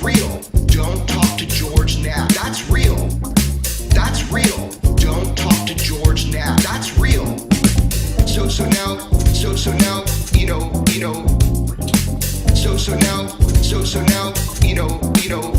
That's real. Don't talk to George Knapp. That's real. That's real. Don't talk to George Knapp. That's real. So now, you know, so now, you know,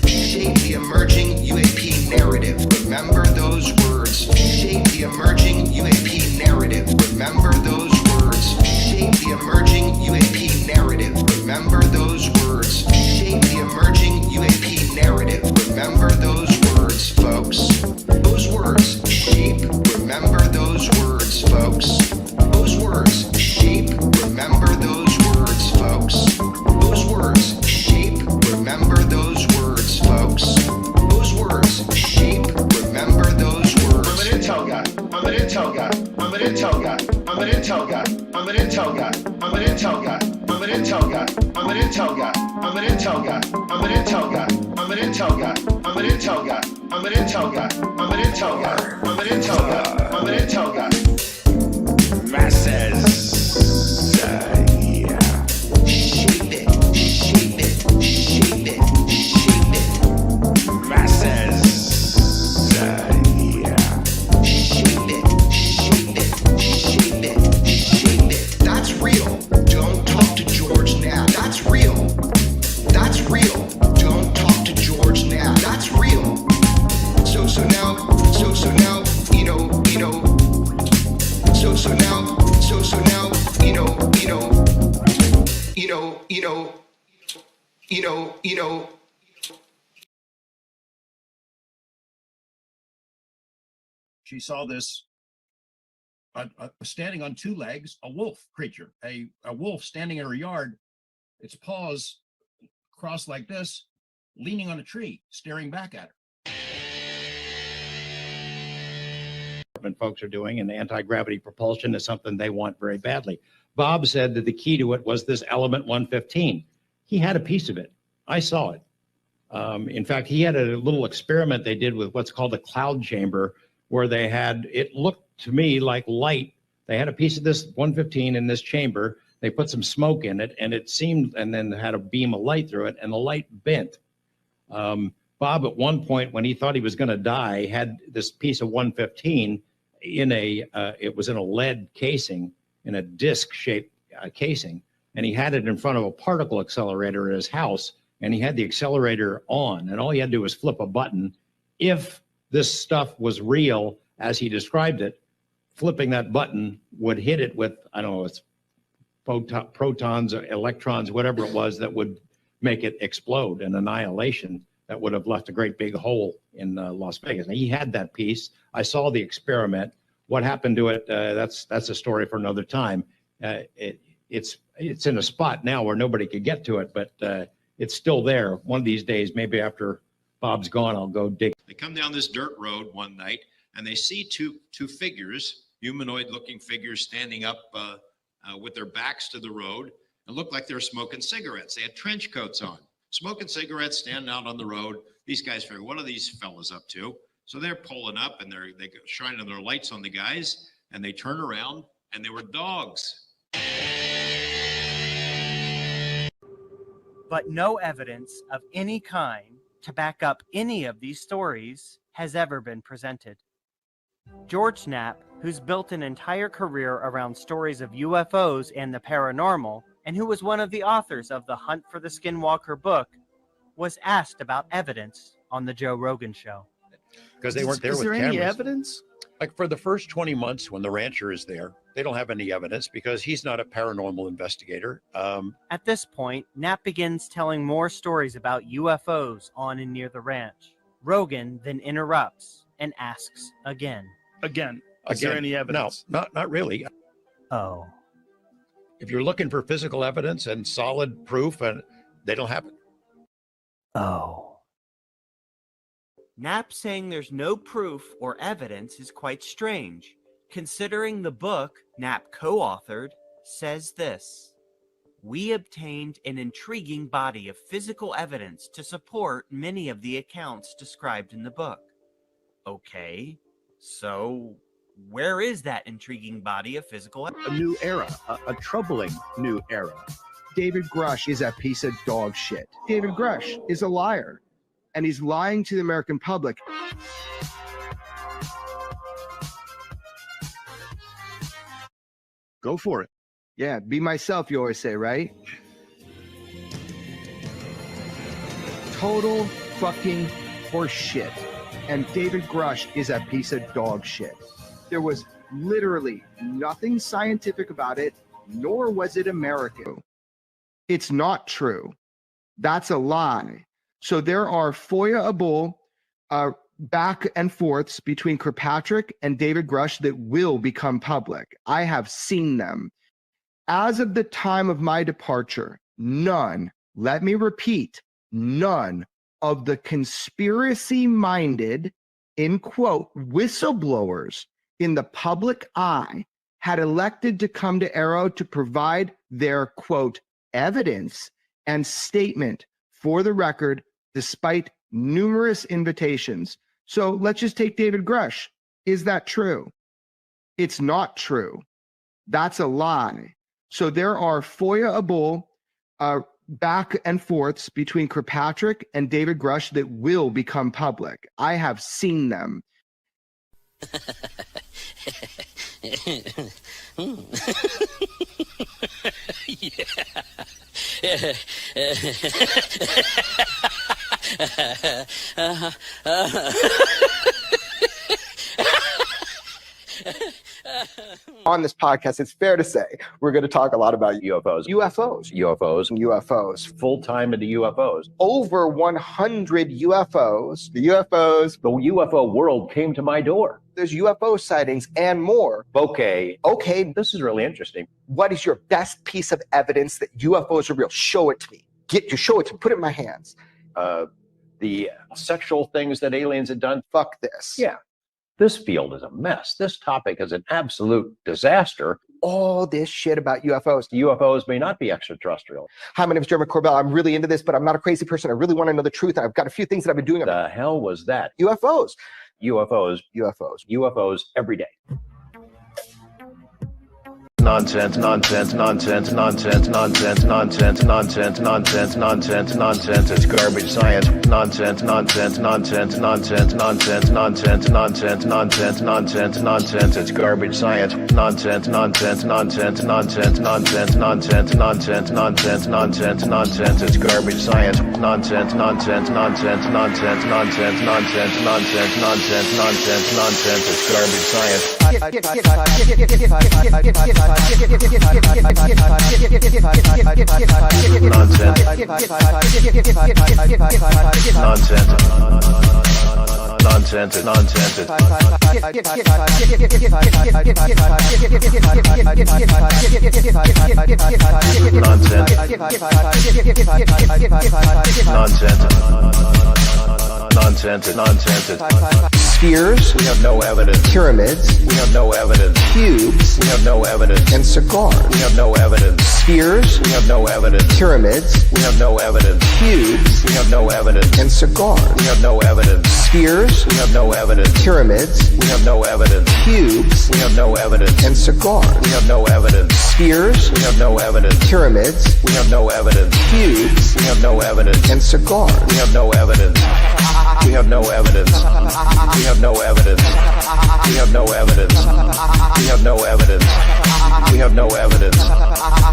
shape the emerging UAP narrative. Remember those words. Shape the emerging UAP narrative. Remember those words. Shape the emerging UAP narrative. Remember those words. Shape the emerging UAP narrative. Remember those words, folks. Those words. Shape. Remember those words, folks. Those words. Shape. Remember those words, folks. Those words. Shape. Remember those words, folks. Those words. Shape. Remember those words. I'm an intel guy. I'm an intel guy. I'm an intel guy. I'm an intel guy. I'm an intel guy. I'm an intel guy. I'm an intel guy. I'm an intel guy. I'm an intel guy. I'm an intel guy. I'm an intel guy. I'm an intel guy. I'm an intel guy. I'm an intel guy. I'm an intel guy. I'm an intel guy. Masses. Yeah. Shape it. Shape it. Shape it. Shape it. Masses. Yeah. Shape it. Shape it. Shape it. Shape it. That's real. Don't talk to George Knapp. That's real. That's real. Don't talk to George Knapp. That's real. So now, you know, so now, you know. She saw this standing on two legs, a wolf creature, a wolf standing in her yard, its paws crossed like this, leaning on a tree, staring back at her. Folks are doing, and anti-gravity propulsion is something they want very badly. Bob said that the key to it was this element 115. He had a piece of it. I saw it. In fact, he had a little experiment they did with what's called a cloud chamber, where they had, it looked to me like light. They had a piece of this 115 in this chamber. They put some smoke in it, and it seemed, and then had a beam of light through it, and the light bent. Bob, at one point, when he thought he was going to die, had this piece of 115 in it was in a lead casing, in a disc-shaped casing, and he had it in front of a particle accelerator at his house, and he had the accelerator on, and all he had to do was flip a button. If this stuff was real, as he described it, flipping that button would hit it with, I don't know, it's protons or electrons, whatever it was, that would make it explode, an annihilation that would have left a great big hole in Las Vegas. And he had that piece. I saw the experiment. What happened to it, that's a story for another time. It's in a spot now where nobody could get to it, but it's still there. One of these days, maybe after Bob's gone, I'll go dig. They come down this dirt road one night and they see two figures, humanoid-looking figures, standing up with their backs to the road and looked like they were smoking cigarettes. They had trench coats on, smoking cigarettes, standing out on the road. These guys figure, what are these fellas up to? So they're pulling up and they shining their lights on the guys, and they turn around and they were dogs. But no evidence of any kind to back up any of these stories has ever been presented. George Knapp, who's built an entire career around stories of UFOs and the paranormal, and who was one of the authors of the Hunt for the Skinwalker book, was asked about evidence on the Joe Rogan show. Because they weren't there with cameras. Is there any evidence? Like for the first 20 months when the rancher is there, they don't have any evidence because he's not a paranormal investigator. At this point, Knapp begins telling more stories about UFOs on and near the ranch. Rogan then interrupts and asks again. Again, is there any evidence? No, not really. Oh. If you're looking for physical evidence and solid proof, and they don't have it. Oh. Knapp saying there's no proof or evidence is quite strange, considering the book Knapp co-authored says this: "We obtained an intriguing body of physical evidence to support many of the accounts described in the book." Okay, so where is that intriguing body of physical evidence? A new era, a troubling new era. David Grush is a piece of dog shit. David Grush is a liar, and he's lying to the American public. Go for it. Yeah, be myself, you always say, right? Total fucking horse shit. And David Grush is a piece of dog shit. There was literally nothing scientific about it, nor was it American. It's not true. That's a lie. So there are FOIA-able back and forths between Kirkpatrick and David Grush that will become public. I have seen them. As of the time of my departure, none, let me repeat, none of the conspiracy-minded, in quote, whistleblowers in the public eye had elected to come to Arrow to provide their, quote, evidence and statement for the record, despite numerous invitations. So let's just take David Grush. Is that true? It's not true. That's a lie. So there are FOIA-able back and forths between Kirkpatrick and David Grush that will become public. I have seen them. On this podcast, it's fair to say we're going to talk a lot about UFOs. Full-time into UFOs. Over 100 UFOs. The UFO world came to my door. There's UFO sightings and more. Okay, This is really interesting. What is your best piece of evidence that UFOs are real? Show it to me. Show it to me. Put it in my hands. The sexual things that aliens had done. Fuck this. Yeah. This field is a mess. This topic is an absolute disaster. All this shit about UFOs. UFOs may not be extraterrestrial. Hi, my name is Jeremy Corbell. I'm really into this, but I'm not a crazy person. I really want to know the truth. I've got a few things that I've been doing. The hell was that? UFOs. UFOs every day. Nonsense. It's garbage science. Nonsense. It's garbage science. Nonsense. It's garbage science. Nonsense. It's garbage science. Nonsense. Spheres. We have no evidence. Pyramids. We have no evidence. Cubes. We have no evidence. And cigars. We have no evidence. Spheres. We have no evidence. Pyramids. We have no evidence. Cubes. We have no evidence. And cigars. We have no evidence. Spheres. We have no evidence. Pyramids. We have no evidence. Cubes. We have no evidence. And cigars. We have no evidence. Spheres. We have no evidence. Pyramids. We have no evidence. Cubes. We have no evidence. And cigars. We have no evidence. We have no evidence. We have no evidence. We have no evidence. We have no evidence. We have no evidence.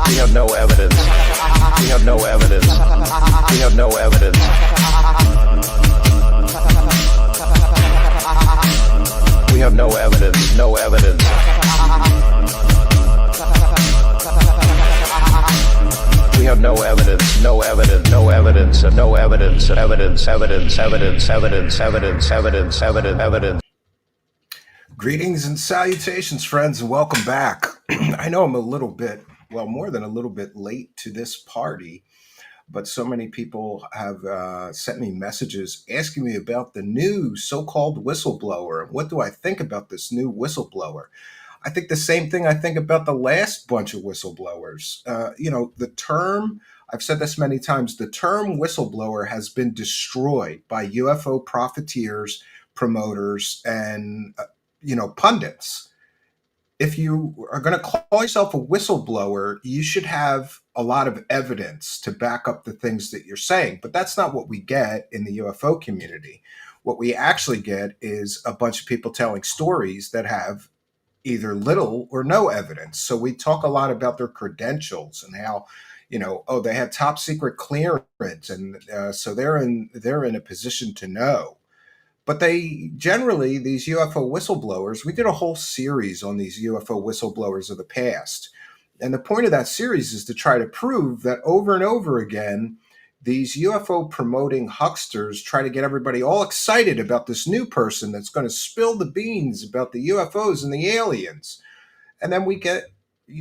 We have no evidence. We have no evidence. We have no evidence. We have no evidence. No evidence. We have no evidence, no evidence, no evidence, no evidence, evidence. Greetings and salutations, friends, and welcome back. I know I'm a little bit, well, more than a little bit late to this party, but so many people have sent me messages asking me about the new so-called whistleblower. What do I think about this new whistleblower? I think the same thing I think about the last bunch of whistleblowers. The term, I've said this many times, the term whistleblower has been destroyed by UFO profiteers, promoters, and, pundits. if you are going to call yourself a whistleblower, you should have a lot of evidence to back up the things that you're saying. But that's not what we get in the UFO community. What we actually get is a bunch of people telling stories that have either little or no evidence. So we talk a lot about their credentials and how, oh, they have top secret clearance, and so they're in a position to know. But they generally, these UFO whistleblowers, we did a whole series on these UFO whistleblowers of the past. And the point of that series is to try to prove that over and over again, these UFO promoting hucksters try to get everybody all excited about this new person that's going to spill the beans about the UFOs and the aliens. And then we get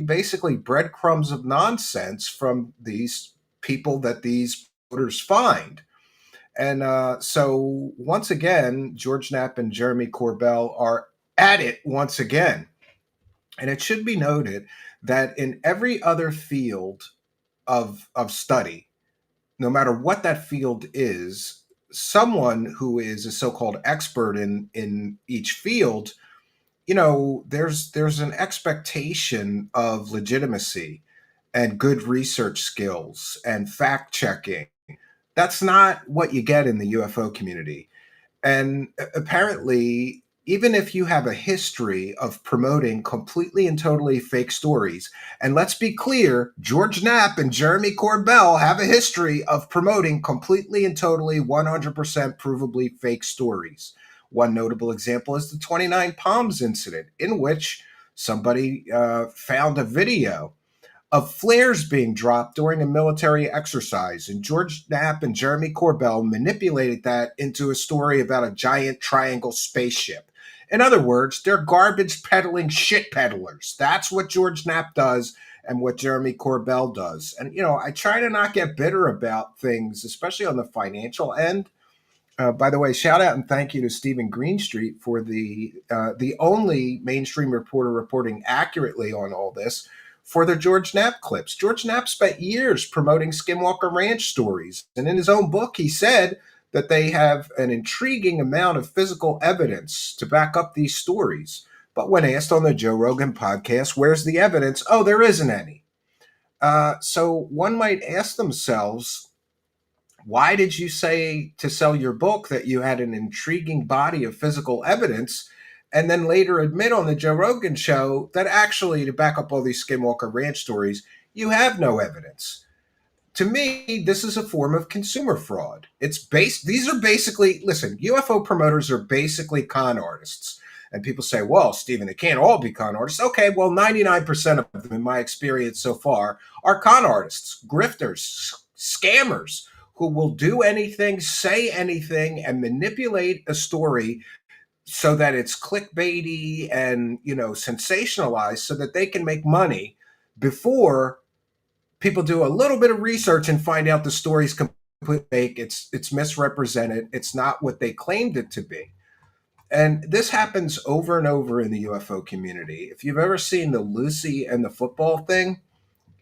basically breadcrumbs of nonsense from these people that these voters find. And so once again, George Knapp and Jeremy Corbell are at it once again. And it should be noted that in every other field of study, no matter what that field is, someone who is a so-called expert in each field, there's an expectation of legitimacy and good research skills and fact checking. That's not what you get in the UFO community. And apparently, even if you have a history of promoting completely and totally fake stories, and let's be clear, George Knapp and Jeremy Corbell have a history of promoting completely and totally 100% provably fake stories. One notable example is the 29 Palms incident, in which somebody found a video of flares being dropped during a military exercise. And George Knapp and Jeremy Corbell manipulated that into a story about a giant triangle spaceship. In other words, they're garbage peddling shit peddlers. That's what George Knapp does and what Jeremy Corbell does. And, I try to not get bitter about things, especially on the financial end. By the way, shout out and thank you to Steven Greenstreet for the only mainstream reporter reporting accurately on all this, for the George Knapp clips. George Knapp spent years promoting Skinwalker Ranch stories. And in his own book, he said that they have an intriguing amount of physical evidence to back up these stories. But when asked on the Joe Rogan podcast, where's the evidence? Oh, there isn't any. So one might ask themselves, why did you say to sell your book that you had an intriguing body of physical evidence, and then later admit on the Joe Rogan show that actually, to back up all these Skinwalker Ranch stories, you have no evidence? To me, this is a form of consumer fraud. These are basically, listen, UFO promoters are basically con artists. And people say, well, Stephen, they can't all be con artists. Okay, well, 99% of them, in my experience so far, are con artists, grifters, scammers, who will do anything, say anything, and manipulate a story so that it's clickbaity and, sensationalized so that they can make money before people do a little bit of research and find out the story's completely fake. It's misrepresented. It's not what they claimed it to be. And this happens over and over in the UFO community. If you've ever seen the Lucy and the football thing,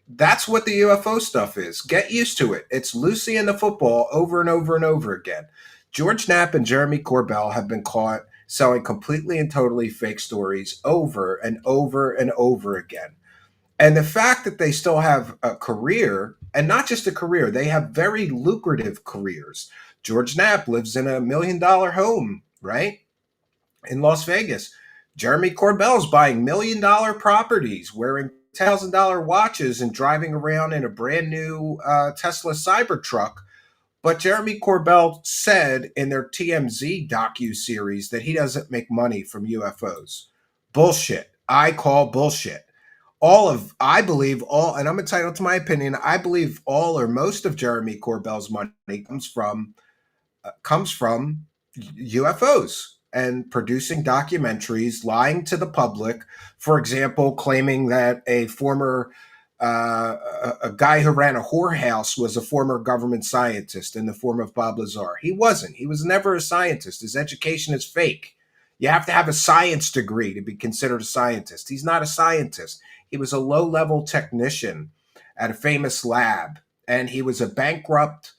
that's what the UFO stuff is. Get used to it. It's Lucy and the football over and over and over again. George Knapp and Jeremy Corbell have been caught selling completely and totally fake stories over and over and over again. And the fact that they still have a career, and not just a career, they have very lucrative careers. George Knapp lives in $1 million home, right, in Las Vegas. Jeremy Corbell's buying $1 million properties, wearing $1,000 watches, and driving around in a brand new Tesla Cybertruck. But Jeremy Corbell said in their TMZ docu-series that he doesn't make money from UFOs. Bullshit. I call bullshit. I believe all, and I'm entitled to my opinion, I believe all or most of Jeremy Corbell's money comes from UFOs and producing documentaries, lying to the public. For example, claiming that a guy who ran a whorehouse was a former government scientist in the form of Bob Lazar. He wasn't. He was never a scientist. His education is fake. You have to have a science degree to be considered a scientist. He's not a scientist. He was a low-level technician at a famous lab, and he was a bankrupt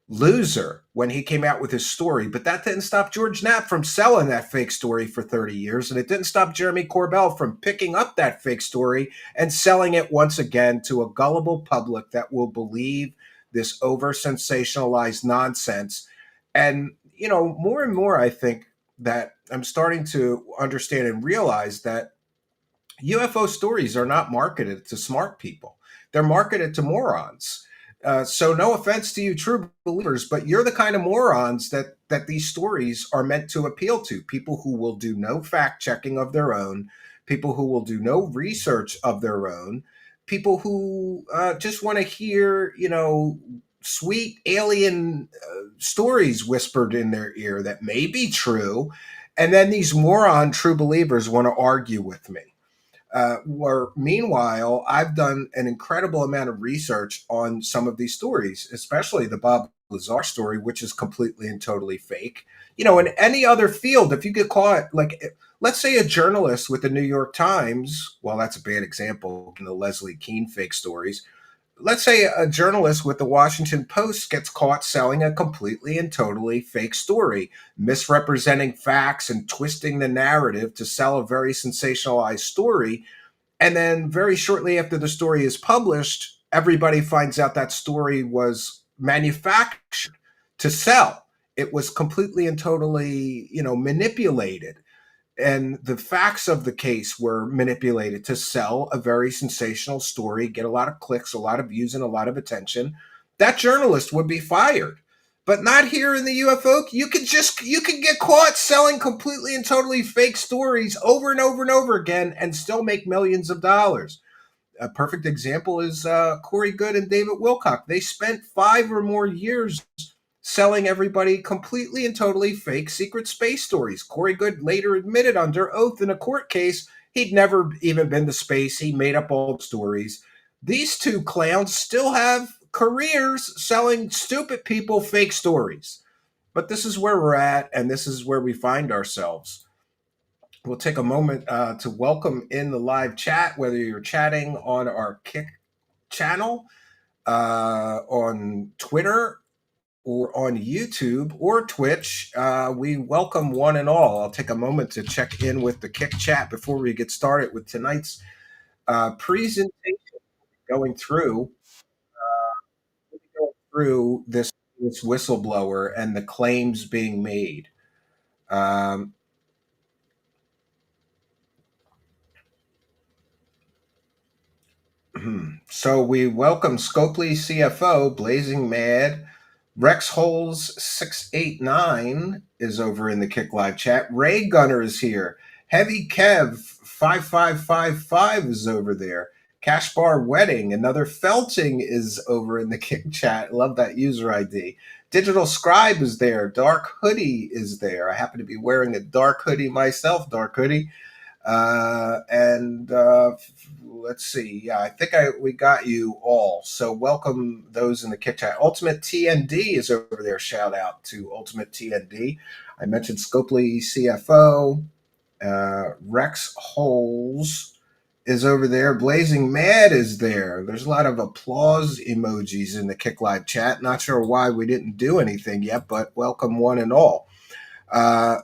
loser when he came out with his story, but that didn't stop George Knapp from selling that fake story for 30 years. And it didn't stop Jeremy Corbell from picking up that fake story and selling it once again to a gullible public that will believe this over sensationalized nonsense. And, you know, more and more, I think that I'm starting to understand and realize that UFO stories are not marketed to smart people. They're marketed to morons. So no offense to you true believers, but you're the kind of morons that these stories are meant to appeal to. People who will do no fact checking of their own, people who will do no research of their own, people who just want to hear, you know, sweet alien stories whispered in their ear that may be true. And then these moron true believers want to argue with me. Where meanwhile, I've done an incredible amount of research on some of these stories, especially the Bob Lazar story, which is completely and totally fake. You know, in any other field, if you get caught, like, let's say a journalist with the New York Times, well, that's a bad example in the Leslie Keene fake stories. Let's say a journalist with the Washington Post gets caught selling a completely and totally fake story, misrepresenting facts and twisting the narrative to sell a very sensationalized story. And then very shortly after the story is published, everybody finds out that story was manufactured to sell. It was completely and totally, you know, manipulated. And the facts of the case were manipulated to sell a very sensational story, get a lot of clicks, a lot of views, and a lot of attention. That journalist would be fired. But not here in the UFO. You could get caught selling completely and totally fake stories over and over and over again and still make millions of dollars. A perfect example is Corey Goode and David Wilcock. They spent 5 or more years selling everybody completely and totally fake secret space stories. Corey Goode later admitted under oath in a court case he'd never even been to space. He made up all the stories. These two clowns still have careers selling stupid people fake stories. But this is where we're at, and this is where we find ourselves. We'll take a moment to welcome in the live chat, whether you're chatting on our Kick channel, on Twitter, or on YouTube or Twitch. We welcome one and all. I'll take a moment to check in with the Kick chat before we get started with tonight's presentation. Going through this whistleblower and the claims being made. So we welcome Scopely CFO, Blazing Mad. Rex Holes 689 is over in the Kick Live chat. Ray Gunner is here. Heavy Kev 5555 is over there. Cash Bar Wedding, another Felting is over in the Kick chat. Love that user ID. Digital Scribe is there. Dark Hoodie is there. I happen to be wearing a dark hoodie myself. Dark Hoodie. Let's see. Yeah, I think we got you all. So welcome those in the Kick chat. Ultimate TND is over there. Shout out to Ultimate TND. I mentioned Scopely CFO. Rex Holes is over there. Blazing Mad is there. There's a lot of applause emojis in the Kick Live chat. Not sure why we didn't do anything yet, but welcome one and all.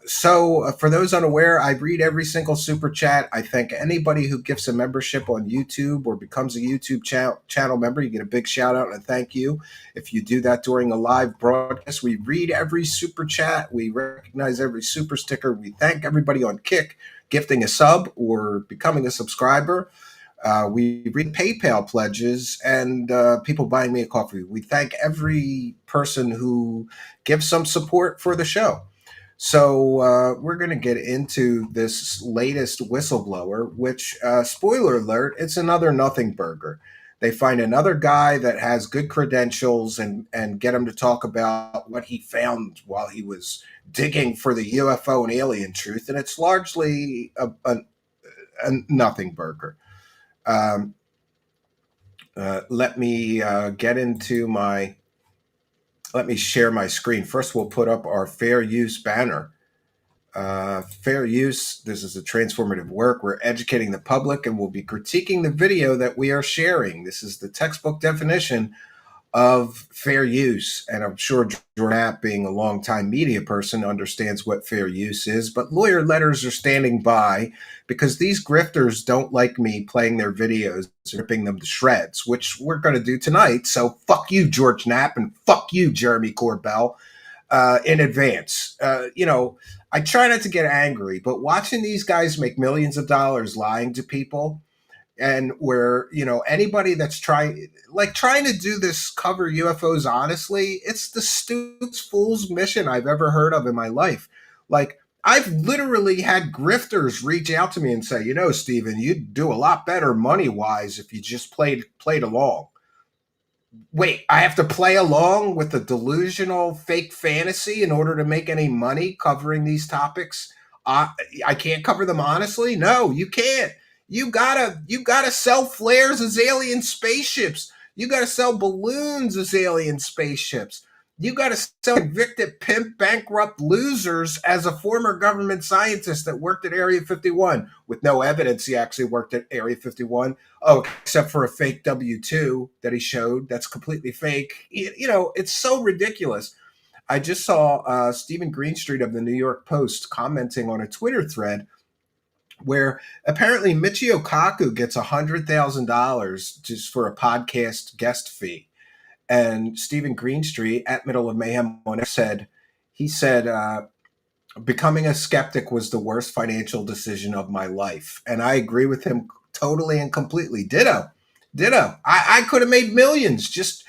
So for those unaware, I read every single super chat. I thank anybody who gifts a membership on YouTube or becomes a YouTube channel member. You get a big shout out and a thank you. If you do that during a live broadcast, we read every super chat. We recognize every super sticker. We thank everybody on Kick gifting a sub or becoming a subscriber. We read PayPal pledges and people buying me a coffee. We thank every person who gives some support for the show. So we're going to get into this latest whistleblower, which, spoiler alert, it's another nothing burger. They find another guy that has good credentials and get him to talk about what he found while he was digging for the UFO and alien truth. And it's largely a nothing burger. Let me get into my... Let me share my screen. First, we'll put up our fair use banner. Fair use, this is a transformative work. We're educating the public and we'll be critiquing the video that we are sharing. This is the textbook definition of fair use. And I'm sure George Knapp, being a longtime media person, understands what fair use is. But lawyer letters are standing by because these grifters don't like me playing their videos, ripping them to shreds, which we're going to do tonight. So fuck you, George Knapp, and fuck you, Jeremy Corbell, in advance. I try not to get angry, but watching these guys make millions of dollars lying to people, and where, anybody that's trying to do this, cover UFOs honestly, it's the stupidest fool's mission I've ever heard of in my life. Like, I've literally had grifters reach out to me and say, Steven, you'd do a lot better money-wise if you just played along. Wait, I have to play along with a delusional fake fantasy in order to make any money covering these topics? I can't cover them honestly? No, you can't. You gotta sell flares as alien spaceships. You gotta sell balloons as alien spaceships. You gotta sell convicted pimp bankrupt losers as a former government scientist that worked at Area 51 with no evidence he actually worked at Area 51. Oh, except for a fake W-2 that he showed. That's completely fake. It's so ridiculous. I just saw Steven Greenstreet of the New York Post commenting on a Twitter thread where apparently Michio Kaku gets $100,000 just for a podcast guest fee. And Steven Greenstreet at Middle of Mayhem said, becoming a skeptic was the worst financial decision of my life. And I agree with him totally and completely. Ditto. I could have made millions just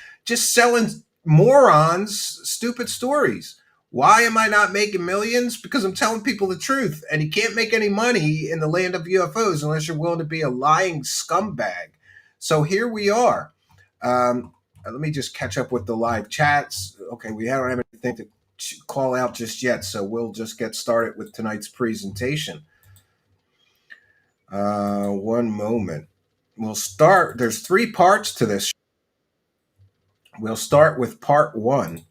selling morons stupid stories. Why am I not making millions? Because I'm telling people the truth. And you can't make any money in the land of UFOs unless you're willing to be a lying scumbag. So here we are. Let me just catch up with the live chats. Okay, we don't have anything to call out just yet, so we'll just get started with tonight's presentation. One moment. We'll start. There's 3 parts to this. We'll start with part 1.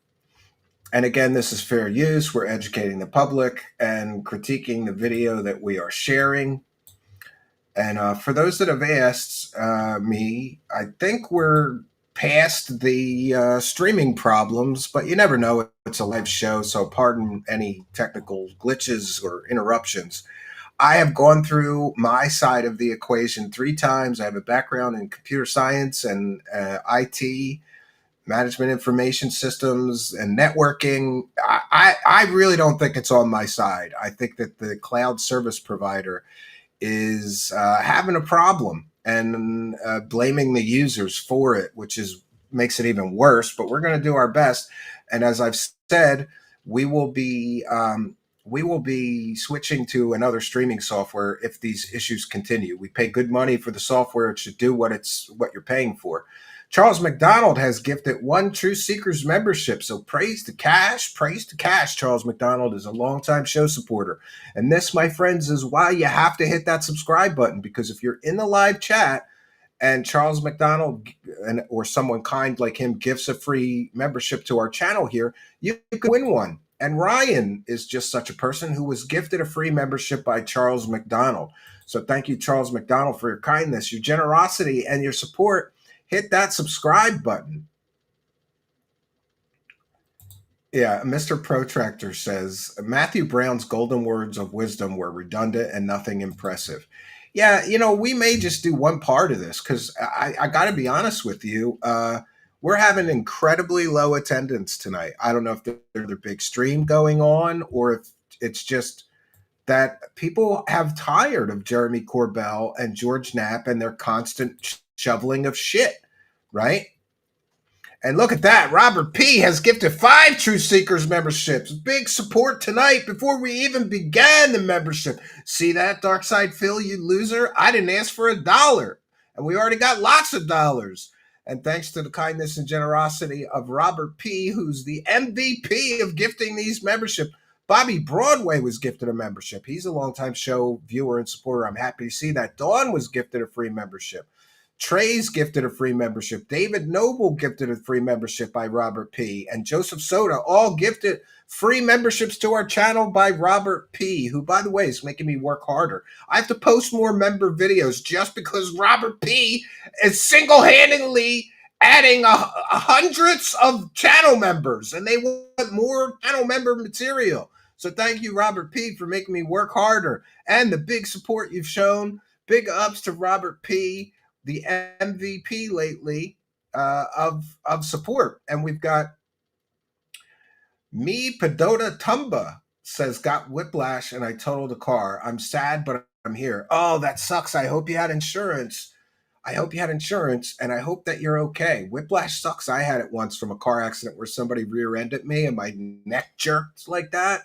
And again, this is fair use. We're educating the public and critiquing the video that we are sharing. And for those that have asked me, I think we're past the streaming problems, but you never know. It's a live show, so pardon any technical glitches or interruptions. I have gone through my side of the equation 3 times. I have a background in computer science and IT, management information systems, and networking. I really don't think it's on my side. I think that the cloud service provider is having a problem and blaming the users for it, which makes it even worse. But we're going to do our best. And as I've said, we will be switching to another streaming software if these issues continue. We pay good money for the software. It should do what you're paying for. Charles McDonald has gifted 1 True Seekers membership. So praise to Cash. Charles McDonald is a longtime show supporter. And this, my friends, is why you have to hit that subscribe button, because if you're in the live chat and Charles McDonald or someone kind like him gifts a free membership to our channel here, you can win one. And Ryan is just such a person who was gifted a free membership by Charles McDonald. So thank you, Charles McDonald, for your kindness, your generosity, and your support. Hit that subscribe button. Yeah, Mr. Protractor says, Matthew Brown's golden words of wisdom were redundant and nothing impressive. Yeah, we may just do one part of this because I got to be honest with you. We're having incredibly low attendance tonight. I don't know if there's a big stream going on or if it's just that people have tired of Jeremy Corbell and George Knapp and their constant shoveling of shit, right? And look at that. Robert P. has gifted 5 True Seekers memberships. Big support tonight before we even began the membership. See that, Darkside Phil, you loser? I didn't ask for $1, and we already got lots of dollars. And thanks to the kindness and generosity of Robert P., who's the MVP of gifting these memberships. Bobby Broadway was gifted a membership. He's a longtime show viewer and supporter. I'm happy to see that. Dawn was gifted a free membership. Trey's gifted a free membership. David Noble gifted a free membership by Robert P. And Joseph Soda all gifted free memberships to our channel by Robert P., who, by the way, is making me work harder. I have to post more member videos just because Robert P. is single-handedly adding hundreds of channel members, and they want more channel member material. So thank you, Robert P., for making me work harder and the big support you've shown. Big ups to Robert P., the MVP lately of support. And we've got me Pedota Tumba says, got whiplash and I totaled the car. I'm sad, but I'm here. Oh, that sucks. I hope you had insurance. I hope you had insurance, and I hope that you're okay. Whiplash sucks. I had it once from a car accident where somebody rear-ended me and my neck jerked like that.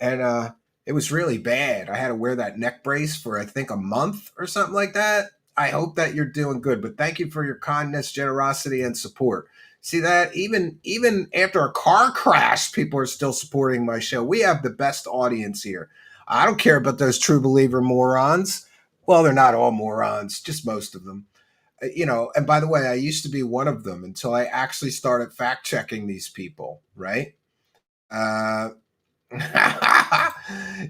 And it was really bad. I had to wear that neck brace for, I think, a month or something like that. I hope that you're doing good, but thank you for your kindness, generosity, and support. See that? Even after a car crash, people are still supporting my show. We have the best audience here. I don't care about those true believer morons. Well, they're not all morons, just most of them. And by the way, I used to be one of them until I actually started fact checking these people, right?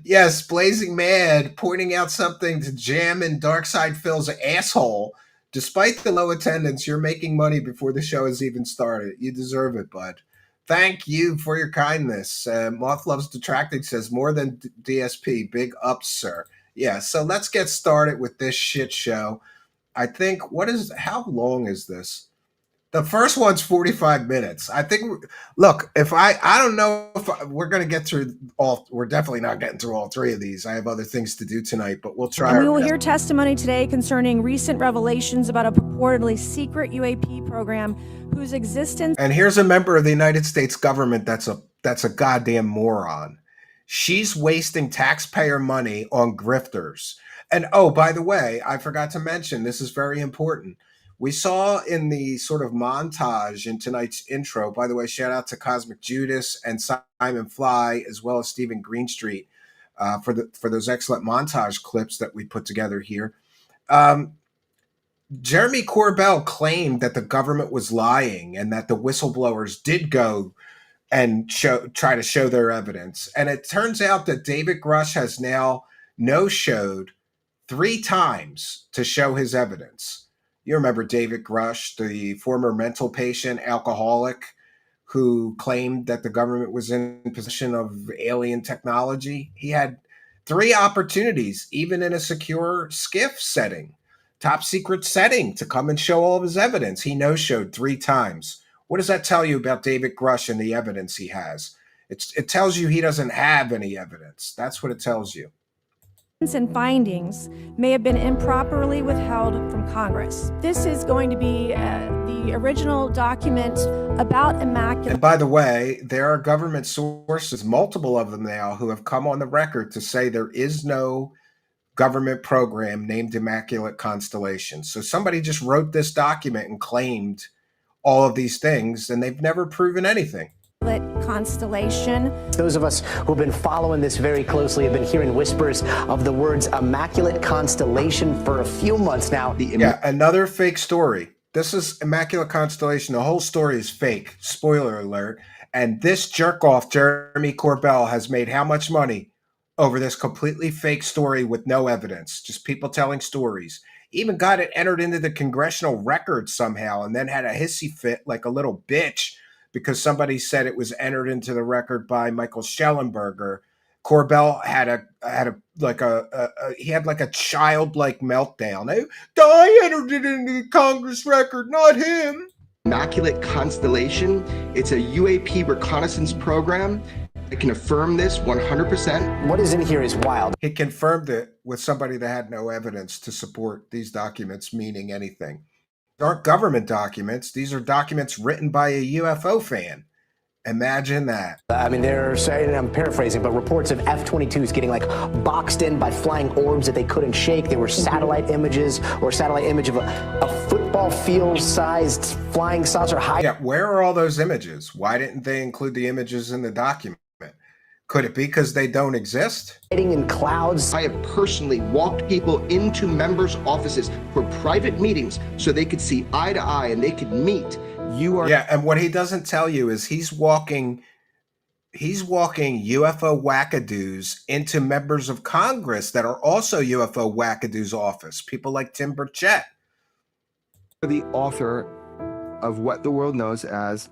Yes, Blazing Mad pointing out something to jam in Darkside Phil's asshole. Despite the low attendance, you're making money before the show has even started. You deserve it, bud. Thank you for your kindness. Moth Loves Detracting says, more than DSP. Big ups, sir. Yeah, so let's get started with this shit show. I think, how long is this? The first one's 45 minutes. I think, look, if I don't know if we're going to get through we're definitely not getting through all three of these. I have other things to do tonight, but we'll try. And we will hear testimony today concerning recent revelations about a purportedly secret UAP program whose existence. And here's a member of the United States government that's a goddamn moron. She's wasting taxpayer money on grifters. And oh, by the way, I forgot to mention, this is very important. We saw in the sort of montage in tonight's intro, by the way, shout out to Cosmic Judas and Simon Fly, as well as Steven Greenstreet for those excellent montage clips that we put together here. Jeremy Corbell claimed that the government was lying and that the whistleblowers did go and try to show their evidence. And it turns out that David Grush has now no-showed 3 times to show his evidence. You remember David Grush, the former mental patient, alcoholic, who claimed that the government was in possession of alien technology? He had 3 opportunities, even in a secure SCIF setting, top secret setting, to come and show all of his evidence. He no-showed 3 times. What does that tell you about David Grush and the evidence he has? It tells you he doesn't have any evidence. That's what it tells you. And findings may have been improperly withheld from Congress. This is going to be the original document about immaculate. And by the way, there are government sources, multiple of them now, who have come on the record to say there is no government program named Immaculate Constellation. So somebody just wrote this document and claimed all of these things, and they've never proven anything. Constellation. Those of us who've been following this very closely have been hearing whispers of the words Immaculate Constellation for a few months now. Yeah, another fake story. This is Immaculate Constellation. The whole story is fake. Spoiler alert. And this jerk-off, Jeremy Corbell, has made how much money over this completely fake story with no evidence? Just people telling stories. Even got it entered into the congressional record somehow and then had a hissy fit like a little bitch because somebody said it was entered into the record by Michael Schellenberger. Corbell had a childlike meltdown. I entered it into the Congress record, not him. Immaculate Constellation. It's a UAP reconnaissance program. I can affirm this 100%. What is in here is wild. He confirmed it with somebody that had no evidence to support these documents meaning anything. These aren't government documents. These are documents written by a UFO fan. Imagine that. I mean, I'm paraphrasing, but reports of F-22s getting boxed in by flying orbs that they couldn't shake. There were satellite images or satellite image of a football field-sized flying saucer. Yeah, where are all those images? Why didn't they include the images in the document? Could it be because they don't exist? In clouds. I have personally walked people into members' offices for private meetings so they could see eye to eye and they could meet. Yeah, and what he doesn't tell you is he's walking UFO wackadoos into members of Congress that are also UFO wackadoos office. People like Tim Burchett. The author of what the world knows as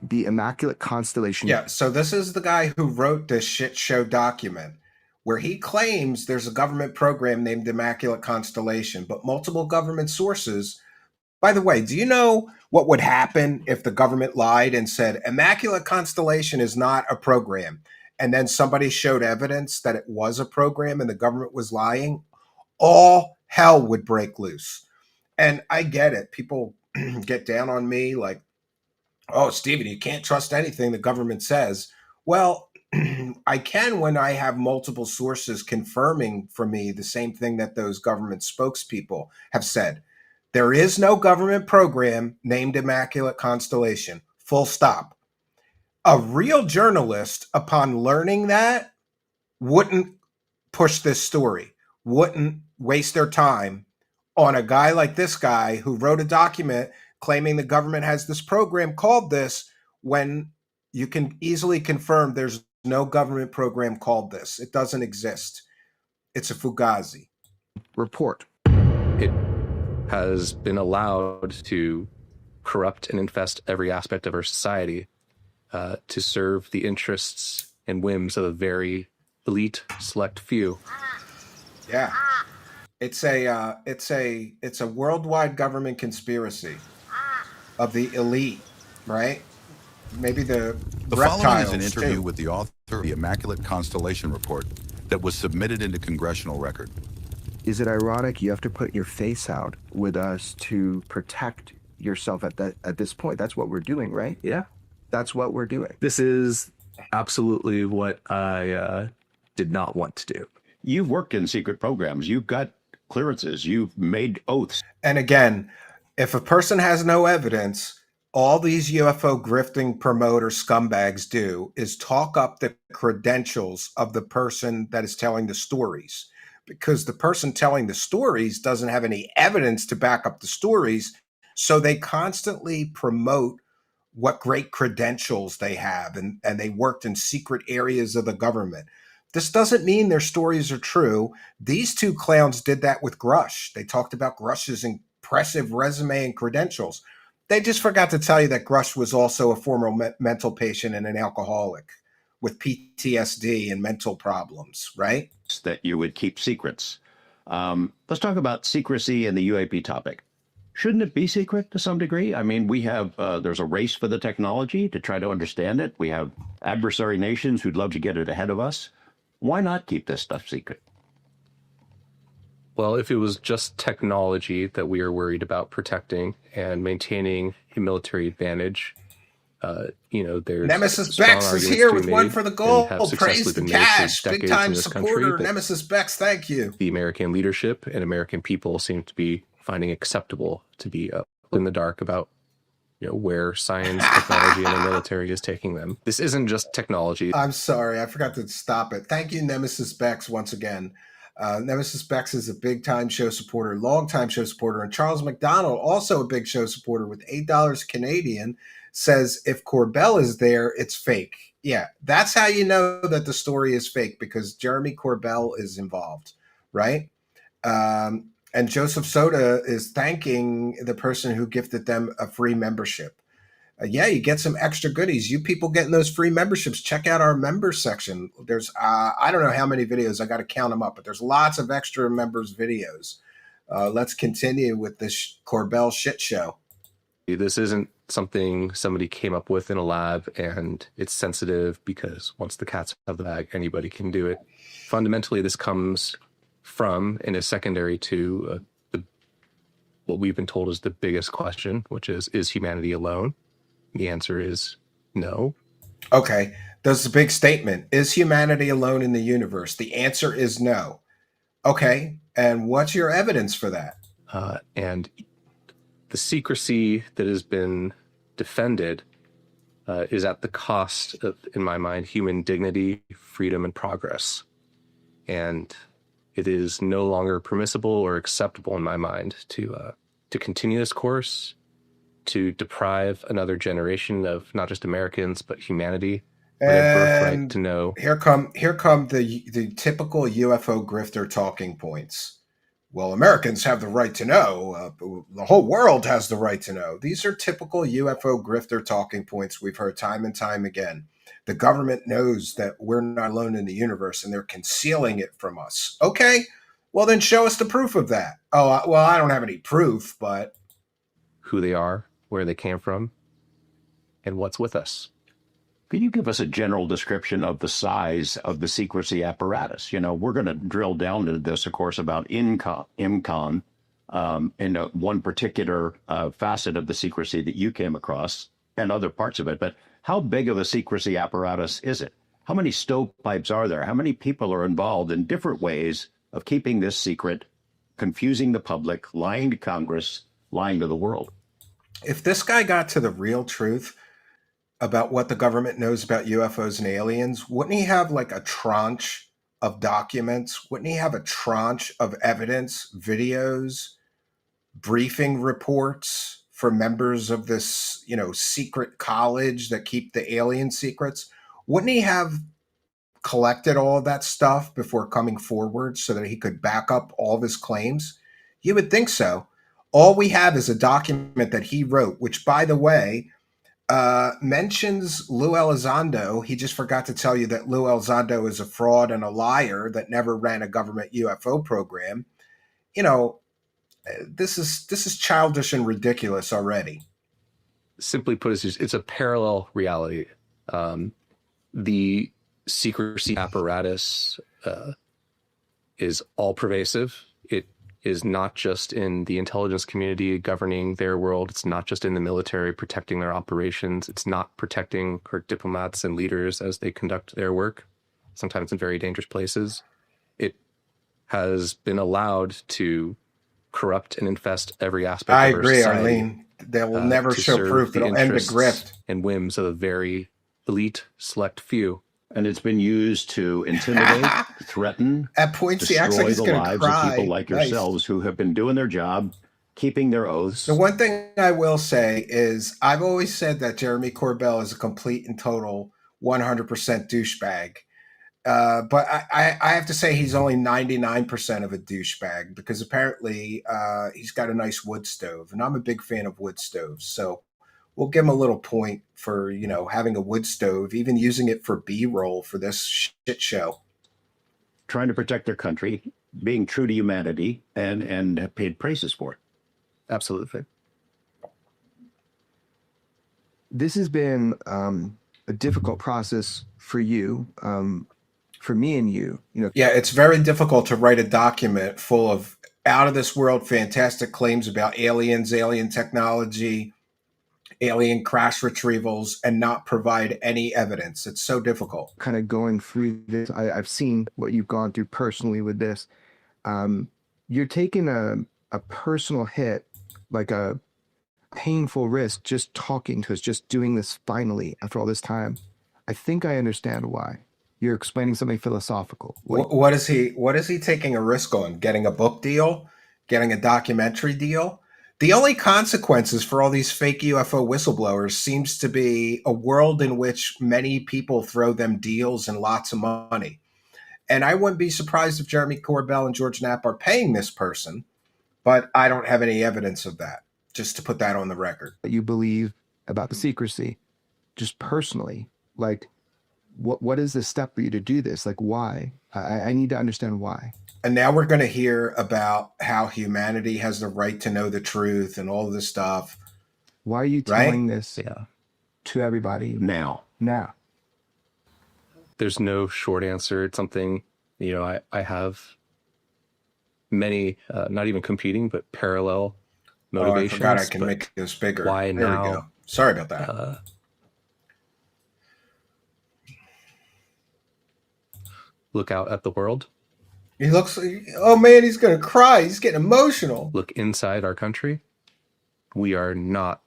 the Immaculate Constellation. Yeah, so this is the guy who wrote this shit show document where he claims there's a government program named Immaculate Constellation, but multiple government sources. By the way, do you know what would happen if the government lied and said Immaculate Constellation is not a program, and then somebody showed evidence that it was a program and the government was lying? All hell would break loose. And I get it. People get down on me like, oh, Steven, you can't trust anything the government says. Well, I can when I have multiple sources confirming for me the same thing that those government spokespeople have said. There is no government program named Immaculate Constellation, full stop. A real journalist, upon learning that, wouldn't push this story, wouldn't waste their time on a guy like this guy who wrote a document claiming the government has this program called this, when you can easily confirm there's no government program called this. It doesn't exist. It's a fugazi. Report. It has been allowed to corrupt and infest every aspect of our society to serve the interests and whims of a very elite, select few. Yeah, it's a worldwide government conspiracy of the elite, right? Maybe the following is an interview too. with the author of the Immaculate Constellation Report that was submitted into congressional record. Is it ironic you have to put your face out with us to protect yourself at this point? That's what we're doing, right? Yeah. That's what we're doing. This is absolutely what I did not want to do. You've worked in secret programs. You've got clearances. You've made oaths. And again, if a person has no evidence, all these UFO grifting promoter scumbags do is talk up the credentials of the person that is telling the stories, because the person telling the stories doesn't have any evidence to back up the stories. So they constantly promote what great credentials they have, and they worked in secret areas of the government. This doesn't mean their stories are true. These two clowns did that with Grush. They talked about Grush's impressive resume and credentials. They just forgot to tell you that Grush was also a former mental patient and an alcoholic with PTSD and mental problems, right? That you would keep secrets. Let's talk about secrecy and the UAP topic. Shouldn't it be secret to some degree? I mean, we have, there's a race for the technology to try to understand it. We have adversary nations who'd love to get it ahead of us. Why not keep this stuff secret? Well, if it was just technology that we are worried about protecting and maintaining a military advantage, there's Nemesis strong Bex is arguments here to be with one made for the and gold. have Praise successfully the been made for cash. Big decades time in this country, supporter. that Nemesis Bex, thank you. the American leadership and American people seem to be finding acceptable to be in the dark about where science, technology, and the military is taking them. This isn't just technology. I'm sorry, I forgot to stop it. Thank you, Nemesis Bex, once again. Nemesis Bex is a big-time show supporter, long-time show supporter, and Charles McDonald, also a big show supporter with $8 Canadian, says if Corbell is there, it's fake. Yeah, that's how you know that the story is fake, because Jeremy Corbell is involved, right? And Joseph Soda is thanking the person who gifted them a free membership. Yeah, you get some extra goodies. You people getting those free memberships, check out our members section. There's, I don't know how many videos. I got to count them up, but there's lots of extra members videos. Let's continue with this Corbell shit show. This isn't something somebody came up with in a lab and it's sensitive because once the cat's out of the bag, anybody can do it. Fundamentally, this comes from and is secondary to what we've been told is the biggest question, which is humanity alone? The answer is no. Okay, that's a big statement. Is humanity alone in the universe? The answer is no. Okay, and what's your evidence for that? And the secrecy that has been defended is at the cost of, in my mind, human dignity, freedom, and progress. And it is no longer permissible or acceptable in my mind to continue this course, to deprive another generation of not just Americans but humanity of their birthright to know. Here come the typical UFO grifter talking points. well, Americans have the right to know. The whole world has the right to know. These are typical UFO grifter talking points we've heard time and time again. The government knows that we're not alone in the universe and they're concealing it from us. Okay, well, then show us the proof of that. Oh, well, I don't have any proof, but. Who they are, where they came from, and what's with us. Can you give us a general description of the size of the secrecy apparatus? You know, we're going to drill down into this, of course, about IMCON in one particular facet of the secrecy that you came across and other parts of it. But how big of a secrecy apparatus is it? How many stovepipes are there? How many people are involved in different ways of keeping this secret, confusing the public, lying to Congress, lying to the world? If this guy got to the real truth about what the government knows about UFOs and aliens, wouldn't he have like a tranche of documents? Wouldn't he have a tranche of evidence, videos, briefing reports for members of this, secret college that keep the alien secrets? Wouldn't he have collected all of that stuff before coming forward so that he could back up all of his claims? You would think so. All we have is a document that he wrote, which, by the way, mentions Lou Elizondo. He just forgot to tell you that Lou Elizondo is a fraud and a liar that never ran a government UFO program. This is childish and ridiculous already. Simply put, it's a parallel reality. The secrecy apparatus is all pervasive. It is not just in the intelligence community governing their world. It's not just in the military protecting their operations. It's not protecting our diplomats and leaders as they conduct their work, sometimes in very dangerous places. It has been allowed to corrupt and infest every aspect I of our agree, society. Arlene. They will never to show serve proof. It'll end the interests grift. and whims of a very elite, select few. And it's been used to intimidate, threaten, At points, he acts destroy like he's the going to lives cry. of people like Nice. yourselves who have been doing their job, keeping their oaths. The one thing I will say is I've always said that Jeremy Corbell is a complete and total 100% douchebag. But I have to say he's only 99% of a douchebag because apparently he's got a nice wood stove. And I'm a big fan of wood stoves. So we'll give him a little point for, having a wood stove, even using it for B-roll for this shit show. Trying to protect their country, being true to humanity, and have paid prices for it. Absolutely. This has been a difficult process for you, for me and you. Yeah, it's very difficult to write a document full of out of this world fantastic claims about aliens, alien technology, alien crash retrievals, and not provide any evidence. It's so difficult. Kind of going through this, I've seen what you've gone through personally with this. You're taking a personal hit, like a painful risk, just talking to us, just doing this finally after all this time. I think I understand why. You're explaining something philosophical. What is he taking a risk on? Getting a book deal? Getting a documentary deal? The only consequences for all these fake UFO whistleblowers seems to be a world in which many people throw them deals and lots of money. And I wouldn't be surprised if Jeremy Corbell and George Knapp are paying this person, but I don't have any evidence of that, just to put that on the record. You believe about the secrecy, just personally, like what is the step for you to do this? Like why? I need to understand why. And now we're going to hear about how humanity has the right to know the truth and all of this stuff. Why are you telling this to everybody now? There's no short answer. It's something, I have many, not even competing, but parallel motivations. I forgot I can make this bigger. Why there now? We go. Sorry about that. Look out at the world. He looks, oh man, he's going to cry. He's getting emotional. Look inside our country. We are not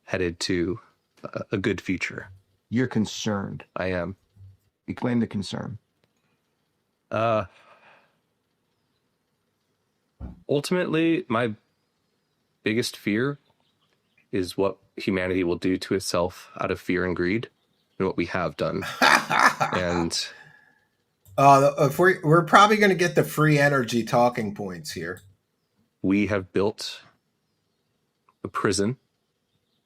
headed to a good future. You're concerned. I am. Explain the concern. Ultimately, my biggest fear is what humanity will do to itself out of fear and greed, and what we have done. And If we're probably going to get the free energy talking points here. We have built a prison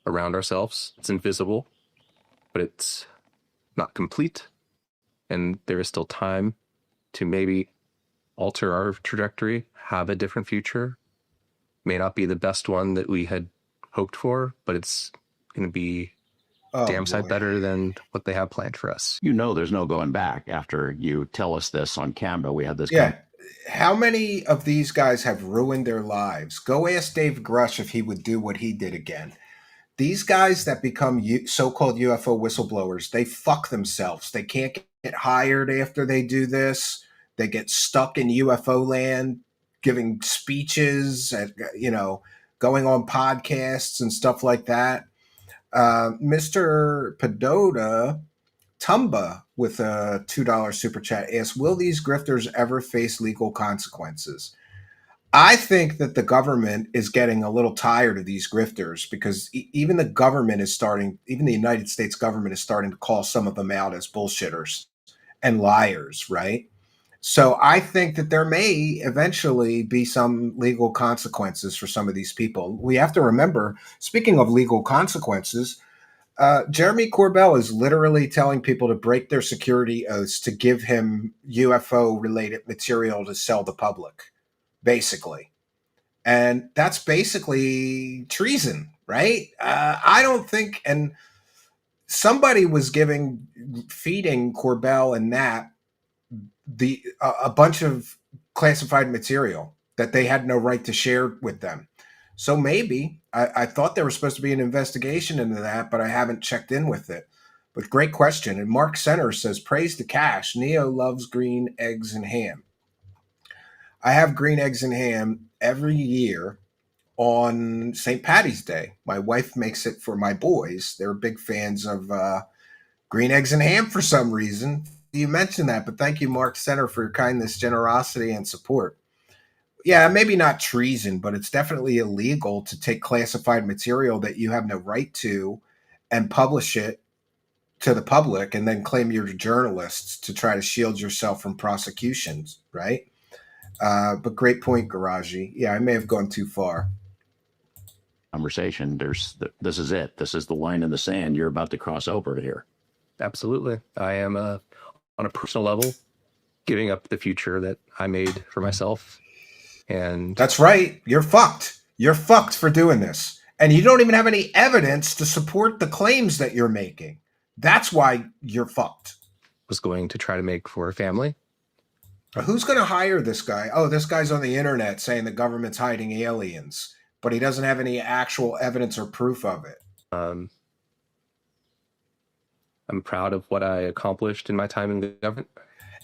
around ourselves. It's invisible, but it's not complete. And there is still time to maybe alter our trajectory, have a different future. May not be the best one that we had hoped for, but it's going to be damn sight better than what they have planned for us. You know, there's no going back after you tell us this on camera. We had this. Yeah. How many of these guys have ruined their lives? Go ask Dave Grush if he would do what he did again. These guys that become so-called UFO whistleblowers, they fuck themselves. They can't get hired after they do this. They get stuck in UFO land, giving speeches, and, going on podcasts and stuff like that. Mr. Pedota Tumba with a $2 super chat asks, will these grifters ever face legal consequences? I think that the government is getting a little tired of these grifters because even the government is starting, even the United States government is starting to call some of them out as bullshitters and liars, right? So I think that there may eventually be some legal consequences for some of these people. We have to remember, speaking of legal consequences, Jeremy Corbell is literally telling people to break their security oaths to give him UFO-related material to sell the public, basically. And that's basically treason, right? I don't think, and somebody was feeding Corbell and Knapp a bunch of classified material that they had no right to share with them. So maybe I thought there was supposed to be an investigation into that, but I haven't checked in with it. But great question. And Mark Center says, praise to Cash. Neo loves green eggs and ham. I have green eggs and ham every year on St. Patty's Day. My wife makes it for my boys. They're big fans of green eggs and ham for some reason. You mentioned that, but thank you, Mark Center, for your kindness, generosity, and support. Yeah, maybe not treason, but it's definitely illegal to take classified material that you have no right to and publish it to the public and then claim you're journalists to try to shield yourself from prosecutions, right? But great point, Garaji. Yeah, I may have gone too far. Conversation. This is it. This is the line in the sand. You're about to cross over here. Absolutely. I am on a personal level giving up the future that I made for myself. And that's right. You're fucked. You're fucked for doing this. And you don't even have any evidence to support the claims that you're making. That's why you're fucked. Was going to try to make for a family. Who's going to hire this guy? Oh, this guy's on the internet saying the government's hiding aliens, but he doesn't have any actual evidence or proof of it. I'm proud of what I accomplished in my time in the government.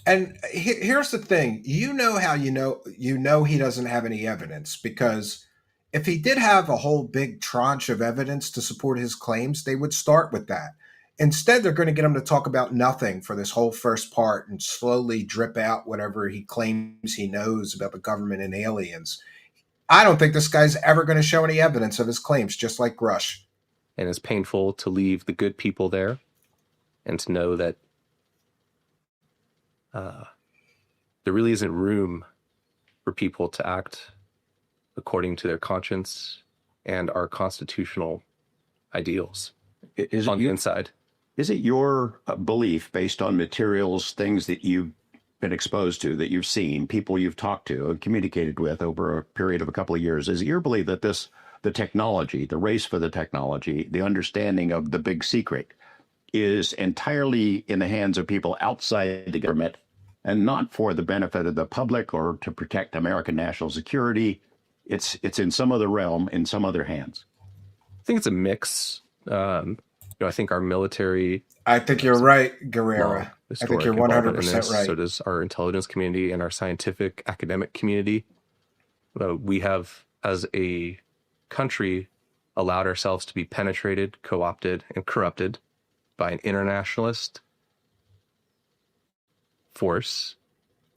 And here's the thing. You know how you know he doesn't have any evidence, because if he did have a whole big tranche of evidence to support his claims, they would start with that. Instead, they're going to get him to talk about nothing for this whole first part and slowly drip out whatever he claims he knows about the government and aliens. I don't think this guy's ever going to show any evidence of his claims, just like Grush. And it's painful to leave the good people there and to know that there really isn't room for people to act according to their conscience and our constitutional ideals on the inside. Is it your belief, based on materials, things that you've been exposed to, that you've seen, people you've talked to and communicated with over a period of a couple of years, is it your belief that the technology, the race for the technology, the understanding of the big secret is entirely in the hands of people outside the government and not for the benefit of the public or to protect American national security? It's in some other realm, in some other hands. I think it's a mix. I think our military. I think you're right, Guerrera. I think you're 100% right. So does our intelligence community and our scientific academic community. We have, as a country, allowed ourselves to be penetrated, co-opted, and corrupted by an internationalist force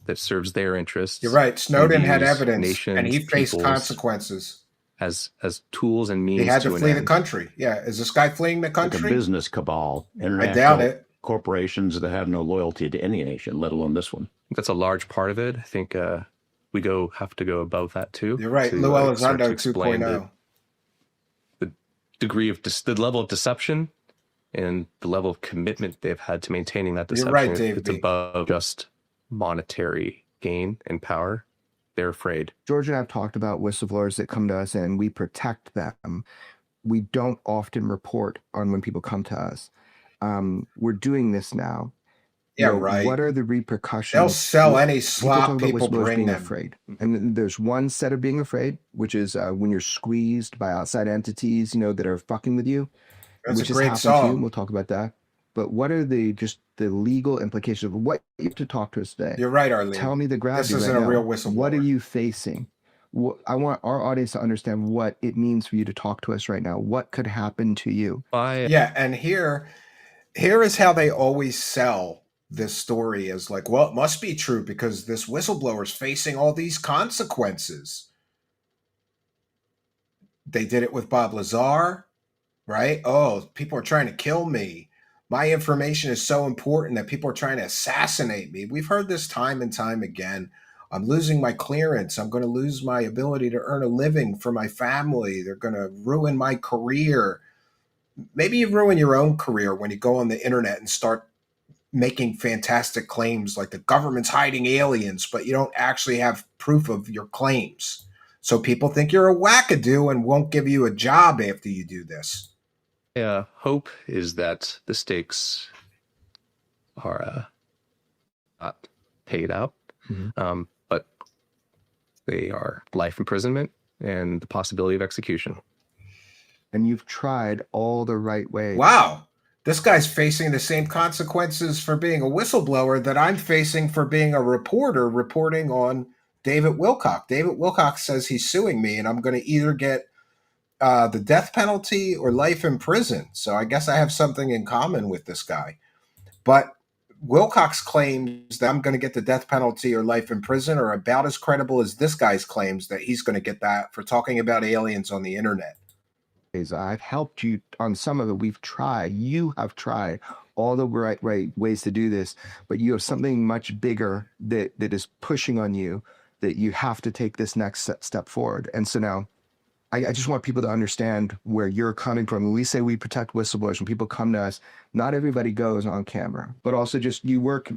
that serves their interests. You're right. Snowden had evidence, and he faced consequences. As tools and means. He had to flee the country. Yeah. Is this guy fleeing the country? Like a business cabal. I doubt it. corporations that have no loyalty to any nation, let alone this one. That's a large part of it. I think we have to go above that too. You're right. to, Lou start to Elizondo explain 2.0. the degree of the level of deception and the level of commitment they've had to maintaining that deception. You're right, Dave It's B. above just monetary gain and power. They're afraid. George and I have talked about whistleblowers that come to us and we protect them. We don't often report on when people come to us. We're doing this now. Yeah, You know, right. What are the repercussions? They'll sell any People slop talk about people whistleblowers bring being them. afraid. And then there's one set of being afraid, which is when you're squeezed by outside entities, that are fucking with you. That's which a has great happened to you, song. and we'll talk about that. But what are the legal implications of what you have to talk to us today? You're right, Arlene. Tell me the gravity. This isn't right a now. real whistleblower. What are you facing? I want our audience to understand what it means for you to talk to us right now. What could happen to you? Yeah, and here is how they always sell this story as like, well, it must be true because this whistleblower is facing all these consequences. They did it with Bob Lazar, right? Oh, people are trying to kill me. My information is so important that people are trying to assassinate me. We've heard this time and time again. I'm losing my clearance. I'm going to lose my ability to earn a living for my family. They're going to ruin my career. Maybe you ruin your own career when you go on the internet and start making fantastic claims like the government's hiding aliens, but you don't actually have proof of your claims. So people think you're a wackadoo and won't give you a job after you do this. Hope is that the stakes are not paid out, but they are life imprisonment and the possibility of execution. And you've tried all the right ways. Wow. This guy's facing the same consequences for being a whistleblower that I'm facing for being a reporter reporting on David Wilcock. David Wilcock says he's suing me and I'm going to either get the death penalty or life in prison. So I guess I have something in common with this guy. But Wilcox claims that I'm going to get the death penalty or life in prison are about as credible as this guy's claims that he's going to get that for talking about aliens on the internet. I've helped you on some of it. You have tried all the right ways to do this, but you have something much bigger that is pushing on you, that you have to take this next step forward. And so now I just want people to understand where you're coming from. When we say we protect whistleblowers, when people come to us, not everybody goes on camera, but also just you work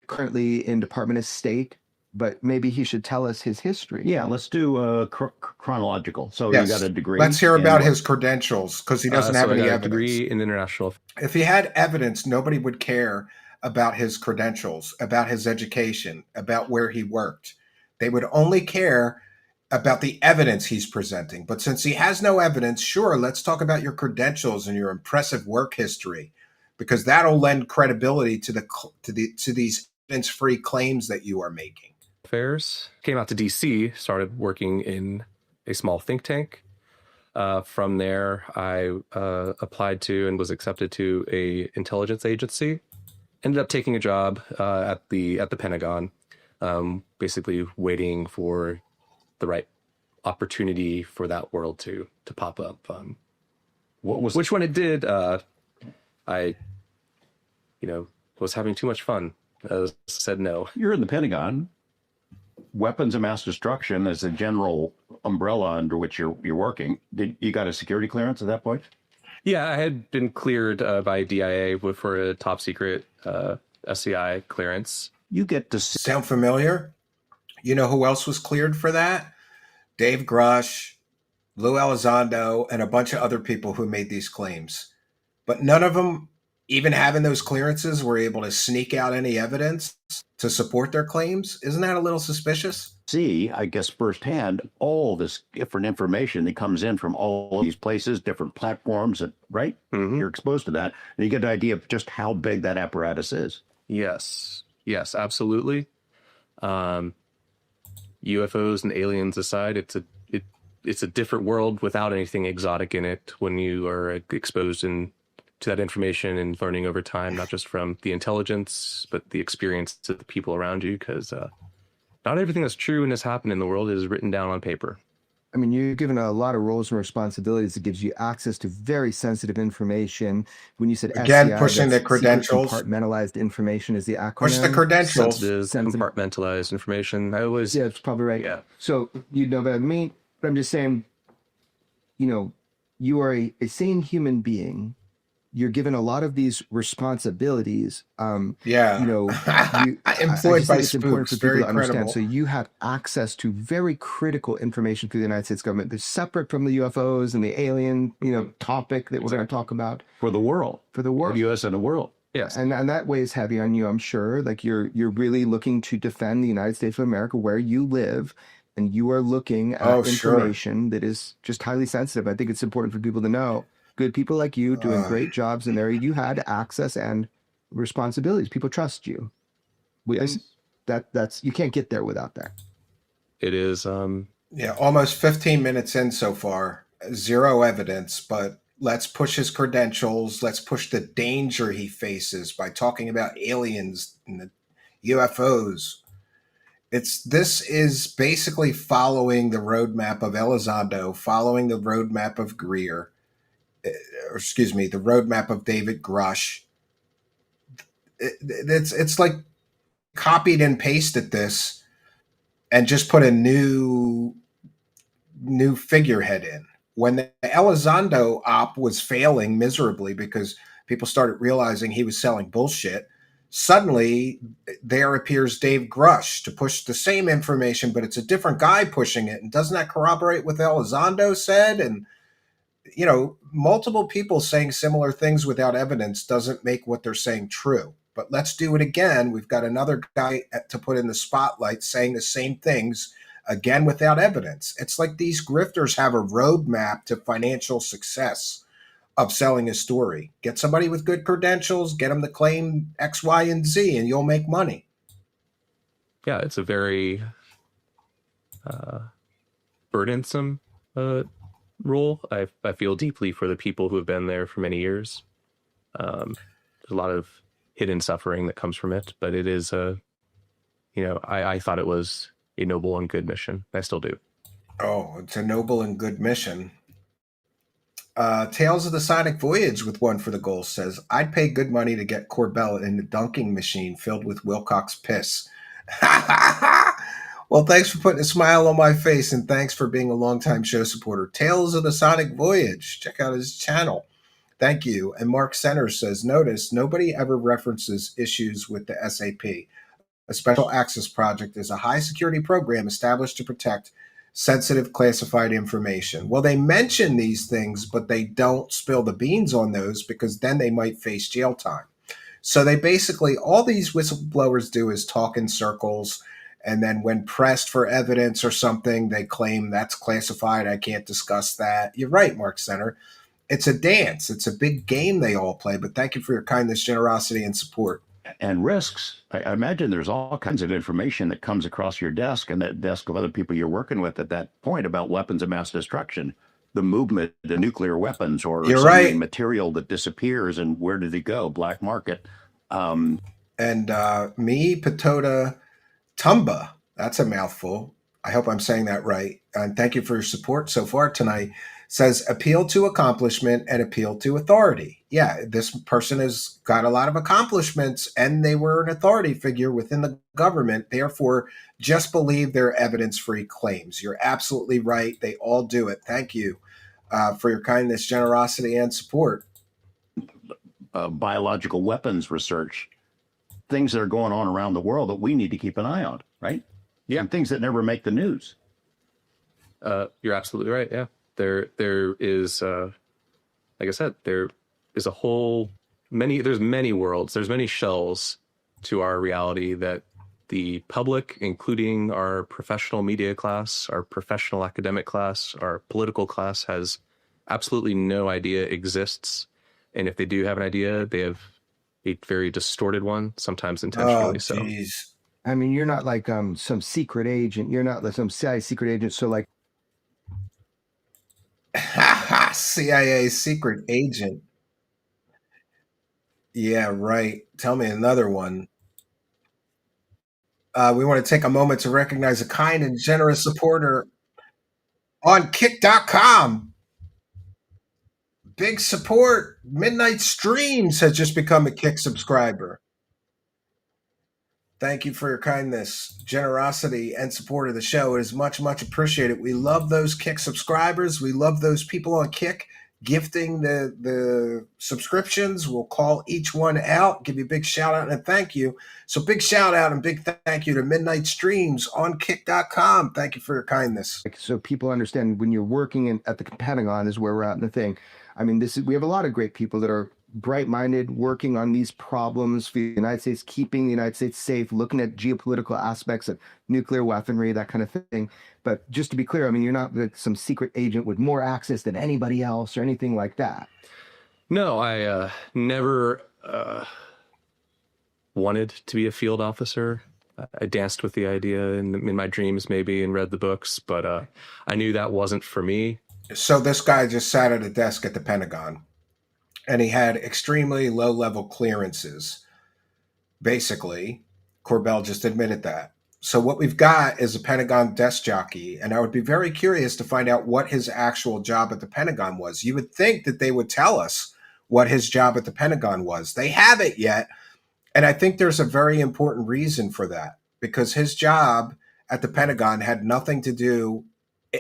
currently in Department of State, but maybe he should tell us his history. Yeah, let's do chronological. So Yes. you got a degree. Let's hear about in his credentials because he doesn't have I any got a evidence. degree in international. If he had evidence, nobody would care about his credentials, about his education, about where he worked. They would only care about the evidence he's presenting. But since he has no evidence, sure, let's talk about your credentials and your impressive work history, because that'll lend credibility to these evidence-free claims that you are making. Affairs. Came out to DC, started working in a small think tank. From there, I applied to and was accepted to a intelligence agency. Ended up taking a job at the Pentagon, basically waiting for the right opportunity for that world to pop up. Which when it did, I was having too much fun. Said no. You're in the Pentagon. Weapons of mass destruction is a general umbrella under which you're working. Did you got a security clearance at that point? Yeah, I had been cleared by DIA for a top secret SCI clearance. You get to sound familiar? You know who else was cleared for that? Dave Grush, Lou Elizondo, and a bunch of other people who made these claims. But none of them, even having those clearances, were able to sneak out any evidence to support their claims. Isn't that a little suspicious? See, I guess firsthand, all this different information that comes in from all these places, different platforms, right? Mm-hmm. You're exposed to that. And you get an idea of just how big that apparatus is. Yes, absolutely. UFOs and aliens aside, it's a different world without anything exotic in it when you are exposed to that information and learning over time, not just from the intelligence, but the experience of the people around you, because not everything that's true and has happened in the world is written down on paper. I mean, you're given a lot of roles and responsibilities. It gives you access to very sensitive information. When you said Again, SCI, pushing the that's secret credentials. compartmentalized information is the acronym. Push the credentials. Sensitive, compartmentalized information. I always, Yeah, it's probably right. Yeah. So you know what I mean? But I'm just saying, you know, you are a sane human being. You're given a lot of these responsibilities. Yeah. You know, I Employed just by think it's important spooks. for people Very to understand. credible. So you have access to very critical information through the United States government. They're separate from the UFOs and the alien, you know, topic that we're going to talk about. For the world. For the world. For the U.S. and the world. Yes. And that weighs heavy on you, I'm sure. Like you're really looking to defend the United States of America where you live, and you are looking at information that is just highly sensitive. I think it's important for people to know. Good people like you doing great jobs in there. You had access and responsibilities. People trust you. That's you can't get there without that. It is. Yeah, almost 15 minutes in so far. Zero evidence, but let's push his credentials. Let's push the danger he faces by talking about aliens and the UFOs. This is basically following the roadmap of Elizondo, following the roadmap of Greer, or excuse me, the roadmap of David Grush. It's like copied and pasted this and just put a new figurehead in. When the Elizondo op was failing miserably because people started realizing he was selling bullshit, suddenly there appears Dave Grush to push the same information, but it's a different guy pushing it. And doesn't that corroborate what Elizondo said? And, you know, multiple people saying similar things without evidence doesn't make what they're saying true. But let's do it again. We've got another guy to put in the spotlight saying the same things, again without evidence. It's like these grifters have a roadmap to financial success of selling a story. Get somebody with good credentials, get them to claim X, Y, and Z, and you'll make money. Yeah, it's a very burdensome role. I feel deeply for the people who have been there for many years. There's a lot of hidden suffering that comes from it, but it is I thought it was a noble and good mission. I still do. Oh, it's a noble and good mission. Tales of the Sonic Voyage with one for the goal says, I'd pay good money to get Corbell in the dunking machine filled with Wilcox piss. Well, thanks for putting a smile on my face, and thanks for being a longtime show supporter. Tales of the Sonic Voyage. Check out his channel. Thank you. And Mark Centers says, notice nobody ever references issues with the SAP. A special access project is a high security program established to protect sensitive classified information. Well, they mention these things, but they don't spill the beans on those because then they might face jail time. So they basically, all these whistleblowers do is talk in circles. And then when pressed for evidence or something, they claim that's classified. I can't discuss that. You're right, Mark Center. It's a dance. It's a big game they all play. But thank you for your kindness, generosity, and support. And risks. I imagine there's all kinds of information that comes across your desk and that desk of other people you're working with at that point about weapons of mass destruction, the movement of nuclear weapons, or You're some right. material that disappears, and where did it go? Black market. And me, Patota Tumba. That's a mouthful. I hope I'm saying that right. And thank you for your support so far tonight. Says appeal to accomplishment and appeal to authority. Yeah, this person has got a lot of accomplishments and they were an authority figure within the government. Therefore, just believe their evidence-free claims. You're absolutely right. They all do it. Thank you for your kindness, generosity, and support. Biological weapons research, things that are going on around the world that we need to keep an eye on, right? Yeah. And things that never make the news. You're absolutely right. Yeah. There is, like I said, there is there's many worlds, there's many shells to our reality that the public, including our professional media class, our professional academic class, our political class, has absolutely no idea exists. And if they do have an idea, they have a very distorted one, sometimes intentionally so. Geez. I mean, you're not like some secret agent. You're not like some CIA secret agent. So like, CIA secret agent. Yeah, right. Tell me another one. We want to take a moment to recognize a kind and generous supporter. on kick.com. Big support. Midnight Streams has just become a Kick subscriber. Thank you for your kindness, generosity, and support of the show. It is much, much appreciated. We love those Kick subscribers. We love those people on Kick gifting the subscriptions. We'll call each one out, give you a big shout out and a thank you. So big shout out and big thank you to Midnight Streams on kick.com. Thank you for your kindness. So people understand when you're working at the Pentagon is where we're at in the thing. I mean, we have a lot of great people that are bright-minded, working on these problems for the United States, keeping the United States safe, looking at geopolitical aspects of nuclear weaponry, that kind of thing. But just to be clear, I mean, you're not like some secret agent with more access than anybody else or anything like that. No, I never wanted to be a field officer. I danced with the idea in my dreams maybe and read the books, but I knew that wasn't for me. So this guy just sat at a desk at the Pentagon, and he had extremely low-level clearances. Basically, Corbell just admitted that. So what we've got is a Pentagon desk jockey, and I would be very curious to find out what his actual job at the Pentagon was. You would think that they would tell us what his job at the Pentagon was. They haven't yet, and I think there's a very important reason for that, because his job at the Pentagon had nothing to do,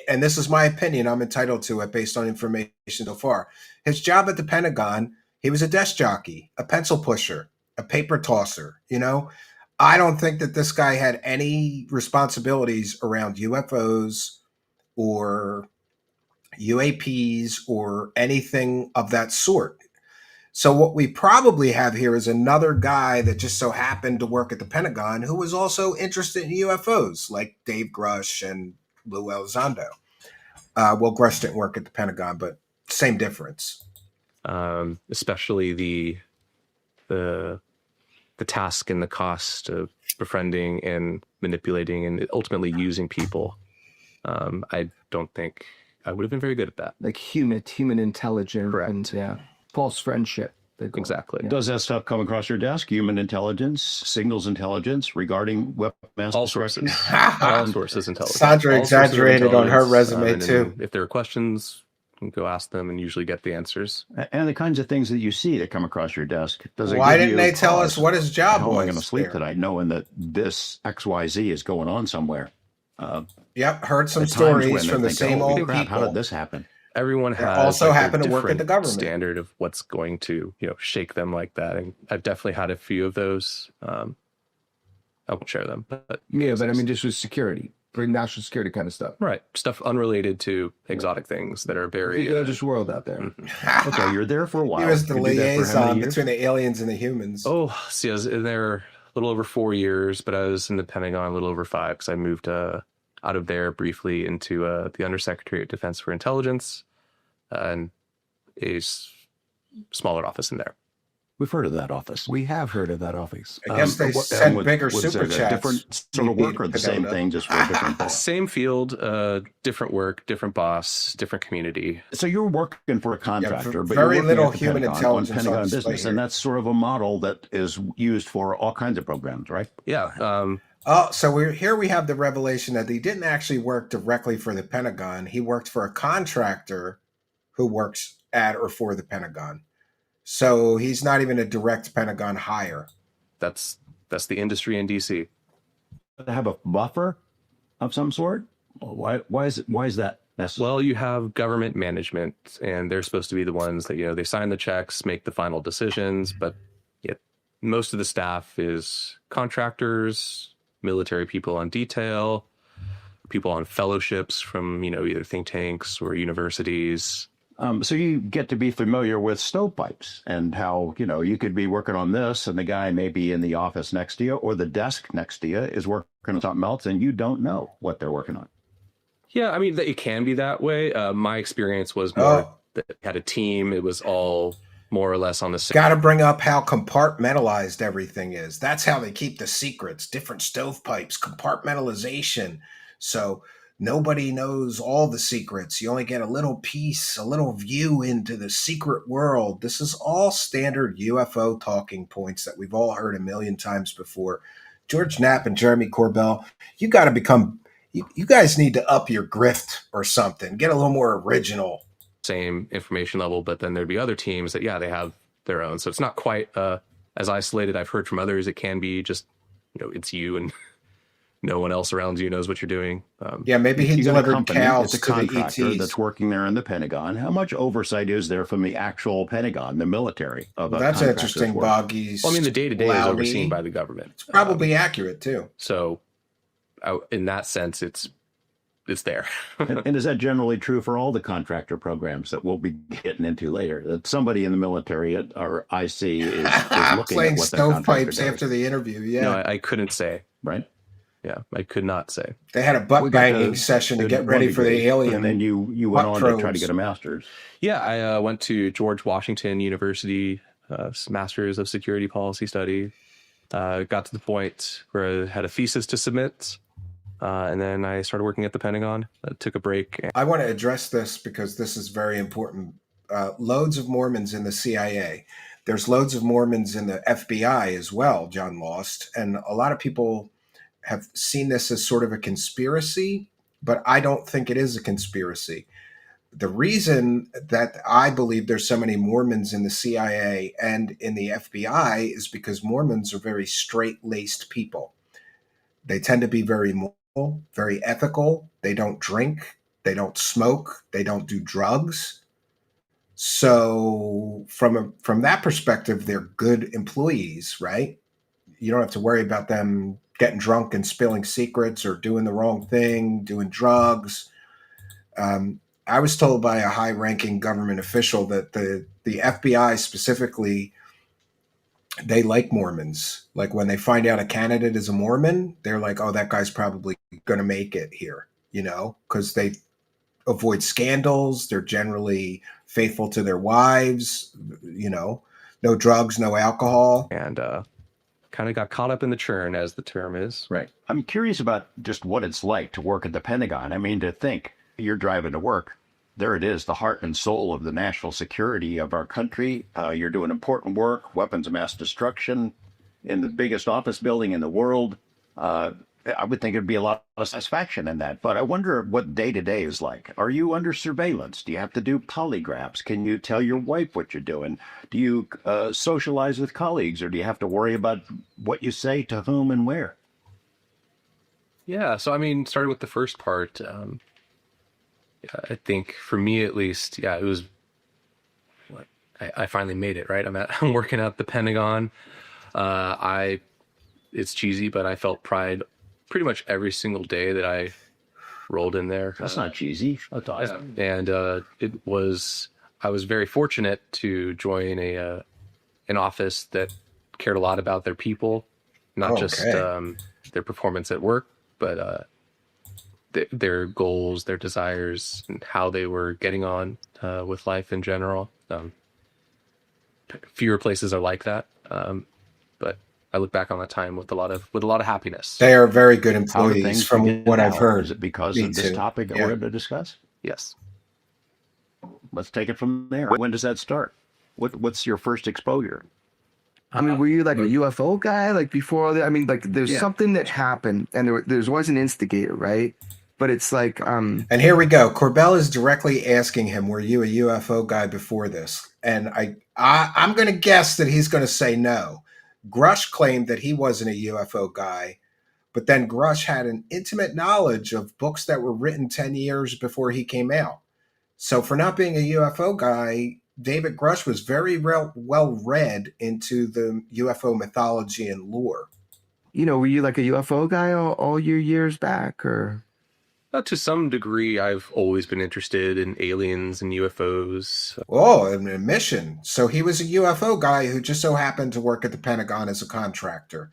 and this is my opinion, I'm entitled to it based on information so far. His job at the Pentagon, he was a desk jockey, a pencil pusher, a paper tosser, you know? I don't think that this guy had any responsibilities around UFOs or UAPs or anything of that sort. So what we probably have here is another guy that just so happened to work at the Pentagon who was also interested in UFOs, like Dave Grush and Lou Elizondo. Well, Grush didn't work at the Pentagon, but same difference. Especially the task and the cost of befriending and manipulating and ultimately using people. I don't think I would have been very good at that. Like human intelligence. Correct. And false friendship. Exactly. Yeah. Does that stuff come across your desk? Human intelligence, signals intelligence regarding weapon mass All destruction? sources. All sources intelligence. Sandra All sources of exaggerated on her intelligence, resume and too. If there are questions, you can go ask them and usually get the answers. And the kinds of things that you see that come across your desk. Does it Why give didn't you they tell us pause? what his job How am I was going to sleep there? tonight knowing that this XYZ is going on somewhere? Yep, heard some at times when stories they from the think, same "Holy old crap, people. How did this happen? Everyone They has also like, happen their to work at the different government. standard of what's going to, shake them like that. And I've definitely had a few of those. I won't share them, but Yeah, but I mean, just with security, for national security kind of stuff. right. Stuff unrelated to exotic things that are very just world out there. Okay, you're there for a while. He was the You do that for how many liaison years? between the aliens and the humans. Oh, see, I was in there a little over 4 years, but I was in the Pentagon a little over 5 because I moved out of there briefly into the Undersecretary of Defense for Intelligence and a smaller office in there. We've heard of that office. We have heard of that office. I guess they What- sent what- bigger what is super it, a chats. different sort of work or the same Pagoda. thing, just for a different boss? Same field, different work, different boss, different community. So you're working for a contractor, but very you're working little at the human Pentagon, intelligence on Pentagon on display business, here. and that's sort of a model that is used for all kinds of programs, right? Yeah. Oh, so we have the revelation that he didn't actually work directly for the Pentagon. He worked for a contractor who works at or for the Pentagon. So he's not even a direct Pentagon hire. That's the industry in DC. To have a buffer of some sort? Why is that necessary? Well, you have government management, and they're supposed to be the ones that they sign the checks, make the final decisions. But yet, most of the staff is contractors, military people on detail, people on fellowships from either think tanks or universities. So you get to be familiar with stovepipes and how, you could be working on this and the guy may be in the office next to you or the desk next to you is working on something else and you don't know what they're working on. Yeah, I mean, it can be that way. My experience was more that had a team. It was all more or less on the same. Got to bring up how compartmentalized everything is. That's how they keep the secrets, different stovepipes, compartmentalization. So nobody knows all the secrets. You only get a little piece, a little view into the secret world. This is all standard UFO talking points that we've all heard a million times before. George Knapp and Jeremy Corbell, you got to become You guys need to up your grift or something. Get a little more original. Same information level, but then there'd be other teams that, yeah, they have their own. So it's not quite as isolated. I've heard from others, it can be just, it's you and no one else around you knows what you're doing. Yeah, maybe he You got a delivered company, cows it's a to the contractor ETs. that's working there in the Pentagon. How much oversight is there from the actual Pentagon, the military of Well, a that's contractor's interesting, work? Boggy's. Well, I mean, the day-to-day is overseen by the government. It's probably accurate too. So in that sense, it's there. And is that generally true for all the contractor programs that we'll be getting into later? That somebody in the military or IC is looking Playing at what that contractor stovepipes does. after the interview. Yeah. No, I couldn't say. Right? Yeah, I could not say. They had a butt banging session to get ready for the alien. And then you went on to try to probes. get a master's. Yeah, I went to George Washington University, Masters of Security Policy Study. Got to the point where I had a thesis to submit. And then I started working at the Pentagon. Took a break. I want to address this because this is very important. Loads of Mormons in the CIA. There's loads of Mormons in the FBI as well, John Lost. And a lot of people have seen this as sort of a conspiracy, but I don't think it is a conspiracy. The reason that I believe there's so many Mormons in the CIA and in the FBI is because Mormons are very straight-laced people. They tend to be very moral, very ethical. They don't drink. They don't smoke. They don't do drugs. So from that perspective, they're good employees, right? You don't have to worry about them getting drunk and spilling secrets or doing the wrong thing, doing drugs. I was told by a high-ranking government official that the FBI specifically, they like Mormons. Like when they find out a candidate is a Mormon, they're like, oh, that guy's probably going to make it here, because they avoid scandals. They're generally faithful to their wives, no drugs, no alcohol. And kind of got caught up in the churn, as the term is. Right. I'm curious about just what it's like to work at the Pentagon. I mean, to think you're driving to work, there it is, the heart and soul of the national security of our country. You're doing important work, weapons of mass destruction in the biggest office building in the world. I would think it'd be a lot of satisfaction in that. But I wonder what day-to-day is like. Are you under surveillance? Do you have to do polygraphs? Can you tell your wife what you're doing? Do you socialize with colleagues, or do you have to worry about what you say to whom and where? Yeah, so I mean, started with the first part. I think for me at least, it was. I finally made it, right? I'm working at the Pentagon. It's cheesy, but I felt pride pretty much every single day that I rolled in there. That's not cheesy. That's awesome. And I was very fortunate to join an office that cared a lot about their people, not just their performance at work, but their goals, their desires, and how they were getting on with life in general. Fewer places are like that, but I look back on that time with a lot of happiness. They are very good employees from what I've heard. Is it because of this topic that we're going to discuss? Yes. Let's take it from there. When does that start? What's your first exposure? I mean, were you like a UFO guy? Like before all that? I mean, like there's something that happened and there was an instigator, right? But it's like and here we go. Corbell is directly asking him, were you a UFO guy before this? And I'm going to guess that he's going to say no. Grush claimed that he wasn't a UFO guy, but then Grush had an intimate knowledge of books that were written 10 years before he came out. So for not being a UFO guy, David Grush was very well read into the UFO mythology and lore. Were you like a UFO guy all your years back, or? To some degree, I've always been interested in aliens and UFOs. Oh, an admission. So he was a UFO guy who just so happened to work at the Pentagon as a contractor.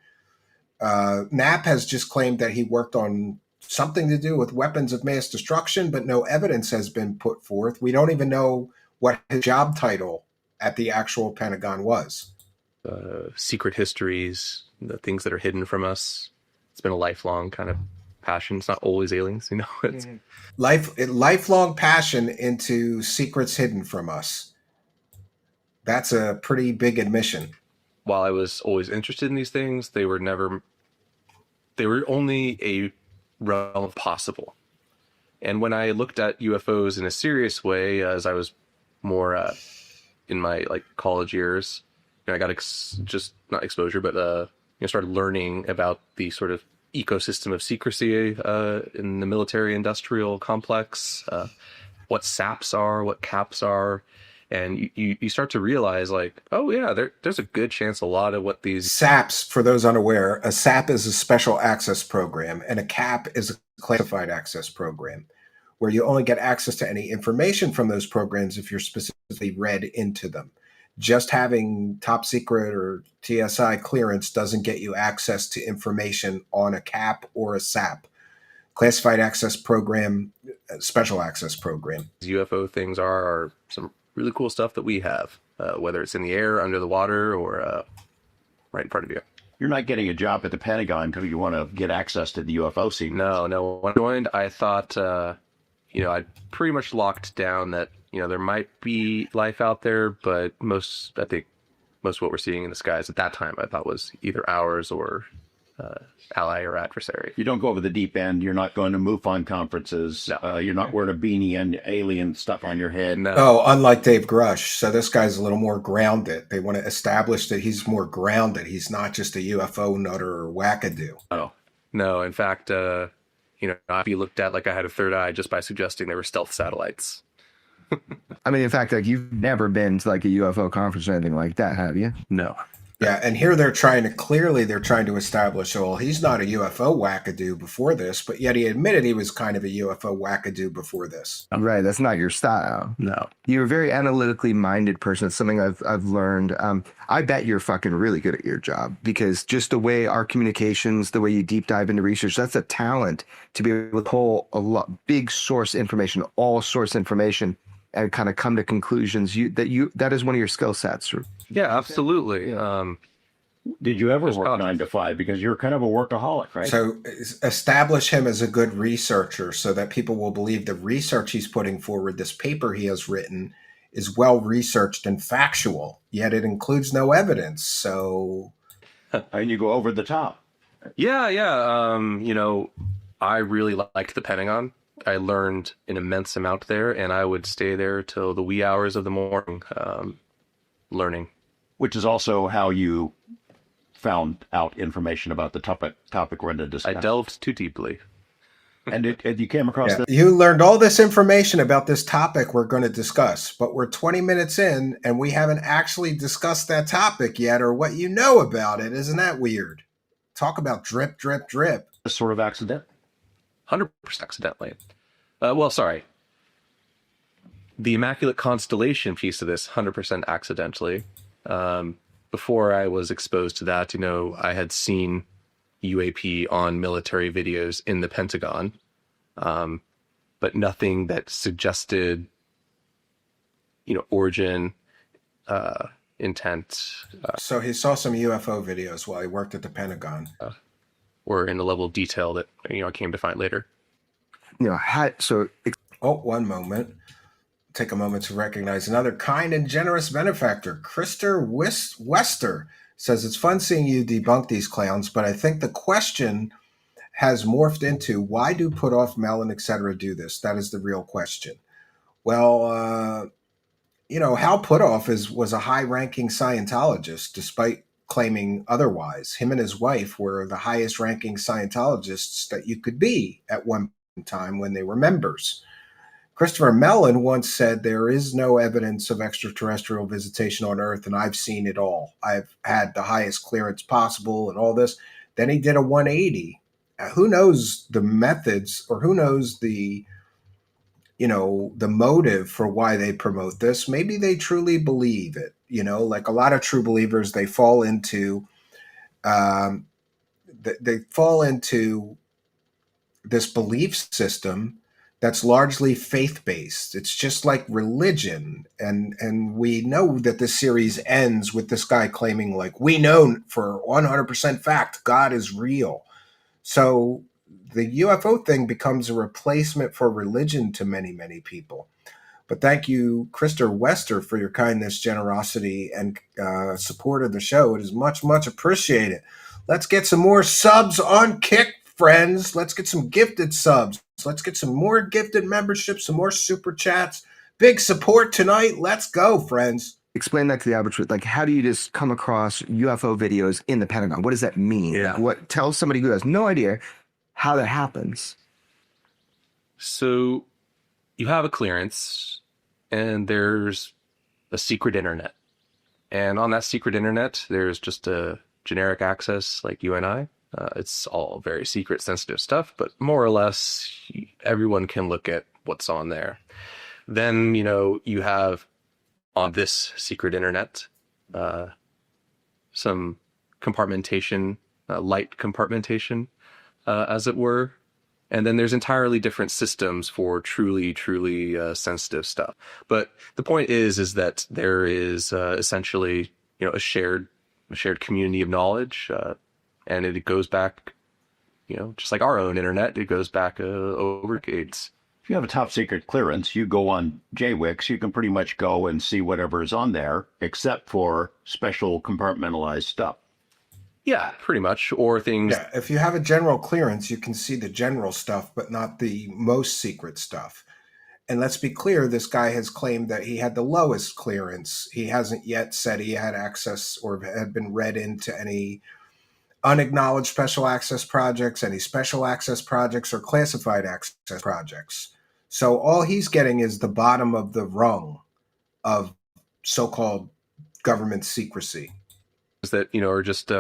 Knapp has just claimed that he worked on something to do with weapons of mass destruction, but no evidence has been put forth. We don't even know what his job title at the actual Pentagon was. Secret histories, the things that are hidden from us. It's been a lifelong kind of passion. It's not always aliens, It's lifelong passion into secrets hidden from us. That's a pretty big admission. While I was always interested in these things, they were only a realm possible. And when I looked at UFOs in a serious way, as I was more in my like college years, I got just not exposure, but started learning about the sort of ecosystem of secrecy in the military-industrial complex, what SAPs are, what CAPs are, and you start to realize, like, oh yeah, there's a good chance a lot of what these SAPs, for those unaware, a SAP is a special access program, and a CAP is a classified access program, where you only get access to any information from those programs if you're specifically read into them. Just having top secret or TSI clearance doesn't get you access to information on a CAP or a SAP. Classified access program, special access program. UFO things are some really cool stuff that we have, whether it's in the air, under the water, or right in front of you. You're not getting a job at the Pentagon because you want to get access to the UFO scene. No. When I joined, I thought, I'd pretty much locked down that, there might be life out there, but most of what we're seeing in the skies at that time, I thought was either ours or ally or adversary. You don't go over the deep end. You're not going to MUFON conferences. No. You're not wearing a beanie and alien stuff on your head. No. Oh, unlike Dave Grush. So this guy's a little more grounded. They want to establish that he's more grounded. He's not just a UFO nutter or wackadoo. Oh, no. In fact, I'd be looked at like I had a third eye just by suggesting they were stealth satellites. I mean, in fact, like, you've never been to like a UFO conference or anything like that, have you? No. Yeah, and here they're trying to establish, well, he's not a UFO wackadoo before this, but yet he admitted he was kind of a UFO wackadoo before this. Right, that's not your style. No. You're a very analytically minded person. It's something I've learned. I bet you're fucking really good at your job, because just the way our communications, the way you deep dive into research, that's a talent to be able to pull big source information, all source information, and kind of come to conclusions. That is one of your skill sets. Yeah, absolutely. Did you ever work 9 to 5? Because you're kind of a workaholic, right? So establish him as a good researcher so that people will believe the research he's putting forward, this paper he has written, is well researched and factual, yet it includes no evidence. So, and you go over the top. Yeah. I really liked the Pentagon. I learned an immense amount there, and I would stay there till the wee hours of the morning, learning. Which is also how you found out information about the topic we're going to discuss. I delved too deeply. And you came across this. You learned all this information about this topic we're going to discuss, but we're 20 minutes in and we haven't actually discussed that topic yet or what you know about it. Isn't that weird? Talk about drip, drip, drip. Sort of accident. 100% accidentally. Sorry. The Immaculate Constellation piece of this, 100% accidentally. Before I was exposed to that, I had seen UAP on military videos in the Pentagon, but nothing that suggested, origin, intent. So he saw some UFO videos while he worked at the Pentagon. Or in the level of detail that, I came to find later. One moment. Take a moment to recognize another kind and generous benefactor. Krister Wester says, it's fun seeing you debunk these clowns, but I think the question has morphed into, why do Put Off, Mellon, etc. do this? That is the real question. Well, Hal Puthoff was a high-ranking Scientologist, despite claiming otherwise. Him and his wife were the highest-ranking Scientologists that you could be at one time when they were members. Christopher Mellon once said, there is no evidence of extraterrestrial visitation on Earth, and I've seen it all. I've had the highest clearance possible and all this. Then he did a 180. Who knows the methods, or who knows the motive for why they promote this? Maybe they truly believe it. Like a lot of true believers, they fall into this belief system that's largely faith-based. It's just like religion. And we know that this series ends with this guy claiming, like, we know for 100% fact God is real. So the UFO thing becomes a replacement for religion to many, many people. But thank you, Krister Wester, for your kindness, generosity, and support of the show. It is much, much appreciated. Let's get some more subs on Kick friends. Let's get some gifted subs. Let's get some more gifted memberships, some more super chats. Big support tonight. Let's go, friends. Explain that to the average, like, how do you just come across UFO videos in the Pentagon? What does that mean? Yeah. Tell somebody who has no idea how that happens. So you have a clearance and there's a secret internet. And on that secret internet, there's just a generic access like you and I. It's all very secret, sensitive stuff, but more or less everyone can look at what's on there. Then, you have on this secret internet some compartmentation, light compartmentation, as it were. And then there's entirely different systems for truly, truly sensitive stuff. But the point is that there is essentially, a shared community of knowledge, and it goes back, just like our own internet, it goes back over decades. If you have a top secret clearance, you go on JWIX, you can pretty much go and see whatever is on there, except for special compartmentalized stuff. Yeah, pretty much. Or things. Yeah, if you have a general clearance, you can see the general stuff, but not the most secret stuff. And let's be clear, this guy has claimed that he had the lowest clearance. He hasn't yet said he had access or had been read into any unacknowledged special access projects, any special access projects, or classified access projects. So all he's getting is the bottom of the rung of so-called government secrecy. That, are just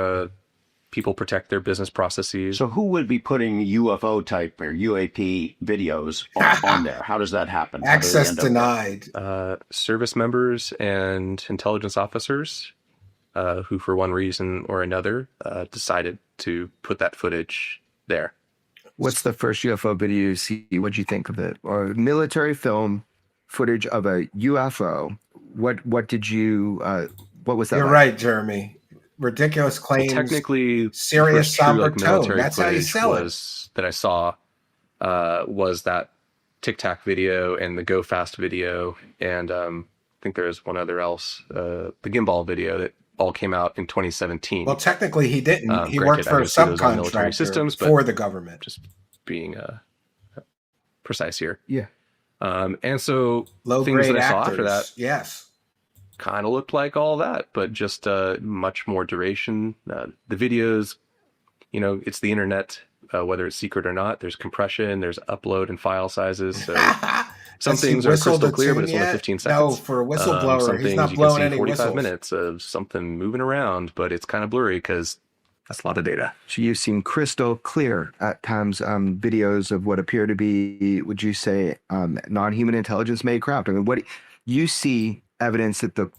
people protect their business processes. So who would be putting UFO type or UAP videos on there? How does that happen? Access denied. Service members and intelligence officers who, for one reason or another, decided to put that footage there. What's the first UFO video you see? What'd you think of it? Or military film footage of a UFO? What did you? What was that? You're like? right, Jeremy. Ridiculous claims. Well, technically, serious somber tone. Military That's how you sell it. That I saw was that Tic Tac video and the Go Fast video, and I think there was one other else, the Gimbal video that all came out in 2017. Well, technically, he didn't. He Granted, worked for a subcontractor systems, but for the government. Just being precise here. Yeah. And so Low things that grade I saw actors. after that, Yes. kind of looked like all that, but just much more duration. The videos, it's the internet, whether it's secret or not. There's compression, there's upload and file sizes. So some things are crystal clear, but it's only 15 seconds. No, for a whistleblower, some he's things not you blowing can see any 45 whistles. minutes of something moving around, but it's kind of blurry because that's a lot of data. So you've seen crystal clear at times videos of what appear to be, would you say, non-human intelligence made craft? I mean, what you see evidence that the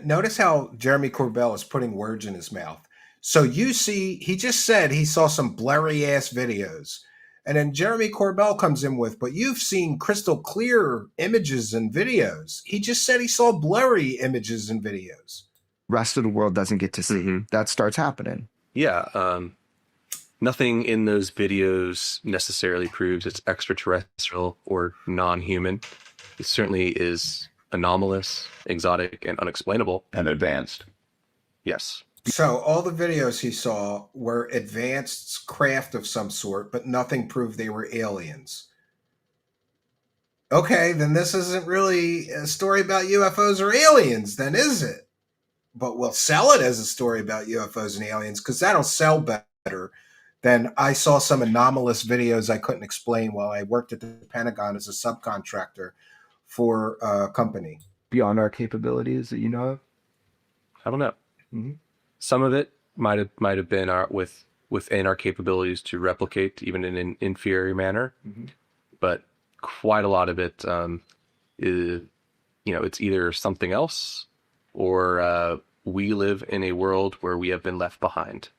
Notice how Jeremy Corbell is putting words in his mouth. So you see, he just said he saw some blurry ass videos. And then Jeremy Corbell comes in with, but you've seen crystal clear images and videos. He just said he saw blurry images and videos. rest of the world doesn't get to see. That starts happening. Yeah. Nothing in those videos necessarily proves it's extraterrestrial or non-human. It certainly is anomalous, exotic, and unexplainable. And advanced. Yes. So all the videos he saw were advanced craft of some sort, but nothing proved they were aliens. Okay, then this isn't really a story about UFOs or aliens, then is it? But we'll sell it as a story about UFOs and aliens because that'll sell better than I saw some anomalous videos I couldn't explain while I worked at the Pentagon as a subcontractor for a company. Beyond our capabilities that you know of? I don't know. Some of it might have been within our capabilities to replicate, even in an inferior manner. But quite a lot of it is, it's either something else or we live in a world where we have been left behind.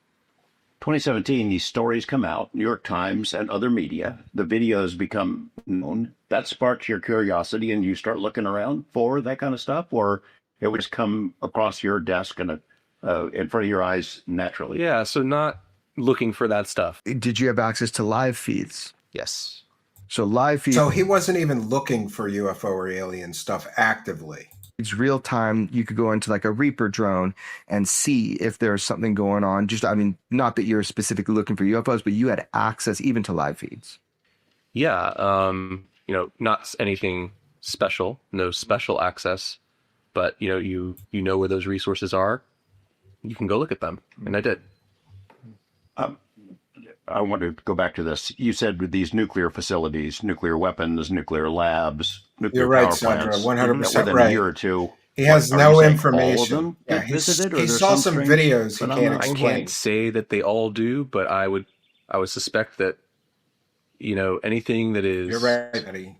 2017, these stories come out, New York Times and other media. The videos become known. That sparks your curiosity and you start looking around for that kind of stuff? Or it would just come across your desk and in front of your eyes naturally? Yeah, so not looking for that stuff. Did you have access to live feeds? Yes. So live feeds. So he wasn't even looking for UFO or alien stuff actively. It's real time. You could go into like a Reaper drone and see if there's something going on. Just, I mean, not that you're specifically looking for UFOs, but you had access even to live feeds. Yeah, not anything special, no special access, but you know where those resources are. You can go look at them, and I did. I want to go back to this. You said with these nuclear facilities, nuclear weapons, nuclear labs, nuclear You're right, power Sandra, plants, 100% within right. a year or two. He has are no you saying information. All of them Yeah, get he's- visited, or he there's saw some strange videos he can't phenomena? explain. I can't say that they all do, but I would suspect that anything that is You're right, Eddie.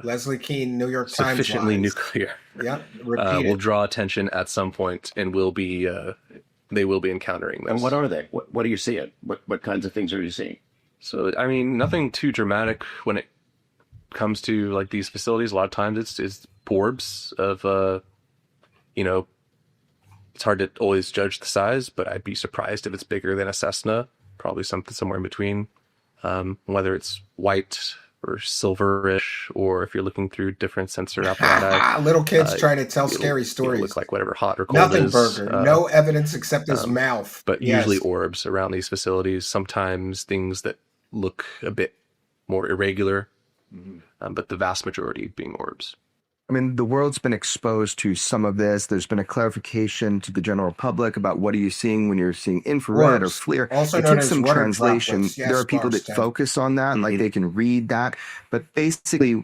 Leslie Keane, New York Times. sufficiently lies. nuclear, Yeah, repeat will it. draw attention at some point, and they will be encountering this. And what are they? What do you see? What kinds of things are you seeing? So, I mean, nothing too dramatic when it comes to like these facilities. A lot of times it's orbs of, it's hard to always judge the size, but I'd be surprised if it's bigger than a Cessna, probably something somewhere in between, whether it's white or silverish, or if you're looking through different sensor apparatus. Little kids trying to tell scary stories. Look like whatever hot or cold Nothing is. burger. No evidence except his mouth. But Yes. usually orbs around these facilities, sometimes things that look a bit more irregular, but the vast majority being orbs. I mean, the world's been exposed to some of this. There's been a clarification to the general public about what are you seeing when you're seeing infrared Orbs, or FLIR. also It known took as some water translation. droplets. Yes, There are people that Marston. focus on that, like they can read that. But basically,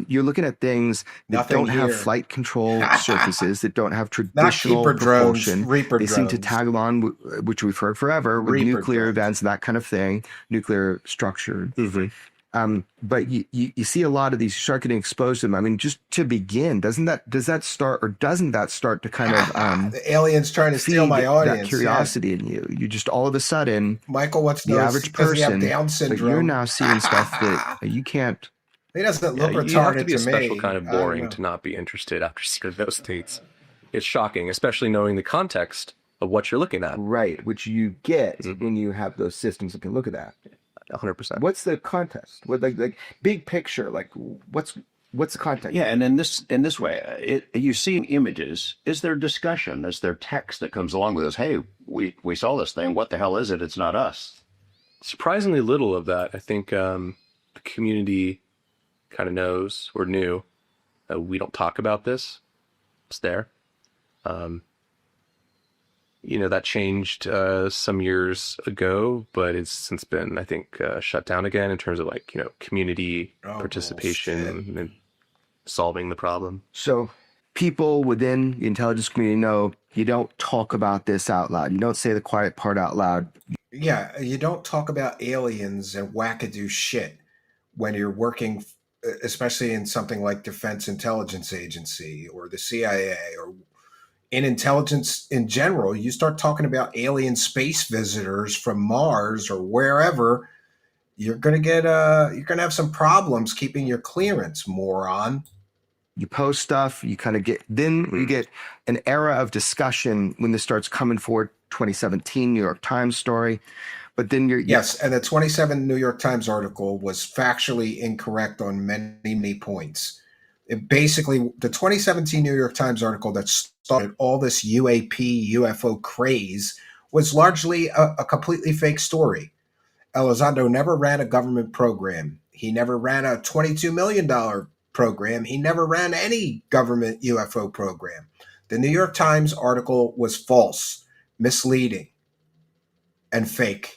you're looking at things that Nothing don't have here. flight control surfaces, that don't have Not traditional keeper drones, propulsion. Reaper They seem to drones. tag along, which we've heard forever, with Reaper nuclear drones. events, that kind of thing, nuclear structured. But you see a lot of these shark getting exposed to them. I mean, just to begin, doesn't that start to kind of The aliens trying to steal feed my audience. that curiosity in you? You just all of a sudden, Yeah. Michael wants to the know average does he have person, Down but syndrome? you're now seeing stuff that you can't. He doesn't Yeah, look you have to retarded be a to special me. kind of I don't boring know. to not be interested after seeing those things. It's shocking, especially knowing the context of what you're looking at. Right, which you get when you have those systems that can look at that. 100%. What's the context? What like big picture? Like what's the context? Yeah, and in this way, you see images. Is there discussion? Is there text that comes along with this? Hey, we saw this thing. What the hell is it? It's not us. Surprisingly little of that. I think the community kind of knows or knew that we don't talk about this. It's there. That changed some years ago, but it's since been, I think, shut down again in terms of like, community participation and solving the problem. So people within the intelligence community know you don't talk about this out loud. You don't say the quiet part out loud. Yeah, you don't talk about aliens and wackadoo shit when you're working, especially in something like Defense Intelligence Agency or the CIA or in intelligence in general. You start talking about alien space visitors from Mars or wherever, you're going to have some problems keeping your clearance, moron. You post stuff, you kind of get, then you get an era of discussion when this starts coming forward, 2017 New York Times story. But then Yes, and the 27 New York Times article was factually incorrect on many, many points. Basically, the 2017 New York Times article that started all this UAP, UFO craze was largely a completely fake story. Elizondo never ran a government program. He never ran a $22 million program. He never ran any government UFO program. The New York Times article was false, misleading, and fake.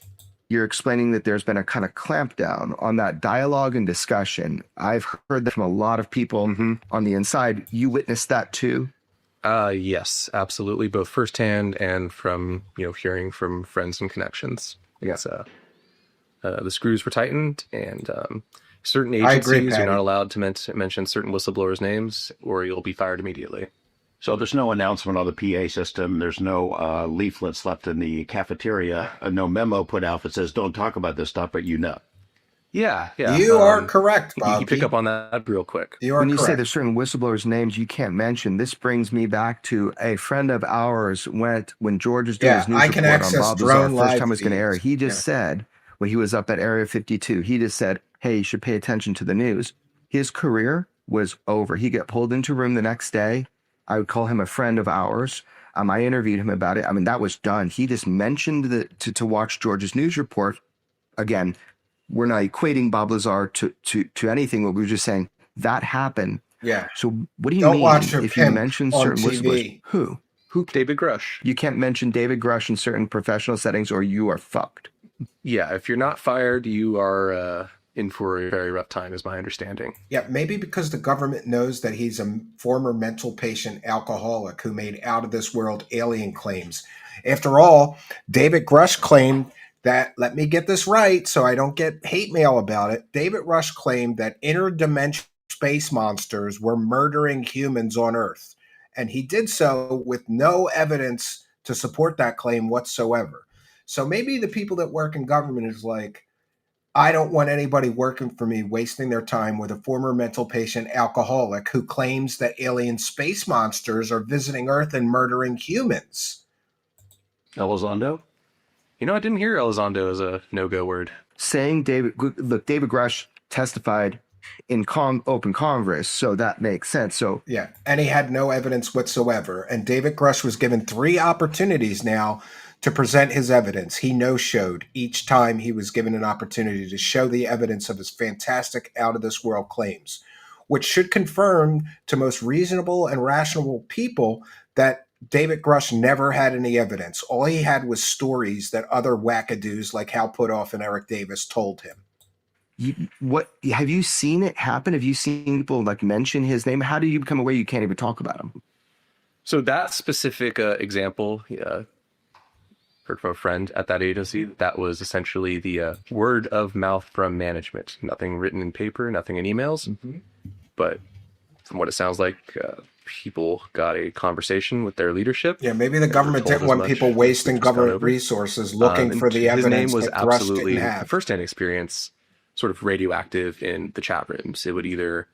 You're explaining that there's been a kind of clampdown on that dialogue and discussion. I've heard that from a lot of people on the inside. You witnessed that too? Yes, absolutely. Both firsthand and from, hearing from friends and connections. Yes. The screws were tightened, and certain agencies, you're not allowed to mention certain whistleblowers' names or you'll be fired immediately. So there's no announcement on the PA system. There's no leaflets left in the cafeteria. No memo put out that says, don't talk about this stuff, but Yeah. You are correct, Bob. You pick up on that real quick. When you say there's certain whistleblowers' names you can't mention, this brings me back to a friend of ours when George was doing his news report on Bob Lazar, first time it was going to air. He just said, when he was up at Area 52, he just said, hey, you should pay attention to the news. His career was over. He got pulled into a room the next day I would call him a friend of ours. I interviewed him about it. I mean, that was done. He just mentioned to watch George's news report. Again, we're not equating Bob Lazar to anything, but we were just saying that happened. Yeah. So what do you Don't mean watch your if you pimp mention on certain TV. whistleblowers? Who? David Grush. You can't mention David Grush in certain professional settings or you are fucked. Yeah, if you're not fired, you are in for a very rough time, is my understanding. Yeah, maybe because the government knows that he's a former mental patient alcoholic who made out of this world alien claims. After all, David Grush claimed that, let me get this right so I don't get hate mail about it. David Grush claimed that interdimensional space monsters were murdering humans on Earth. And he did so with no evidence to support that claim whatsoever. So maybe the people that work in government is like, I don't want anybody working for me wasting their time with a former mental patient alcoholic who claims that alien space monsters are visiting Earth and murdering humans. Elizondo? You know, I didn't hear Elizondo as a no-go word. Saying David Grush testified in open Congress, so that makes sense. So yeah, and he had no evidence whatsoever. And David Grush was given 3 opportunities now to present his evidence. He no-showed each time he was given an opportunity to show the evidence of his fantastic out-of-this-world claims, which should confirm to most reasonable and rational people that David Grush never had any evidence. All he had was stories that other wackadoos like Hal Puthoff and Eric Davis told him. What have you seen it happen? Have you seen people like mention his name? How do you become aware you can't even talk about him? So that specific example, heard from a friend at that agency, that was essentially the word of mouth from management. Nothing written in paper, nothing in emails. Mm-hmm. But from what it sounds like, people got a conversation with their leadership. Yeah, maybe the government didn't want people wasting government resources looking for the evidence. His name was that Grush absolutely, didn't have. firsthand experience, sort of radioactive in the chat rooms. It would either,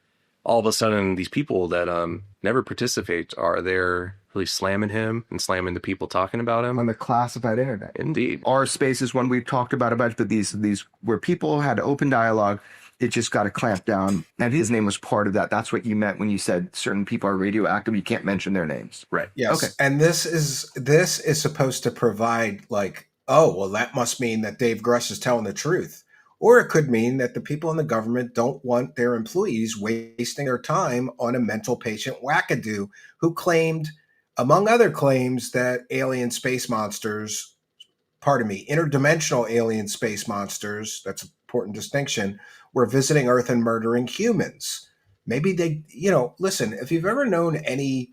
all of a sudden, these people that never participate are there really slamming him and slamming the people talking about him on the classified internet. Indeed. Our space is one we've talked about but these where people had open dialogue. It just got to clamp down. And his name was part of that. That's what you meant when you said certain people are radioactive. You can't mention their names. Right. Yes. Okay. And this is supposed to provide like, oh, well, that must mean that Dave Grush is telling the truth. Or it could mean that the people in the government don't want their employees wasting their time on a mental patient wackadoo who claimed, among other claims, that alien space monsters, interdimensional alien space monsters, that's an important distinction, were visiting Earth and murdering humans. Maybe they, listen, if you've ever known any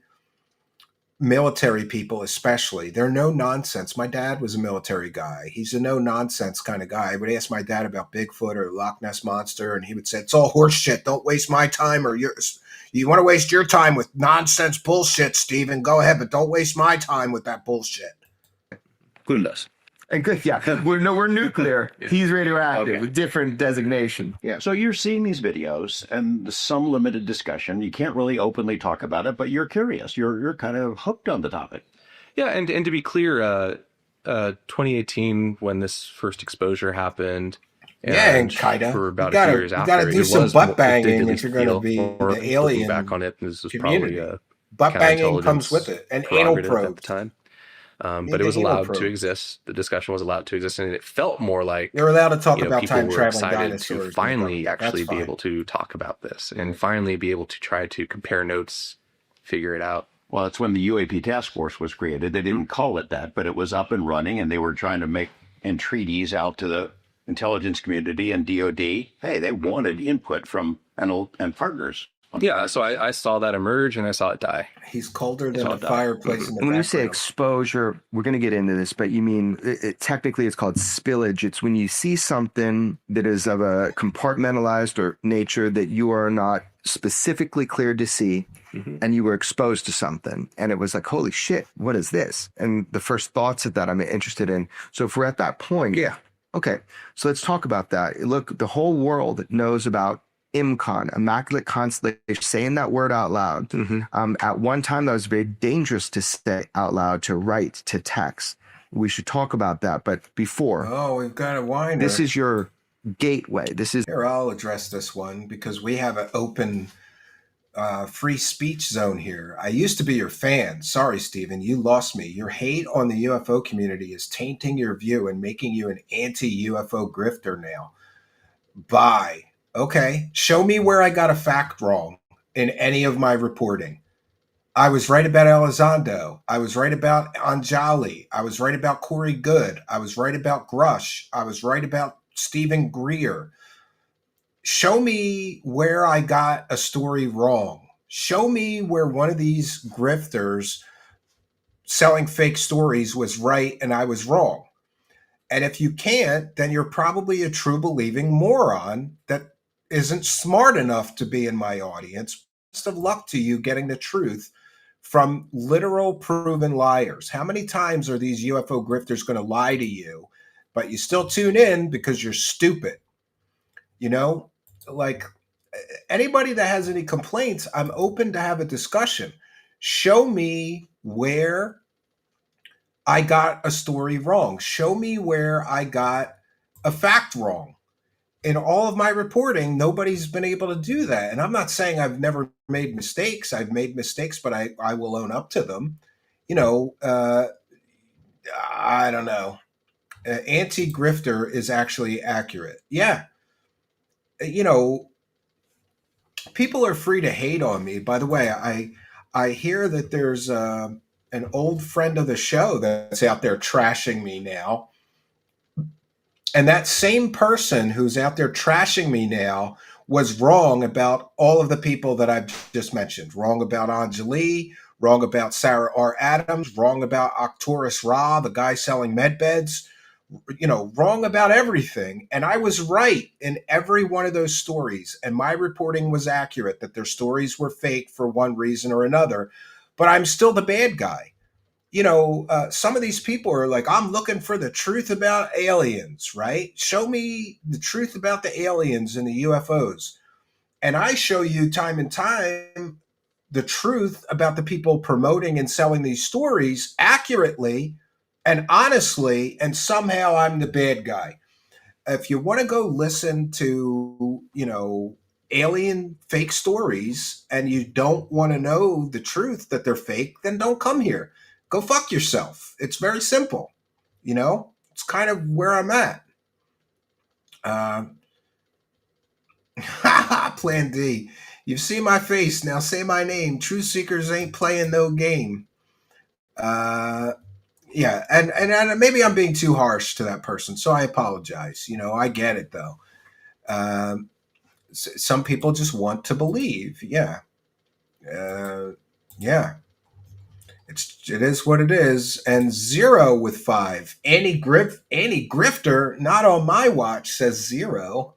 military people especially, they're no nonsense. My dad was a military guy. He's a no nonsense kind of guy. I would ask my dad about Bigfoot or Loch Ness Monster, and he would say, it's all horse shit. Don't waste my time or yours. You want to waste your time with nonsense bullshit, Steven, go ahead, but don't waste my time with that bullshit. Clueless. And good, yeah. We're nuclear. Yeah. He's radioactive. Okay. Different designation. Yeah. So you're seeing these videos and some limited discussion. You can't really openly talk about it, but you're curious. You're kind of hooked on the topic. Yeah, and to be clear, 2018 when this first exposure happened. And kinda for about a few years after, you gotta do some butt banging if you're going to be the alien. Back on it, this was community. Probably butt banging comes with it, and anal probe at the time. But it was allowed to exist. The discussion was allowed to exist, and it felt more like you're allowed to talk about people time were traveling excited dinosaurs. To finally actually be able to talk about this and finally be able to try to compare notes, figure it out. Well, that's when the UAP task force was created. They didn't call it that, but it was up and running, and they were trying to make entreaties out to the intelligence community and DOD. Hey, they wanted input from and partners. Yeah, so I saw that emerge and I saw it die. He's colder than a fireplace in the When you say exposure, we're going to get into this, but you mean, technically it's called spillage. It's when you see something that is of a compartmentalized or nature that you are not specifically cleared to see, and you were exposed to something. And it was like, holy shit, what is this? And the first thoughts of that I'm interested in. So if we're at that point, yeah. Okay, so let's talk about that. Look, the whole world knows about IMCON, Immaculate Constellation, saying that word out loud. At one time, that was very dangerous to say out loud, to write, to text. We should talk about that. But before. Oh, we've got a whiner. This is your gateway. Here, I'll address this one because we have an open free speech zone here. I used to be your fan. Sorry, Steven, you lost me. Your hate on the UFO community is tainting your view and making you an anti-UFO grifter now. Bye. Okay, show me where I got a fact wrong in any of my reporting. I was right about Elizondo. I was right about Anjali. I was right about Corey Good. I was right about Grush. I was right about Stephen Greer. Show me where I got a story wrong. Show me where one of these grifters selling fake stories was right and I was wrong. And if you can't, then you're probably a true believing moron that isn't smart enough to be in my audience. Best of luck to you getting the truth from literal proven liars. How many times are these UFO grifters going to lie to you, but you still tune in because you're stupid? You know, like anybody that has any complaints, I'm open to have a discussion. Show me where I got a story wrong. Show me where I got a fact wrong. In all of my reporting, nobody's been able to do that. And I'm not saying I've never made mistakes. I've made mistakes, but I will own up to them. You know, I don't know. Anti-grifter is actually accurate. Yeah. You know, people are free to hate on me. By the way, I hear that there's an old friend of the show that's out there trashing me now. And that same person who's out there trashing me now was wrong about all of the people that I've just mentioned. Wrong about Anjali, wrong about Sarah R. Adams, wrong about Arcturus Ra, the guy selling med beds, you know, wrong about everything. And I was right in every one of those stories. And my reporting was accurate, that their stories were fake for one reason or another. But I'm still the bad guy. You know, some of these people are like, I'm looking for the truth about aliens, right? Show me the truth about the aliens and the UFOs. And I show you time and time the truth about the people promoting and selling these stories accurately and honestly, and somehow I'm the bad guy. If you want to go listen to, you know, alien fake stories and you don't want to know the truth that they're fake, then don't come here. Go fuck yourself. It's very simple. You know, it's kind of where I'm at. Plan D. You've seen my face. Now say my name. Truth seekers ain't playing no game. Yeah, and maybe I'm being too harsh to that person, so I apologize. You know, I get it though. Some people just want to believe. Yeah. Yeah. It is what it is. And 0 with 5. Any grifter, not on my watch, says 0.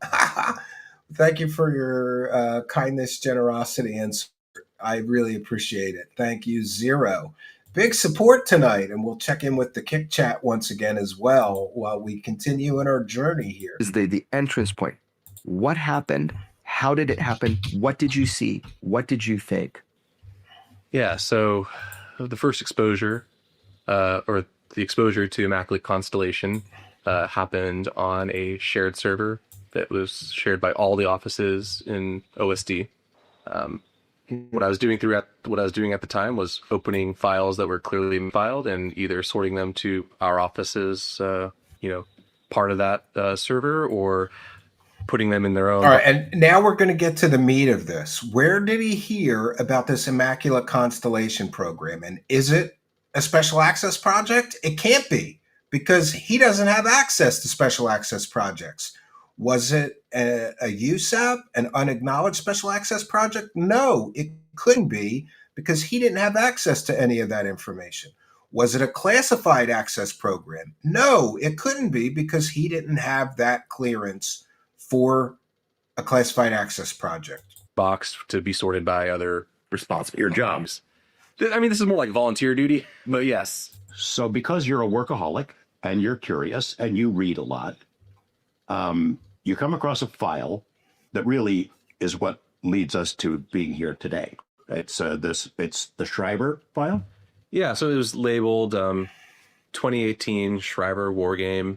Thank you for your kindness, generosity, and support. I really appreciate it. Thank you, 0. Big support tonight, and we'll check in with the Kick Chat once again as well while we continue in our journey here. Is the entrance point. What happened? How did it happen? What did you see? What did you fake? Yeah, so the first exposure, or the exposure to Immaculate Constellation, happened on a shared server that was shared by all the offices in OSD. What I was doing at the time was opening files that were clearly filed and either sorting them to our offices, part of that server, or putting them in their own. All right, and now we're going to get to the meat of this. Where did he hear about this Immaculate Constellation program? And is it a special access project? It can't be, because he doesn't have access to special access projects. Was it a USAP, an unacknowledged special access project? No, it couldn't be, because he didn't have access to any of that information. Was it a classified access program? No, it couldn't be, because he didn't have that clearance for a classified access project. Box to be sorted by other responsible your jobs. I mean, this is more like volunteer duty, but yes. So because you're a workaholic and you're curious and you read a lot, you come across a file that really is what leads us to being here today. It's the Schreiber file. Yeah, so it was labeled 2018 Schreiber War Game.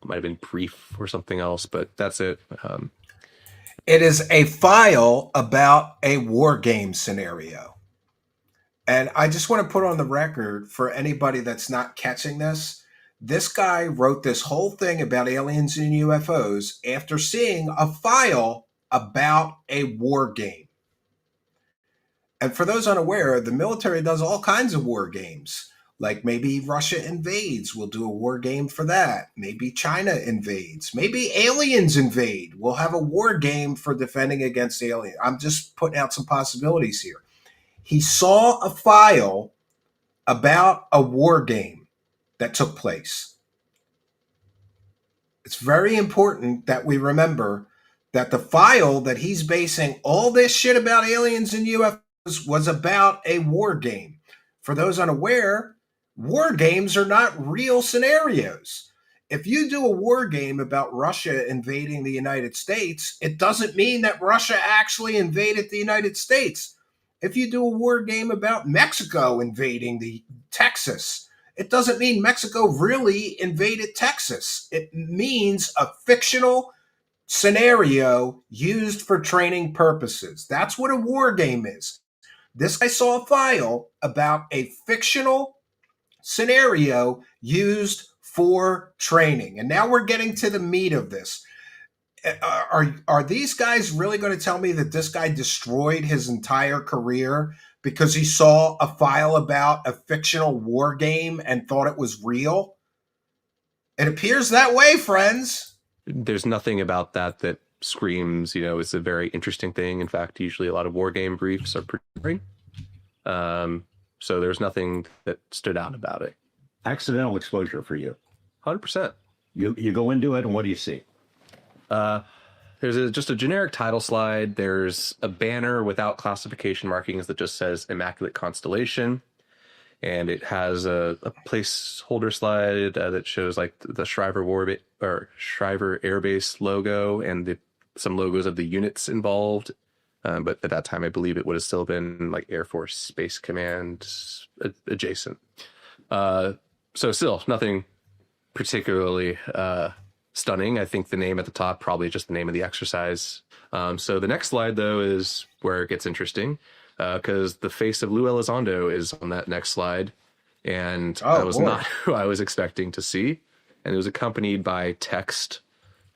Might have been brief or something else, but that's it. It is a file about a war game scenario. And I just want to put on the record for anybody that's not catching this. This guy wrote this whole thing about aliens and UFOs after seeing a file about a war game. And for those unaware, the military does all kinds of war games. Like maybe Russia invades, we'll do a war game for that. Maybe China invades. Maybe aliens invade. We'll have a war game for defending against aliens. I'm just putting out some possibilities here. He saw a file about a war game that took place. It's very important that we remember that the file that he's basing all this shit about aliens and UFOs was about a war game. For those unaware, war games are not real scenarios. If you do a war game about Russia invading the United States, it doesn't mean that Russia actually invaded the United States. If you do a war game about Mexico invading the Texas, it doesn't mean Mexico really invaded Texas. It means a fictional scenario used for training purposes. That's what a war game is. This guy saw a file about a fictional scenario used for training. And now we're getting to the meat of this. Are these guys really going to tell me that this guy destroyed his entire career because he saw a file about a fictional war game and thought it was real? It appears that way, friends. There's nothing about that screams, it's a very interesting thing. In fact, usually a lot of war game briefs are pretty boring. So there's nothing that stood out about it. Accidental exposure for you. 100%. You go into it, and what do you see? There's just a generic title slide. There's a banner without classification markings that just says Immaculate Constellation. And it has a placeholder slide that shows like the Shriver Air Base logo and some logos of the units involved. But at that time, I believe it would have still been like Air Force Space Command adjacent. So still nothing particularly stunning. I think the name at the top, probably just the name of the exercise. So the next slide, though, is where it gets interesting because the face of Lou Elizondo is on that next slide. And that was not who I was expecting to see. And it was accompanied by text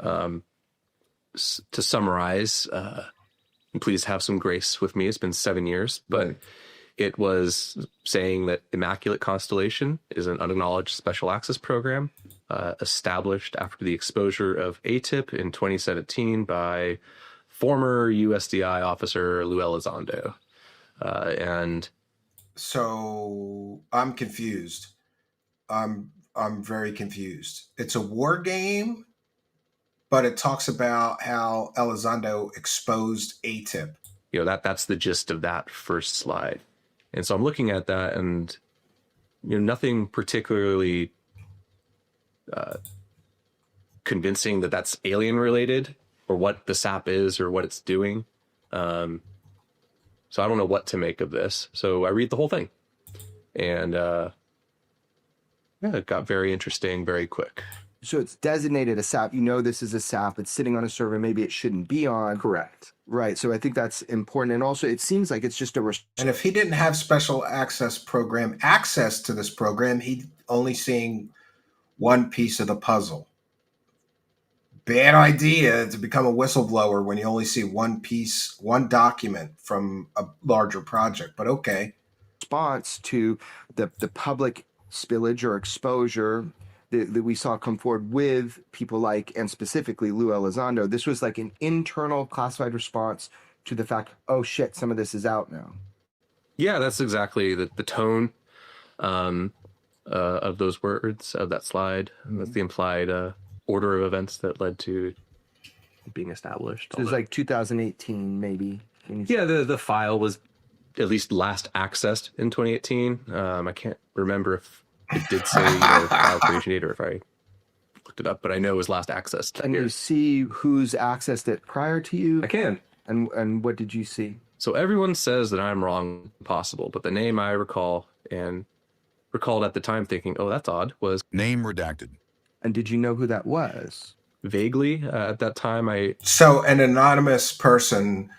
to summarize. And please have some grace with me. It's been 7 years, but it was saying that Immaculate Constellation is an unacknowledged special access program established after the exposure of ATIP in 2017 by former USDI officer Lou Elizondo. And so I'm confused. I'm very confused. It's a war game, but it talks about how Elizondo exposed ATIP. That's the gist of that first slide. And so I'm looking at that and, nothing particularly convincing that that's alien related or what the SAP is or what it's doing. So I don't know what to make of this. So I read the whole thing and, it got very interesting very quick. So it's designated a SAP. This is a SAP. It's sitting on a server. Maybe it shouldn't be on. Correct. Right. So I think that's important. And also, it seems like it's just a... And if he didn't have special access to this program, he'd only seeing one piece of the puzzle. Bad idea to become a whistleblower when you only see one piece, one document from a larger project. But okay. Response to the public spillage or exposure that we saw come forward with people like, and specifically Lou Elizondo. This was like an internal classified response to the fact, oh shit, some of this is out now. Yeah, that's exactly the tone of those words, of that slide. Mm-hmm. That's the implied order of events that led to being established. So it was like 2018, maybe. Yeah, the file was at least last accessed in 2018. I can't remember if it did say file creation date or if I looked it up, but I know it was last accessed. And you see who's accessed it prior to you? I can. And what did you see? So everyone says that I'm wrong, possible, but the name I recall and recalled at the time thinking, oh, that's odd, was... Name redacted. And did you know who that was? vaguely at that time. So an anonymous person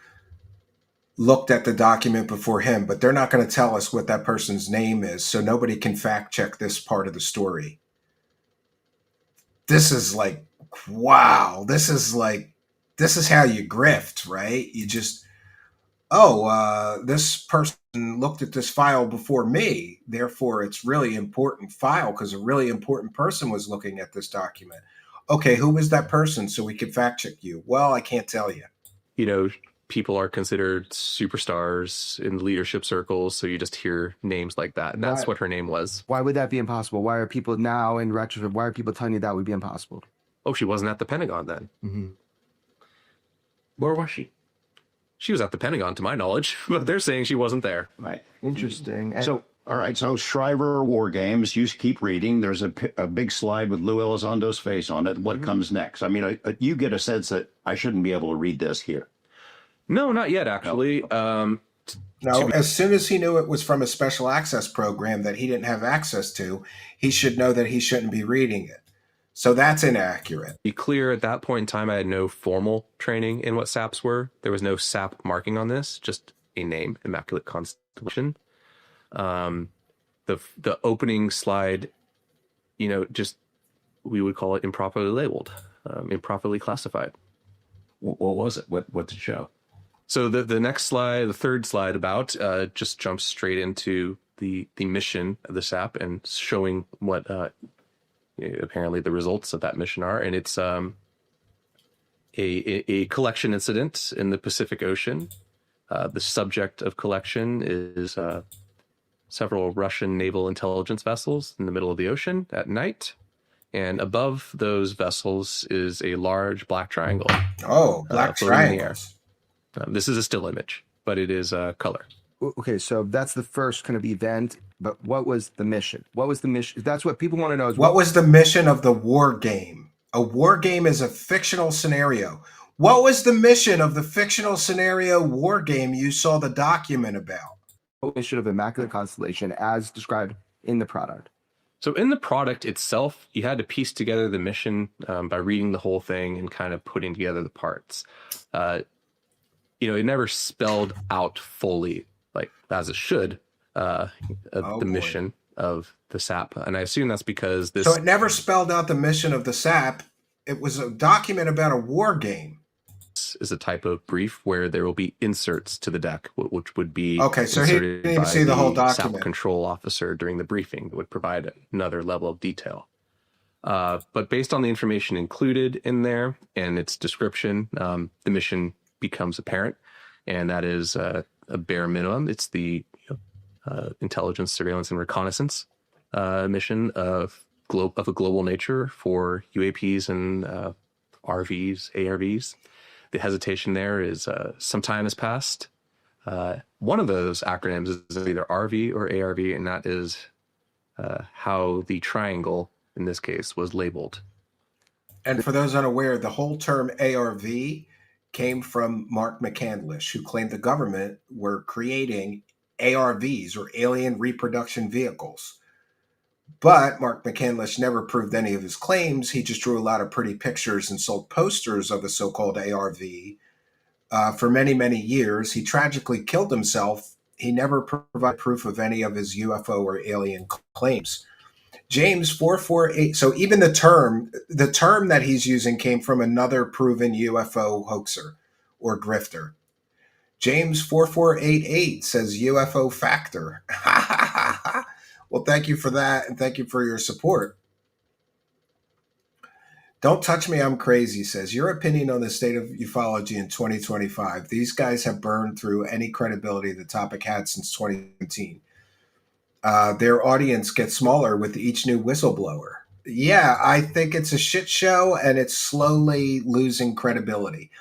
looked at the document before him, but they're not going to tell us what that person's name is, so nobody can fact check this part of the story. This is like, wow. This is how you grift, right? You just, this person looked at this file before me, therefore it's really important file because a really important person was looking at this document. Okay, who was that person so we could fact check you? Well, I can't tell you. You know, people are considered superstars in leadership circles, so you just hear names like that, and that's what her name was. Why would that be impossible? Why are people now in retrospect, why are people telling you that would be impossible? Oh, she wasn't at the Pentagon then. Mm-hmm. Where was she? She was at the Pentagon, to my knowledge, but they're saying she wasn't there. Right. Interesting. So, all right. So Shriver War Games, you keep reading. There's a big slide with Lou Elizondo's face on it. What comes next? I mean, you get a sense that I shouldn't be able to read this here. No, not yet, actually. No, as soon as he knew it was from a special access program that he didn't have access to, he should know that he shouldn't be reading it. So that's inaccurate. Be clear, at that point in time, I had no formal training in what SAPs were. There was no SAP marking on this, just a name, Immaculate Constellation. The opening slide, you know, just we would call it improperly labeled, improperly classified. What was it? What did it show? So the next slide, the third slide about, just jumps straight into the mission of the SAP and showing what apparently the results of that mission are. And it's a collection incident in the Pacific Ocean. The subject of collection is several Russian naval intelligence vessels in the middle of the ocean at night. And above those vessels is a large black triangle. Oh, black triangles. This is a still image, but it is color. Okay, so that's the first kind of event, but what was the mission? What was the mission? That's what people want to know. What was the mission of the war game? A war game is a fictional scenario. What was the mission of the fictional scenario war game you saw the document about? What mission of Immaculate Constellation as described in the product? So in the product itself, you had to piece together the mission by reading the whole thing and kind of putting together the parts. You know, it never spelled out fully, like as it should, the mission of the SAP. And I assume that's because this... So it never spelled out the mission of the SAP. It was a document about a war game. Is a type of brief where there will be inserts to the deck, which would be okay. So he didn't even see the whole document. SAP control officer during the briefing that would provide another level of detail. But based on the information included in there and its description, the mission becomes apparent, and that is a bare minimum. It's the intelligence, surveillance, and reconnaissance mission of a global nature for UAPs and RVs, ARVs. The hesitation there is some time has passed. One of those acronyms is either RV or ARV, and that is how the triangle, in this case, was labeled. And for those unaware, the whole term ARV came from Mark McCandlish, who claimed the government were creating ARVs, or alien reproduction vehicles. But Mark McCandlish never proved any of his claims. He just drew a lot of pretty pictures and sold posters of the so-called ARV for many, many years. He tragically killed himself. He never provided proof of any of his UFO or alien claims. James 448. So even the term that he's using came from another proven UFO hoaxer or grifter. James 4488 says UFO factor. Well, thank you for that, and thank you for your support. Don't touch me, I'm crazy says, your opinion on the state of ufology in 2025. These guys have burned through any credibility the topic had since 2017. Their audience gets smaller with each new whistleblower. Yeah, I think it's a shit show, and it's slowly losing credibility.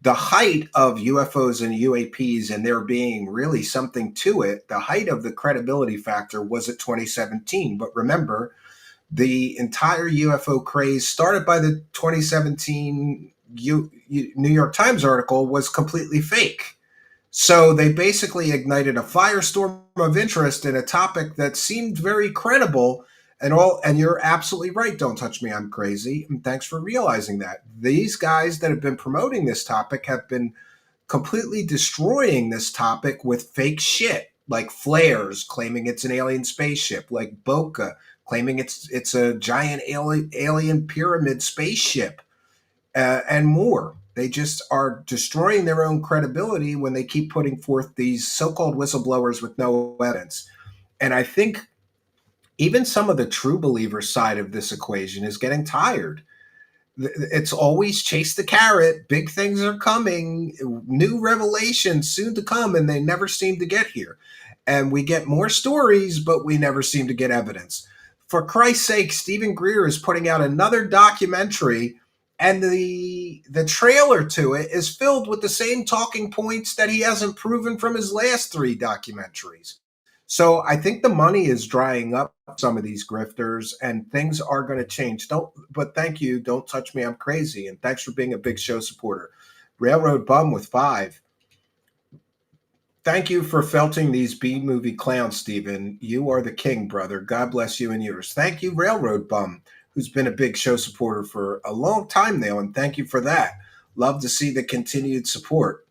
The height of UFOs and UAPs and there being really something to it, the height of the credibility factor was at 2017. But remember, the entire UFO craze started by the 2017 New York Times article was completely fake. So they basically ignited a firestorm of interest in a topic that seemed very credible And you're absolutely right. Don't touch me. I'm crazy. And thanks for realizing that. These guys that have been promoting this topic have been completely destroying this topic with fake shit, like flares claiming it's an alien spaceship, like Boca claiming it's a giant alien pyramid spaceship, and more. They just are destroying their own credibility when they keep putting forth these so-called whistleblowers with no evidence. And I think even some of the true believer side of this equation is getting tired. It's always chase the carrot. Big things are coming, new revelations soon to come, and they never seem to get here. And we get more stories, but we never seem to get evidence. For Christ's sake, Stephen Greer is putting out another documentary, and the trailer to it is filled with the same talking points that he hasn't proven from his last 3 documentaries. So I think the money is drying up some of these grifters, and things are going to change. But thank you. Don't touch me. I'm crazy. And thanks for being a big show supporter. Railroad Bum with 5. Thank you for felting these B-movie clowns, Stephen. You are the king, brother. God bless you and yours. Thank you, Railroad Bum, who's been a big show supporter for a long time now, and thank you for that. Love to see the continued support.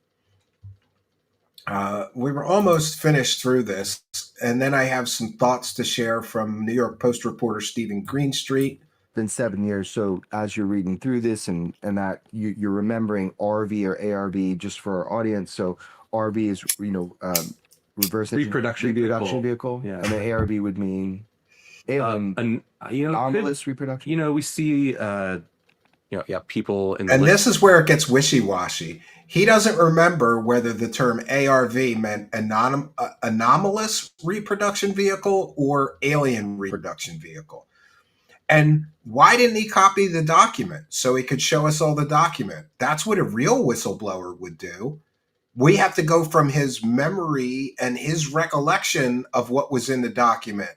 We were almost finished through this, and then I have some thoughts to share from New York Post reporter Steven Greenstreet. Been 7 years, so as you're reading through this and that you're remembering RV or ARV just for our audience. So RV is reverse Reproduction vehicle. Yeah. And the ARV would mean alien anomalous reproduction. We see people in the And this is where it gets wishy-washy. He doesn't remember whether the term ARV meant anomalous reproduction vehicle or alien reproduction vehicle. And why didn't he copy the document so he could show us all the document? That's what a real whistleblower would do. We have to go from his memory and his recollection of what was in the document,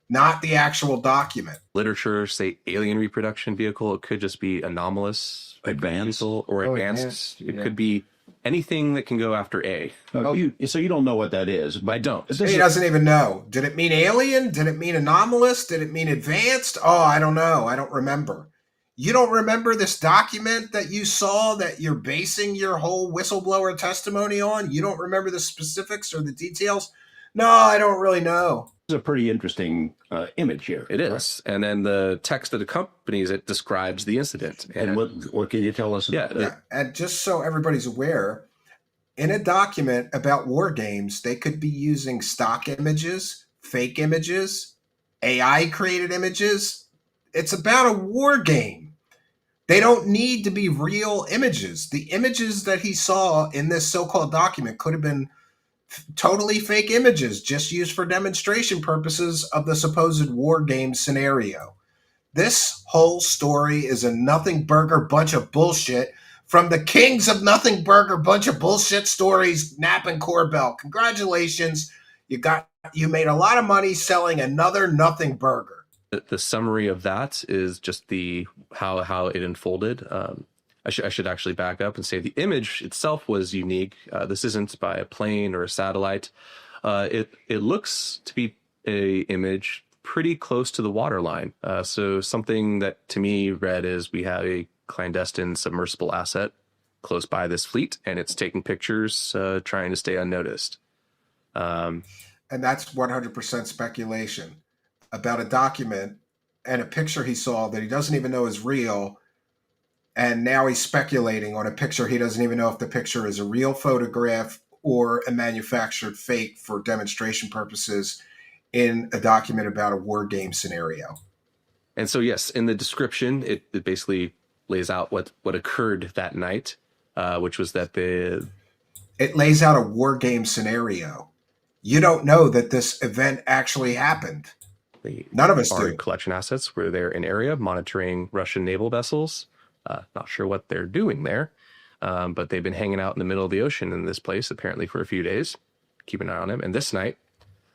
not the actual document. Literature, say alien reproduction vehicle. It could just be anomalous, advanced, or advanced. It could be anything that can go after A. So you don't know what that is. I don't. He doesn't even know. Did it mean alien? Did it mean anomalous? Did it mean advanced? Oh, I don't know. I don't remember. You don't remember this document that you saw that you're basing your whole whistleblower testimony on? You don't remember the specifics or the details? No, I don't really know. It's a pretty interesting image here. It is. Right? And then the text that accompanies it describes the incident. And what can you tell us about it? Yeah. And just so everybody's aware, in a document about war games, they could be using stock images, fake images, AI created images. It's about a war game. They don't need to be real images. The images that he saw in this so-called document could have been totally fake images just used for demonstration purposes of the supposed war game scenario. This whole story is a nothing burger bunch of bullshit from the kings of nothing burger bunch of bullshit stories, Knapp and Corbell. Congratulations. You made a lot of money selling another nothing burger. The summary of that is just how it unfolded. I should actually back up and say the image itself was unique. This isn't by a plane or a satellite. It looks to be a image pretty close to the waterline. So something that to me read is we have a clandestine submersible asset close by this fleet, and it's taking pictures, trying to stay unnoticed. And that's 100% speculation about a document and a picture he saw that he doesn't even know is real. And now he's speculating on a picture. He doesn't even know if the picture is a real photograph or a manufactured fake for demonstration purposes in a document about a war game scenario. And so, yes, in the description, it basically lays out what occurred that night, which was that it lays out a war game scenario. You don't know that this event actually happened. None of us do. Collection assets were there in area monitoring Russian naval vessels. Not sure what they're doing there, but they've been hanging out in the middle of the ocean in this place apparently for a few days. Keep an eye on them. And this night,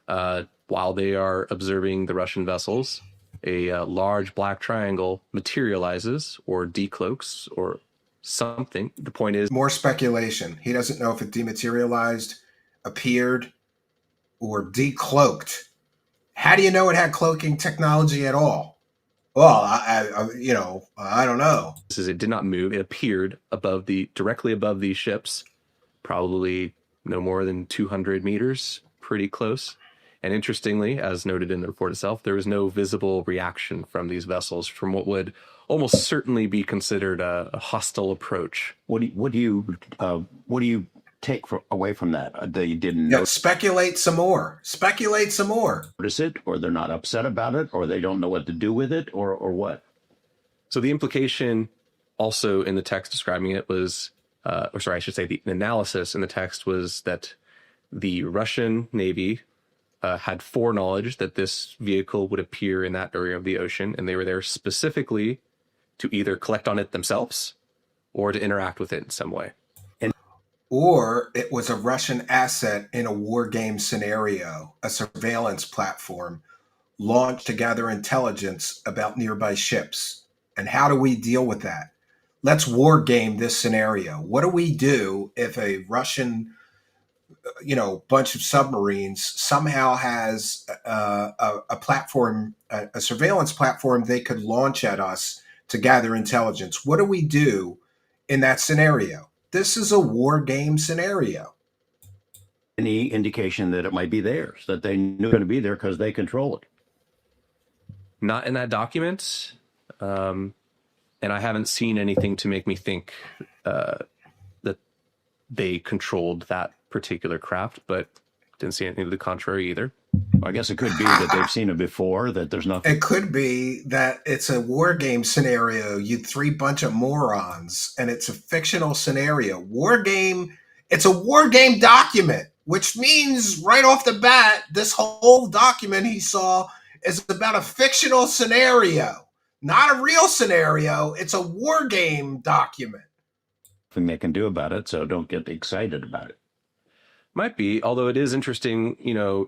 while they are observing the Russian vessels, a large black triangle materializes or decloaks or something. The point is more speculation. He doesn't know if it dematerialized, appeared, or decloaked. How do you know it had cloaking technology at all? Well, I don't know. This is, it did not move. It appeared directly above these ships, probably no more than 200 meters, pretty close. And interestingly, as noted in the report itself, there was no visible reaction from these vessels from what would almost certainly be considered a hostile approach. What do you take away from that? They didn't Yeah, speculate some more. Speculate some more. notice it, or they're not upset about it, or they don't know what to do with it, or what? So the implication also in the text describing it was, or sorry, I should say the analysis in the text was that the Russian Navy had foreknowledge that this vehicle would appear in that area of the ocean, and they were there specifically to either collect on it themselves or to interact with it in some way. Or it was a Russian asset in a war game scenario, a surveillance platform launched to gather intelligence about nearby ships. And how do we deal with that? Let's war game this scenario. What do we do if a Russian bunch of submarines somehow has a platform, a surveillance platform they could launch at us to gather intelligence? What do we do in that scenario? This is a war game scenario. Any indication that it might be theirs, that they knew it was going to be there because they control it? Not in that document. And I haven't seen anything to make me think that they controlled that particular craft, but didn't see anything to the contrary either. I guess it could be that they've seen it before, that there's nothing. It could be that it's a war game scenario. You three bunch of morons, and it's a fictional scenario. War game, it's a war game document, which means right off the bat, this whole document he saw is about a fictional scenario, not a real scenario. It's a war game document. Nothing they can do about it, so don't get excited about it. Might be, although it is interesting,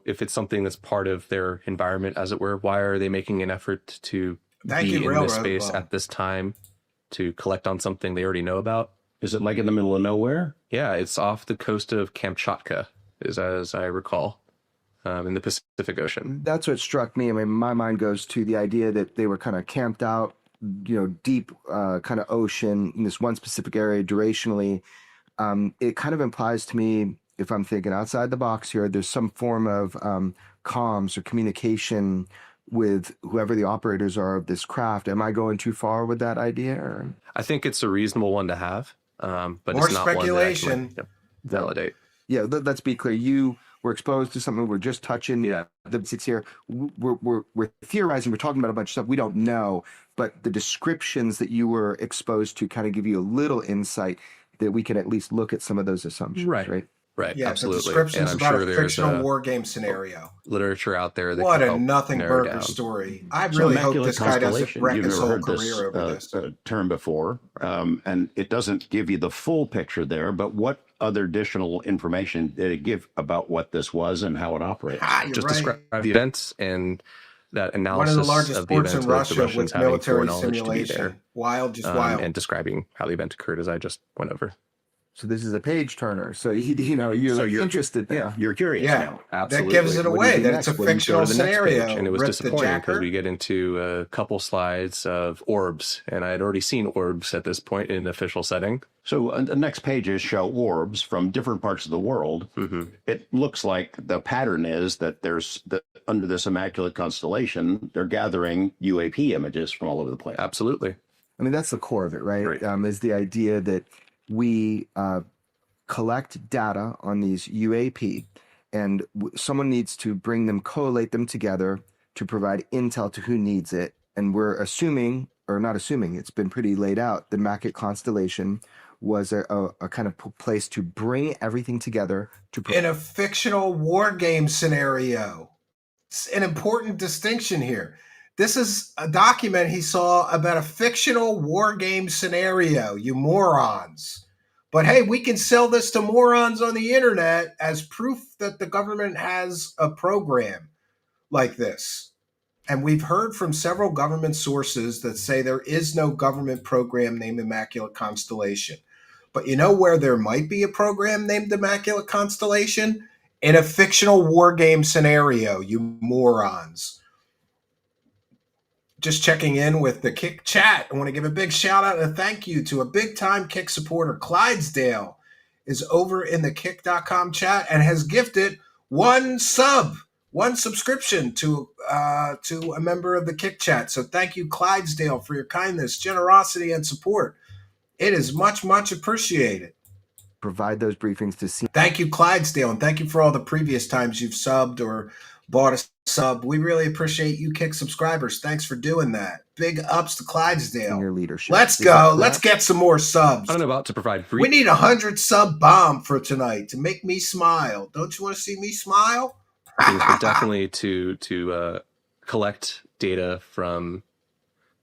if it's something that's part of their environment, as it were, why are they making an effort to be in this space at this time to collect on something they already know about? Is it like in the middle of nowhere? Yeah, it's off the coast of Kamchatka, as I recall, in the Pacific Ocean. That's what struck me. I mean, my mind goes to the idea that they were kind of camped out, deep kind of ocean in this one specific area durationally. It kind of implies to me, if I'm thinking outside the box here, there's some form of comms or communication with whoever the operators are of this craft. Am I going too far with that idea? Or? I think it's a reasonable one to have, but more it's not speculation. One that I can validate. Yeah, let's be clear. You were exposed to something. We're just touching the basics here. We're theorizing. We're talking about a bunch of stuff we don't know, but the descriptions that you were exposed to kind of give you a little insight that we can at least look at some of those assumptions. Right. Right, yeah, absolutely. The description's and about I'm sure a fictional war game scenario. Literature out there that what can a help nothing narrow burger down. story. I really hope this guy doesn't wreck his whole career over this. Term before, and it doesn't give you the full picture there, but what other additional information did it give about what this was and how it operates? Just describe the events and that analysis one of the largest of the ports events in Russia the Russians with having military foreknowledge to be simulation. there. Wild, wild. And describing how the event occurred, as I just went over. So this is a page turner. So you're interested. Yeah, you're curious. Yeah, now. Absolutely. That gives it away that it's a fictional scenario. And it was disappointing because we get into a couple slides of orbs, and I had already seen orbs at this point in an official setting. So the next pages show orbs from different parts of the world. Mm-hmm. It looks like the pattern is that under this immaculate constellation, they're gathering UAP images from all over the place. Absolutely. I mean, that's the core of it, right? Is the idea that we collect data on these UAP, and someone needs to bring them, collate them together to provide intel to who needs it. And we're assuming, or not assuming, it's been pretty laid out, the Immaculate Constellation was a kind of place to bring everything together. In a fictional war game scenario. It's an important distinction here. This is a document he saw about a fictional war game scenario, you morons. But hey, we can sell this to morons on the internet as proof that the government has a program like this. And we've heard from several government sources that say there is no government program named Immaculate Constellation. But you know where there might be a program named Immaculate Constellation? in a fictional war game scenario, you morons. Just checking in with the Kick chat. I want to give a big shout out and a thank you to a big time Kick supporter. Clydesdale is over in the Kick.com chat and has gifted one subscription to a member of the Kick chat. So thank you, Clydesdale, for your kindness, generosity, and support. It is much, much appreciated. Provide those briefings to see. Thank you, Clydesdale, and thank you for all the previous times you've subbed or bought a sub. We really appreciate you, Kick subscribers. Thanks for doing that. Big ups to Clydesdale. Your leadership. Let's go. Let's get some more subs. I'm about to provide We need 100 sub bomb for tonight to make me smile. Don't you want to see me smile? but definitely to collect data from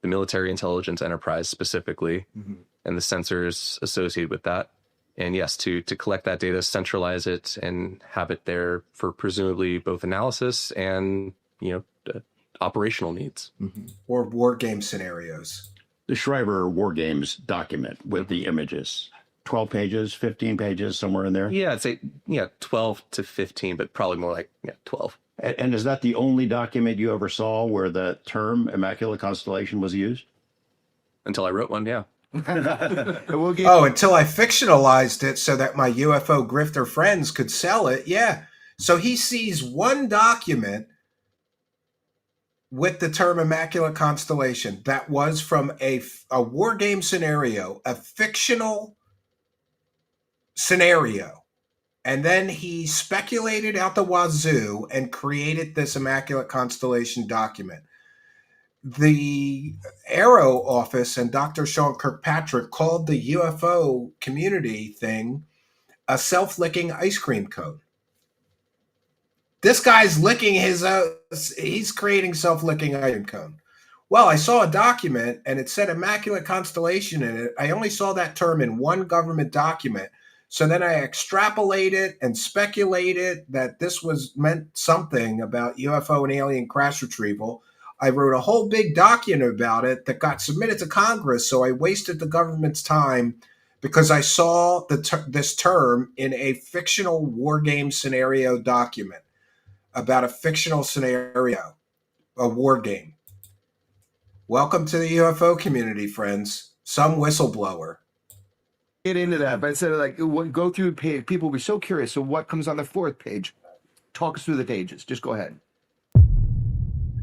the military intelligence enterprise specifically, and the sensors associated with that. And yes, to collect that data, centralize it, and have it there for presumably both analysis and, operational needs. Or war game scenarios. The Shriver War Games document with the images. 12 pages, 15 pages, somewhere in there? Yeah, I'd say 12 to 15, but probably more like 12. And is that the only document you ever saw where the term Immaculate Constellation was used? Until I wrote one, yeah. Until I fictionalized it so that my UFO grifter friends could sell it. Yeah. So he sees one document with the term Immaculate Constellation that was from a war game scenario, a fictional scenario. And then he speculated out the wazoo and created this Immaculate Constellation document. The Aero office and Dr. Sean Kirkpatrick called the UFO community thing a self-licking ice cream cone. This guy's licking he's creating self-licking ice cream cone. Well, I saw a document and it said Immaculate Constellation in it. I only saw that term in one government document. So then I extrapolated and speculated that this meant something about UFO and alien crash retrieval. I wrote a whole big document about it that got submitted to Congress, so I wasted the government's time because I saw this term in a fictional war game scenario document about a fictional scenario, a war game. Welcome to the UFO community, friends. Some whistleblower. Get into that, but instead of go through page, people will be so curious. So what comes on the fourth page? Talk us through the pages. Just go ahead.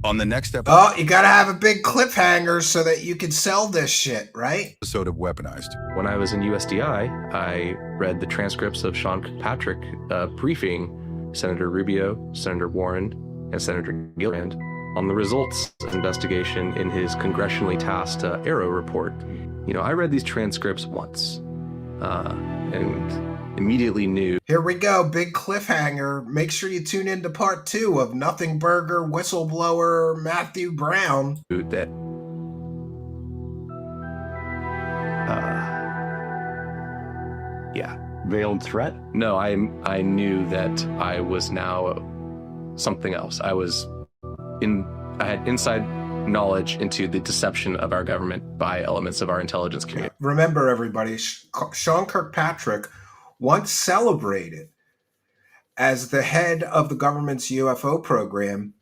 On the next episode. Oh, you got to have a big cliffhanger so that you can sell this shit, right? Episode of Weaponized. When I was in USDI, I read the transcripts of Sean Kirkpatrick briefing Senator Rubio, Senator Warren, and Senator Gillibrand on the results of investigation in his congressionally tasked Aero report. I read these transcripts once and immediately knew. Here we go, big cliffhanger. Make sure you tune into part 2 of Nothing Burger whistleblower Matthew Brown. That Veiled threat? No, I knew that I was now something else. I had inside knowledge into the deception of our government by elements of our intelligence community. Remember, everybody, Sean Kirkpatrick once celebrated as the head of the government's UFO program,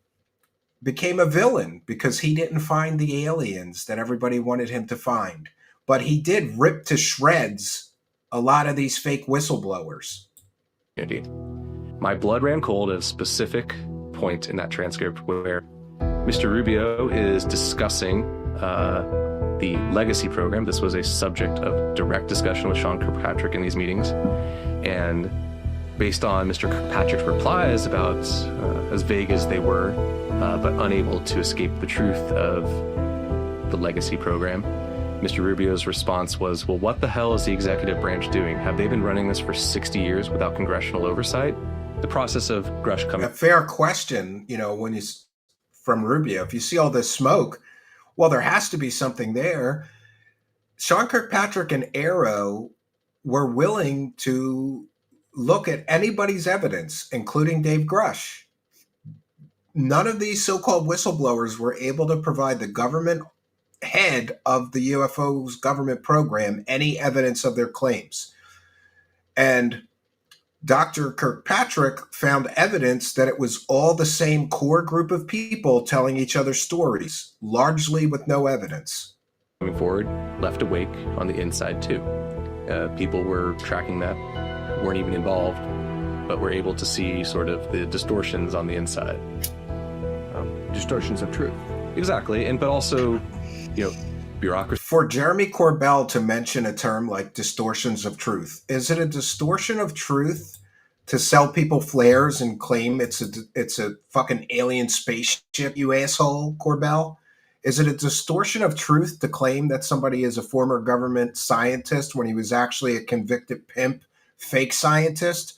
became a villain because he didn't find the aliens that everybody wanted him to find. But he did rip to shreds a lot of these fake whistleblowers. Indeed. My blood ran cold at a specific point in that transcript where Mr. Rubio is discussing the legacy program. This was a subject of direct discussion with Sean Kirkpatrick in these meetings. And based on Mr. Kirkpatrick's replies about as vague as they were, but unable to escape the truth of the legacy program, Mr. Rubio's response was, well, what the hell is the executive branch doing? Have they been running this for 60 years without congressional oversight? The process of Grush coming... A fair question, when you... from Rubio, if you see all this smoke, well, there has to be something there. Sean Kirkpatrick and Aero were willing to look at anybody's evidence, including Dave Grush. None of these so-called whistleblowers were able to provide the government head of the UFO's government program any evidence of their claims. And Dr. Kirkpatrick found evidence that it was all the same core group of people telling each other stories, largely with no evidence. Moving forward, left awake on the inside too. People were tracking that, weren't even involved, but were able to see sort of the distortions on the inside. Distortions of truth. Exactly, but also, bureaucracy. For Jeremy Corbell to mention a term like distortions of truth, is it a distortion of truth to sell people flares and claim it's a fucking alien spaceship, you asshole, Corbell? Is it a distortion of truth to claim that somebody is a former government scientist when he was actually a convicted pimp, fake scientist?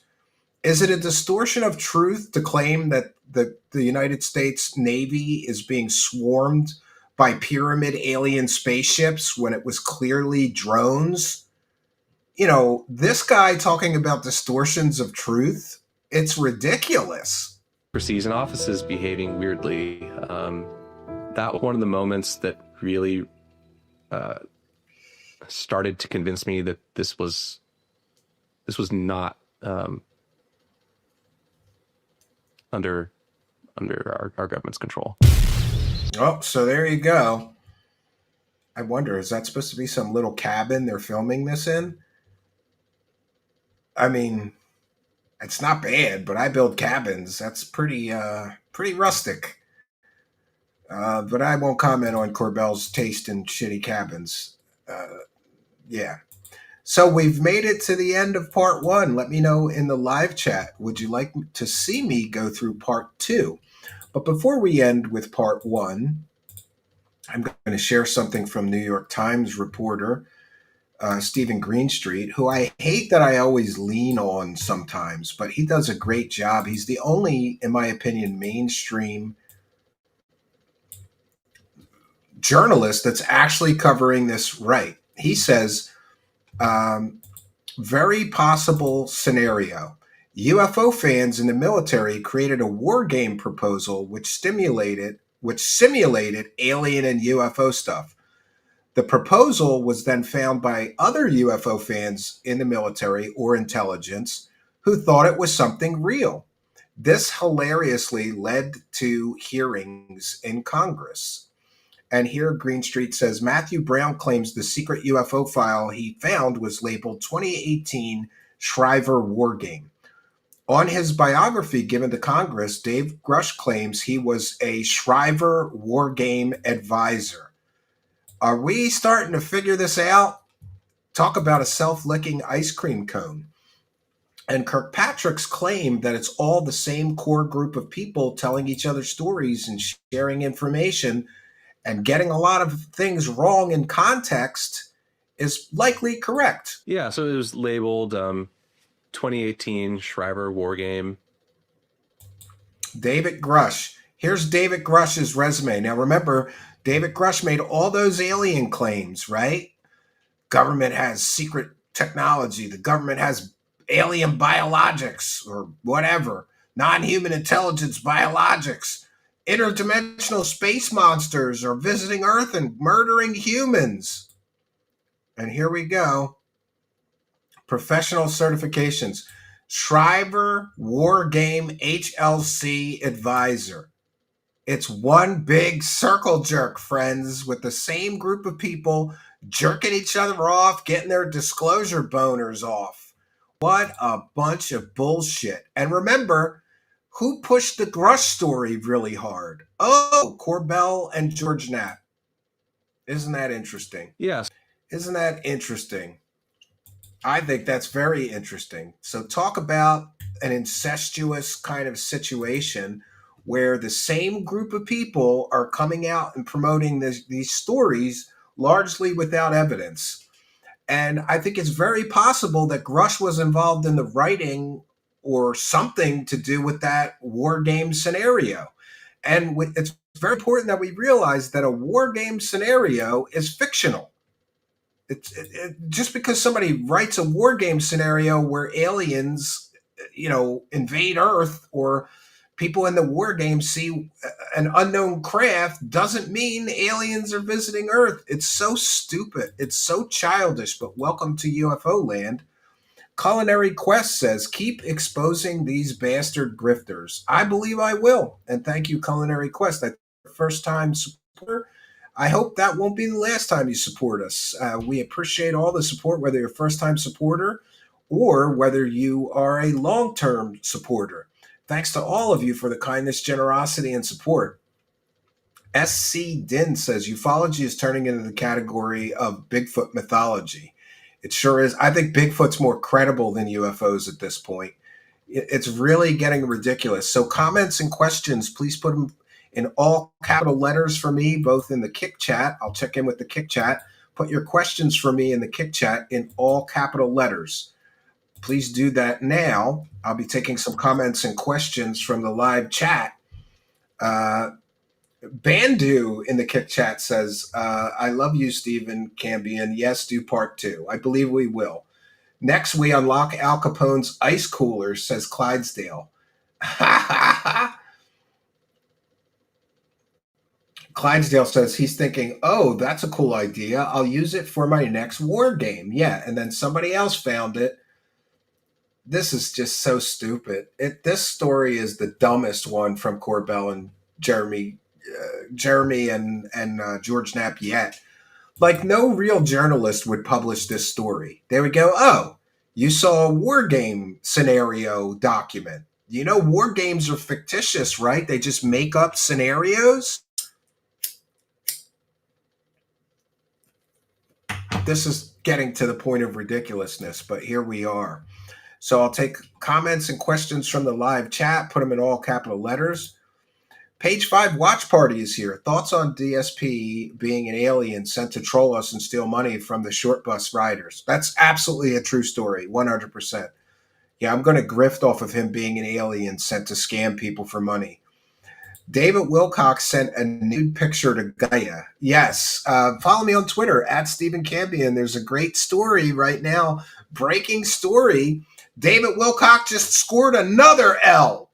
Is it a distortion of truth to claim that the United States Navy is being swarmed by pyramid alien spaceships when it was clearly drones? This guy talking about distortions of truth, it's ridiculous. And offices behaving weirdly. That was one of the moments that really started to convince me that this was not under our government's control. Oh, so there you go. I wonder, is that supposed to be some little cabin they're filming this in? I mean, it's not bad, but I build cabins. That's pretty rustic. But I won't comment on Corbell's taste in shitty cabins. Yeah. So we've made it to the end of part 1. Let me know in the live chat, would you like to see me go through part 2? But before we end with part 1, I'm going to share something from New York Times reporter Steven Greenstreet, who I hate that I always lean on sometimes, but he does a great job. He's the only, in my opinion, mainstream journalist that's actually covering this right. He says, very possible scenario. UFO fans in the military created a war game proposal which simulated alien and UFO stuff. The proposal was then found by other UFO fans in the military or intelligence who thought it was something real. This hilariously led to hearings in Congress. And here Greenstreet says, Matthew Brown claims the secret UFO file he found was labeled 2018 Shriver War Game. On his biography given to Congress, Dave Grush claims he was a Shriver War Game advisor. Are we starting to figure this out? Talk about a self-licking ice cream cone. And Kirkpatrick's claim that it's all the same core group of people telling each other stories and sharing information and getting a lot of things wrong in context is likely correct. Yeah, so it was labeled 2018 Shriver War Game. David Grush. Here's David Grush's resume. Now remember, David Grush made all those alien claims, right? Government has secret technology. The government has alien biologics or whatever. Non-human intelligence biologics. Interdimensional space monsters are visiting Earth and murdering humans. And here we go. Professional certifications. Shriver War Game HLC Advisor. It's one big circle jerk, friends, with the same group of people jerking each other off, getting their disclosure boners off. What a bunch of bullshit. And remember, who pushed the Grush story really hard? Oh, Corbell and George Knapp. Isn't that interesting? Yes. Isn't that interesting? I think that's very interesting. So talk about an incestuous kind of situation where the same group of people are coming out and promoting these stories largely without evidence. And I think it's very possible that Grush was involved in the writing or something to do with that war game scenario. And it's very important that we realize that a war game scenario is fictional. Just because somebody writes a war game scenario where aliens, invade Earth or people in the war game see an unknown craft doesn't mean aliens are visiting Earth. It's so stupid. It's so childish, but welcome to UFO land. Culinary Quest says, keep exposing these bastard grifters. I believe I will. And thank you, Culinary Quest. That's the first time supporter. I hope that won't be the last time you support us. We appreciate all the support, whether you're a first time supporter or whether you are a long term supporter. Thanks to all of you for the kindness, generosity, and support. SC Din says, ufology is turning into the category of Bigfoot mythology. It sure is. I think Bigfoot's more credible than UFOs at this point. It's really getting ridiculous. So comments and questions, please put them in all capital letters for me, both in the Kick Chat. I'll check in with the Kick Chat. Put your questions for me in the Kick Chat in all capital letters. Please do that now. I'll be taking some comments and questions from the live chat. Bandu in the Kick Chat says, I love you, Steven Cambion. Yes, do part 2. I believe we will. Next, we unlock Al Capone's ice cooler, says Clydesdale. Clydesdale says he's thinking, oh, that's a cool idea. I'll use it for my next war game. Yeah, and then somebody else found it. This is just so stupid. This story is the dumbest one from Corbell and Jeremy and George Knapp yet. Like, no real journalist would publish this story. They would go, oh, you saw a war game scenario document. You know, war games are fictitious, right? They just make up scenarios. This is getting to the point of ridiculousness, but here we are. So I'll take comments and questions from the live chat, put them in all capital letters. Page 5 watch party is here. Thoughts on DSP being an alien sent to troll us and steal money from the short bus riders? That's absolutely a true story, 100%. Yeah, I'm going to grift off of him being an alien sent to scam people for money. David Wilcox sent a nude picture to Gaia. Yes. Follow me on Twitter, @Steven Cambion. There's a great story right now. Breaking story. David Wilcox just scored another L.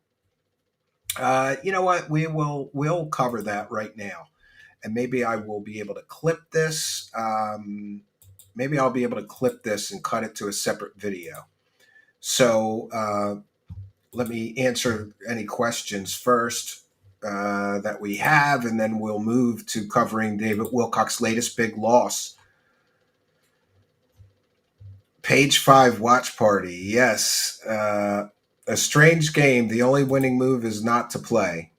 You know what? We'll cover that right now. And maybe I will be able to clip this. Maybe I'll be able to clip this and cut it to a separate video. So let me answer any questions first that we have, and then we'll move to covering David Wilcox's latest big loss. Page 5 watch party. Yes. A strange game. The only winning move is not to play.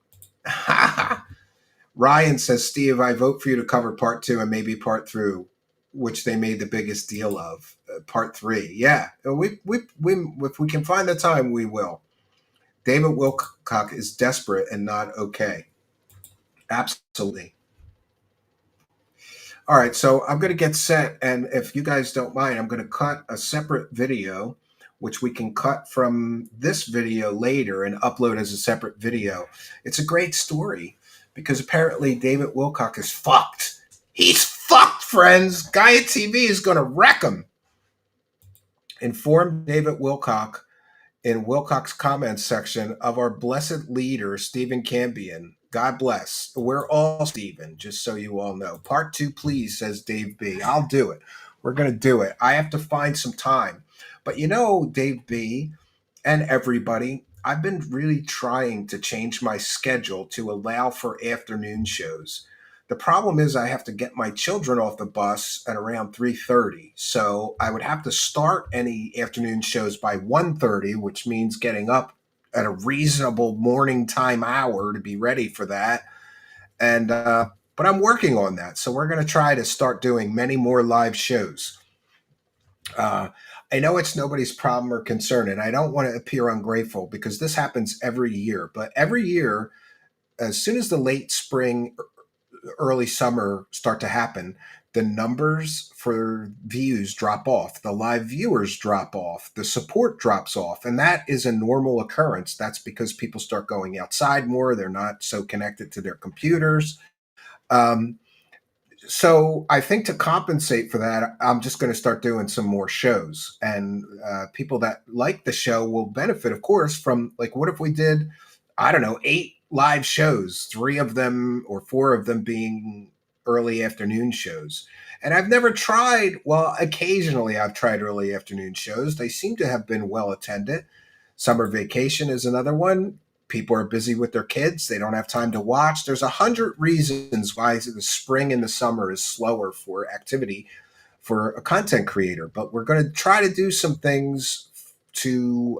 Ryan says, Steve, I vote for you to cover part 2 and maybe part 3, which they made the biggest deal of. Part 3. Yeah. We if we can find the time, we will. David Wilcox is desperate and not okay. Absolutely. All right, so I'm going to get set, and if you guys don't mind, I'm going to cut a separate video, which we can cut from this video later and upload as a separate video. It's a great story because apparently David Wilcox is fucked. He's fucked, friends. Gaia TV is going to wreck him. Inform David Wilcox in Wilcox comments section of our blessed leader, Steven Cambion. God bless. We're all Steven, just so you all know. Part 2, please, says Dave B. I'll do it. We're going to do it. I have to find some time. But you know, Dave B. and everybody, I've been really trying to change my schedule to allow for afternoon shows. The problem is I have to get my children off the bus at around 3:30. So I would have to start any afternoon shows by 1:30, which means getting up at a reasonable morning time hour to be ready for that. And but I'm working on that. So we're going to try to start doing many more live shows. I know it's nobody's problem or concern, and I don't want to appear ungrateful because this happens every year. But every year, as soon as the late spring, early summer start to happen, the numbers for views drop off, the live viewers drop off, the support drops off, and that is a normal occurrence. That's because people start going outside more. They're not so connected to their computers. So I think to compensate for that, I'm just going to start doing some more shows, and people that like the show will benefit, of course, from, like, what if we did, I don't know, 8 live shows, 3 of them or 4 of them being early afternoon shows. And I've never tried, well, occasionally I've tried early afternoon shows. They seem to have been well attended. Summer Vacation is another one. People are busy with their kids. They don't have time to watch. There's 100 reasons why the spring and the summer is slower for activity for a content creator. But we're going to try to do some things to,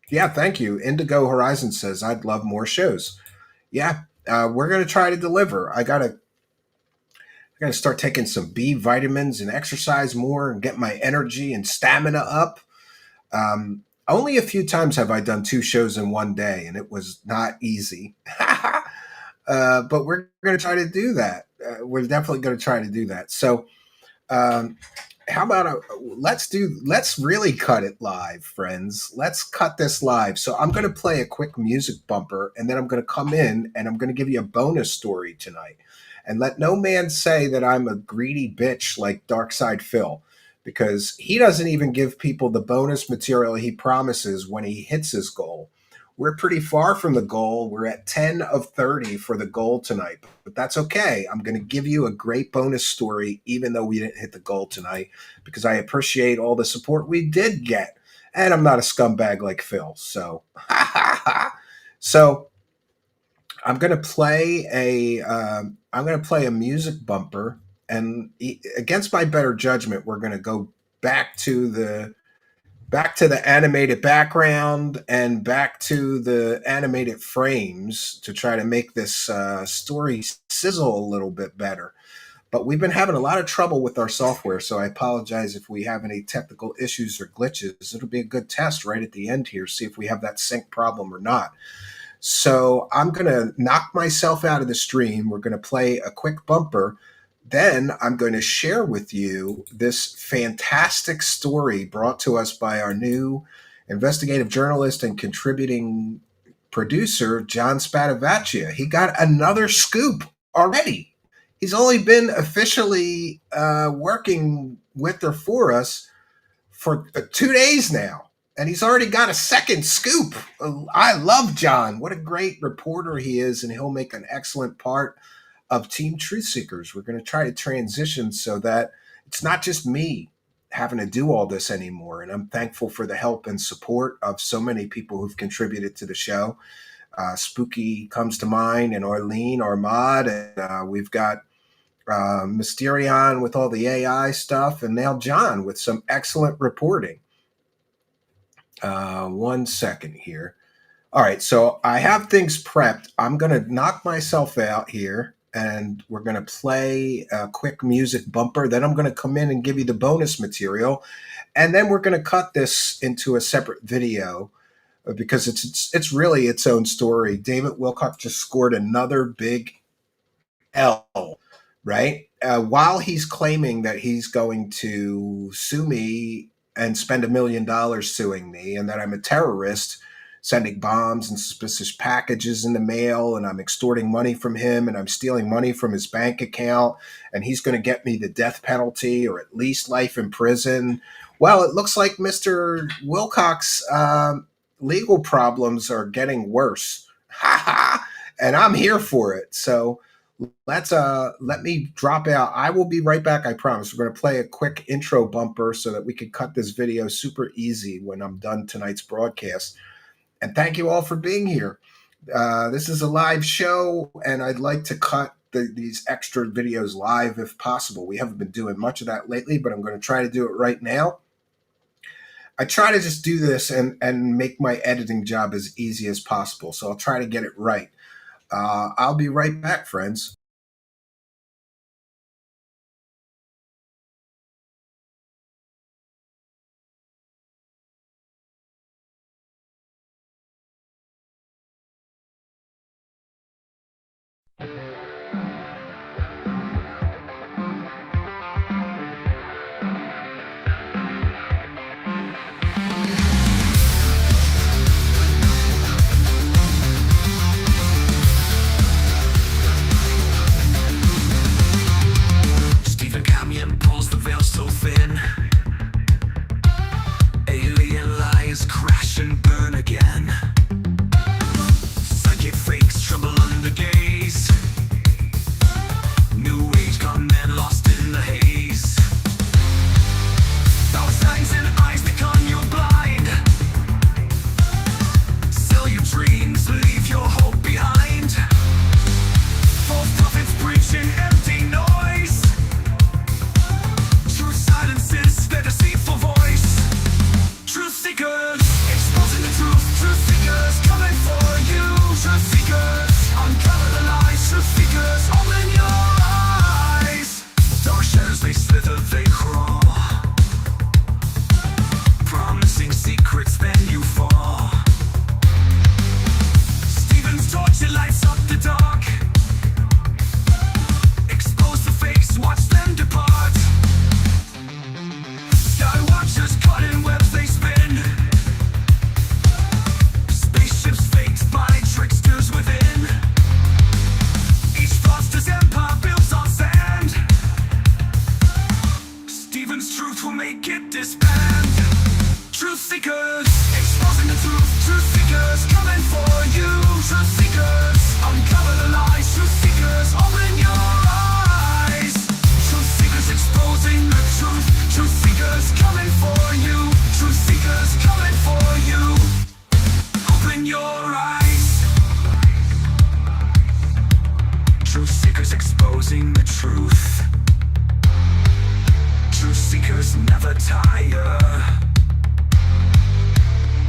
yeah, thank you. Indigo Horizon says, I'd love more shows. Yeah, we're going to try to deliver. I got to start taking some B vitamins and exercise more and get my energy and stamina up. Only a few times have I done 2 shows in one day, and it was not easy. But we're going to try to do that. We're definitely going to try to do that. So how about let's really cut it live, friends. Let's cut this live. So I'm going to play a quick music bumper, and then I'm going to come in and I'm going to give you a bonus story tonight. And let no man say that I'm a greedy bitch like Darkside Phil, because he doesn't even give people the bonus material he promises when he hits his goal. We're pretty far from the goal. We're at 10 of 30 for the goal tonight, but that's okay. I'm going to give you a great bonus story, even though we didn't hit the goal tonight, because I appreciate all the support we did get. And I'm not a scumbag like Phil. So, so I'm going to play a music bumper, and against my better judgment, we're going to go back to the animated background and back to the animated frames to try to make this story sizzle a little bit better. But we've been having a lot of trouble with our software, so I apologize if we have any technical issues or glitches. It'll be a good test right at the end here, see if we have that sync problem or not. So I'm going to knock myself out of the stream. We're going to play a quick bumper. Then I'm going to share with you this fantastic story brought to us by our new investigative journalist and contributing producer, John Spadevechia. He got another scoop already. He's only been officially working with or for us for 2 days now, and he's already got a second scoop. I love John. What a great reporter he is, and he'll make an excellent part of Team Truth Seekers. We're going to try to transition so that it's not just me having to do all this anymore. And I'm thankful for the help and support of so many people who've contributed to the show. Spooky comes to mind, and Arlene, Armad, and we've got Mysterion with all the AI stuff, and now John with some excellent reporting. 1 second here. All right, so I have things prepped. I'm going to knock myself out here, and we're going to play a quick music bumper. Then I'm going to come in and give you the bonus material, and then we're going to cut this into a separate video because it's really its own story. David Wilcock just scored another big L, right? While he's claiming that he's going to sue me and spend $1 million suing me, and that I'm a terrorist, sending bombs and suspicious packages in the mail, and I'm extorting money from him, and I'm stealing money from his bank account, and he's going to get me the death penalty or at least life in prison. Well, it looks like Mr. Wilcock's legal problems are getting worse. And I'm here for it. So let me drop out. I will be right back, I promise. We're going to play a quick intro bumper so that we can cut this video super easy when I'm done tonight's broadcast. And thank you all for being here. This is a live show, and I'd like to cut these extra videos live if possible. We haven't been doing much of that lately, but I'm going to try to do it right now. I try to just do this and make my editing job as easy as possible, so I'll try to get it right. I'll be right back, friends. disband. Truth seekers, exposing the truth. Truth seekers, coming for you. Truth seekers, uncover the lies. Truth seekers, open your eyes. Truth seekers, exposing the truth. Truth seekers, coming for you. Truth seekers, coming for you. Open your eyes. Truth seekers, exposing the truth. Truth seekers never tire.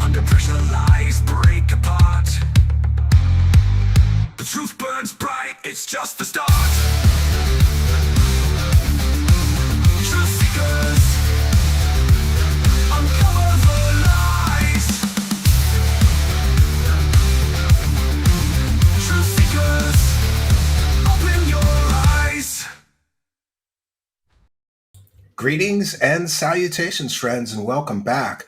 Under pressure, lies break apart. The truth burns bright, it's just the start. Truth seekers, uncover the lies. Truth seekers, open your eyes. Greetings and salutations, friends, and welcome back.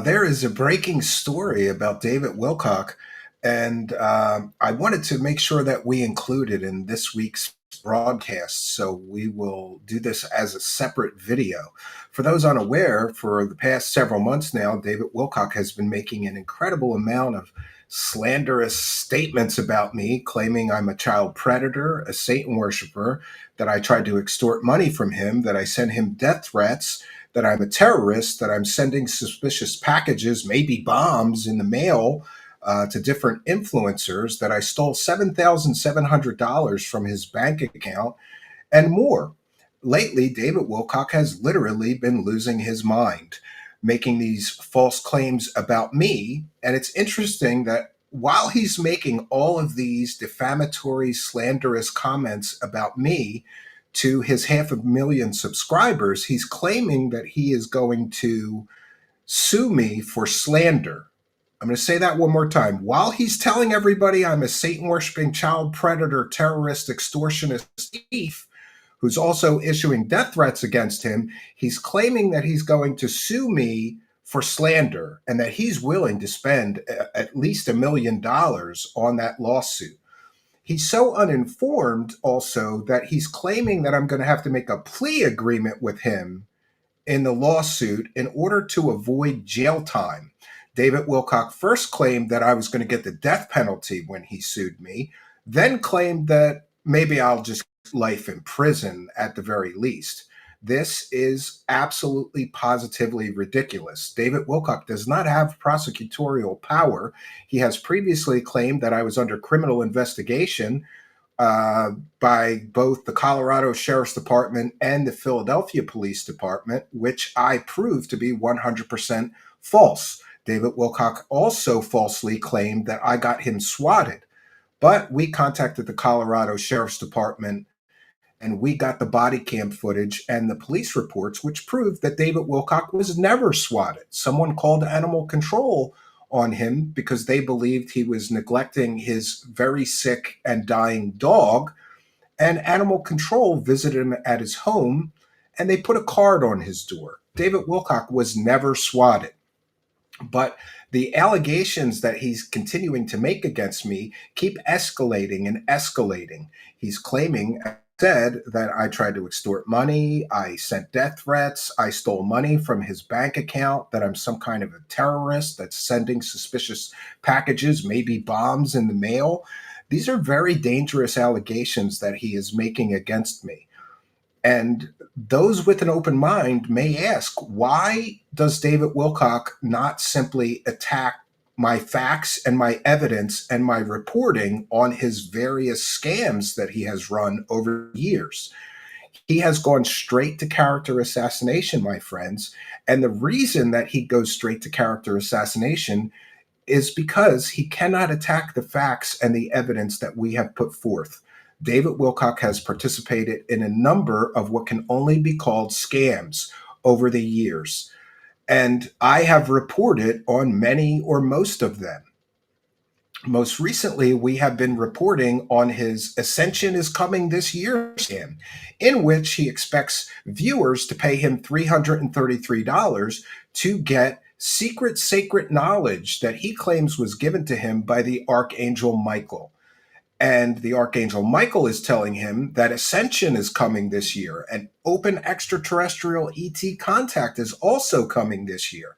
There is a breaking story about David Wilcock, and I wanted to make sure that we include it in this week's broadcast, so we will do this as a separate video. For those unaware, for the past several months now, David Wilcock has been making an incredible amount of slanderous statements about me, claiming I'm a child predator, a Satan worshiper, that I tried to extort money from him, that I sent him death threats, that I'm a terrorist, that I'm sending suspicious packages, maybe bombs, in the mail to different influencers, that I stole $7,700 from his bank account, and more. Lately, David Wilcock has literally been losing his mind, making these false claims about me. And it's interesting that while he's making all of these defamatory, slanderous comments about me to his 500,000 subscribers, he's claiming that he is going to sue me for slander. I'm going to say that one more time. While he's telling everybody I'm a Satan-worshiping child predator, terrorist, extortionist thief, who's also issuing death threats against him, he's claiming that he's going to sue me for slander and that he's willing to spend at least $1 million on that lawsuit. He's so uninformed also that he's claiming that I'm going to have to make a plea agreement with him in the lawsuit in order to avoid jail time. David Wilcock first claimed that I was going to get the death penalty when he sued me, then claimed that maybe I'll just get life in prison at the very least. This is absolutely positively ridiculous. David Wilcock does not have prosecutorial power. He has previously claimed that I was under criminal investigation by both the Colorado Sheriff's Department and the Philadelphia Police Department, which I proved to be 100% false. David Wilcock also falsely claimed that I got him swatted, but we contacted the Colorado Sheriff's Department and we got the body cam footage and the police reports, which proved that David Wilcock was never swatted. Someone called animal control on him because they believed he was neglecting his very sick and dying dog. And animal control visited him at his home and they put a card on his door. David Wilcock was never swatted. But the allegations that he's continuing to make against me keep escalating and escalating. He's claiming, said, that I tried to extort money, I sent death threats, I stole money from his bank account, that I'm some kind of a terrorist that's sending suspicious packages, maybe bombs in the mail. These are very dangerous allegations that he is making against me. And those with an open mind may ask, why does David Wilcock not simply attack my facts and my evidence and my reporting on his various scams that he has run over years? He has gone straight to character assassination, my friends. And the reason that he goes straight to character assassination is because he cannot attack the facts and the evidence that we have put forth. David Wilcock has participated in a number of what can only be called scams over the years. And I have reported on many or most of them. Most recently, we have been reporting on his Ascension is Coming This Year scam, in which he expects viewers to pay him $333 to get secret sacred knowledge that he claims was given to him by the Archangel Michael. And the Archangel Michael is telling him that Ascension is coming this year, and open extraterrestrial ET contact is also coming this year.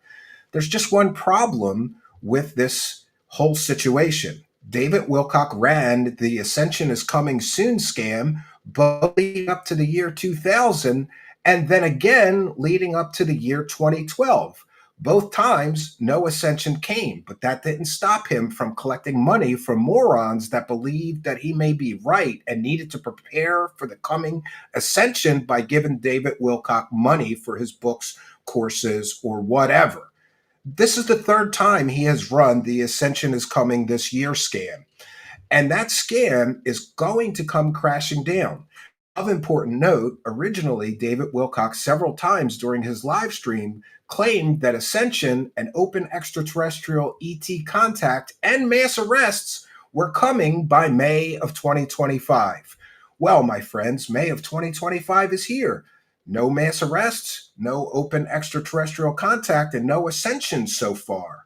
There's just one problem with this whole situation. David Wilcock ran the Ascension is coming soon scam both leading up to the year 2000 and then again leading up to the year 2012. Both times, no ascension came, but that didn't stop him from collecting money from morons that believed that he may be right and needed to prepare for the coming ascension by giving David Wilcock money for his books, courses, or whatever. This is the third time he has run the Ascension is Coming This Year scam. And that scam is going to come crashing down. Of important note, originally, David Wilcock several times during his live stream claimed that Ascension and open extraterrestrial ET contact and mass arrests were coming by May of 2025. Well, my friends, May of 2025 is here. No mass arrests, no open extraterrestrial contact, and no Ascension so far.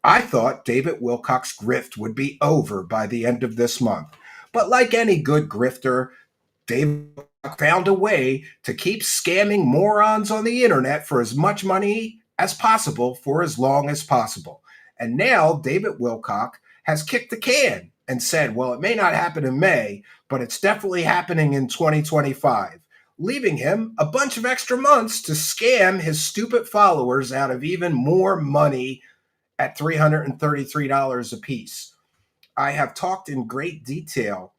I thought David Wilcock's grift would be over by the end of this month. But like any good grifter, David found a way to keep scamming morons on the internet for as much money as possible for as long as possible. And now David Wilcock has kicked the can and said, well, it may not happen in May, but it's definitely happening in 2025, leaving him a bunch of extra months to scam his stupid followers out of even more money at $333 a piece. I have talked in great detail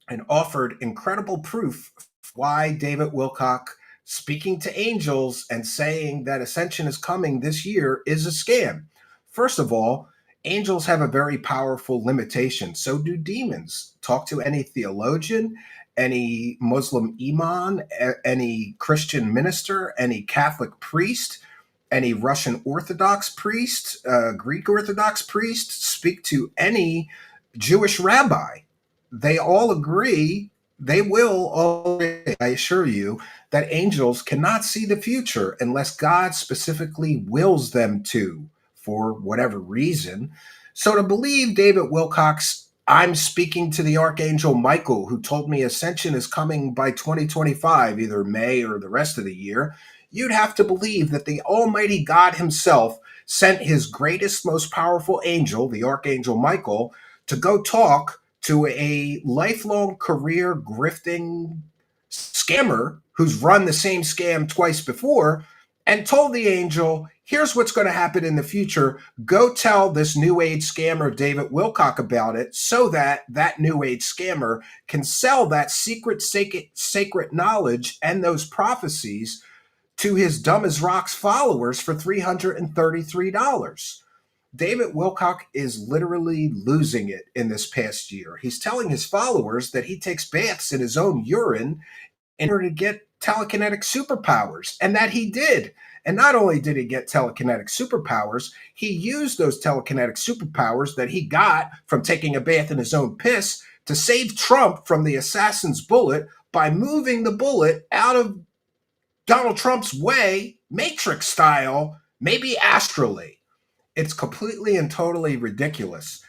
and offered incredible proof why David Wilcock speaking to angels and saying that Ascension is coming this year is a scam. First of all, angels have a very powerful limitation. So do demons. Talk to any theologian, any Muslim imam, any Christian minister, any Catholic priest, any Russian Orthodox priest, Greek Orthodox priest, speak to any Jewish rabbi. They all agree, they will all agree, I assure you, that angels cannot see the future unless God specifically wills them to, for whatever reason. So to believe David Wilcock's, I'm speaking to the Archangel Michael, who told me Ascension is coming by 2025, either May or the rest of the year, you'd have to believe that the Almighty God himself sent his greatest, most powerful angel, the Archangel Michael, to go talk to a lifelong career grifting scammer who's run the same scam twice before and told the angel, here's what's going to happen in the future. Go tell this New Age scammer David Wilcock about it so that that New Age scammer can sell that secret sacred knowledge and those prophecies to his dumb as rocks followers for $333. David Wilcock is literally losing it in this past year. He's telling his followers that he takes baths in his own urine in order to get telekinetic superpowers, and that he did. And not only did he get telekinetic superpowers, he used those telekinetic superpowers that he got from taking a bath in his own piss to save Trump from the assassin's bullet by moving the bullet out of Donald Trump's way, Matrix style, maybe astrally. It's completely and totally ridiculous.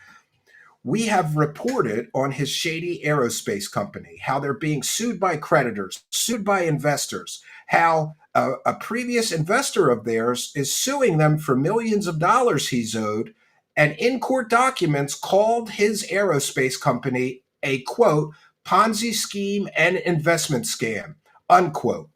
We have reported on his shady aerospace company, how they're being sued by creditors, sued by investors, how a previous investor of theirs is suing them for millions of dollars he's owed, and in court documents called his aerospace company a, quote, Ponzi scheme and investment scam, unquote.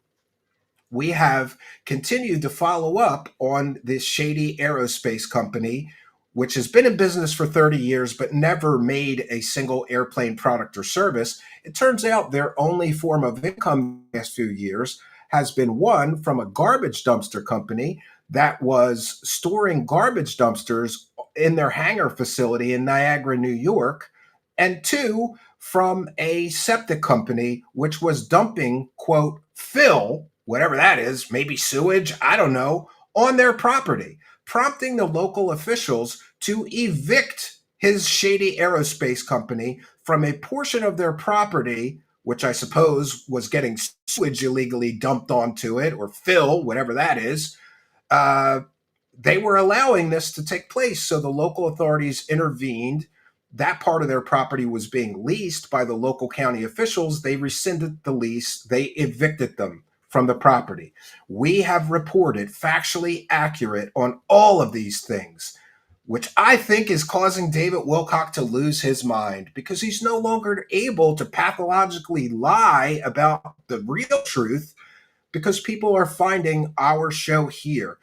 We have continued to follow up on this shady aerospace company, which has been in business for 30 years but never made a single airplane product or service. It turns out their only form of income the last few years has been one from a garbage dumpster company that was storing garbage dumpsters in their hangar facility in Niagara, New York, and two, from a septic company which was dumping, quote, fill, whatever that is, maybe sewage, I don't know, on their property, prompting the local officials to evict his shady aerospace company from a portion of their property, which I suppose was getting sewage illegally dumped onto it, or fill, whatever that is. They were allowing this to take place, so the local authorities intervened that part of their property was being leased by the local county officials, they rescinded the lease, they evicted them from the property. We have reported factually accurate on all of these things, which I think is causing David Wilcock to lose his mind because he's no longer able to pathologically lie about the real truth because people are finding our show here.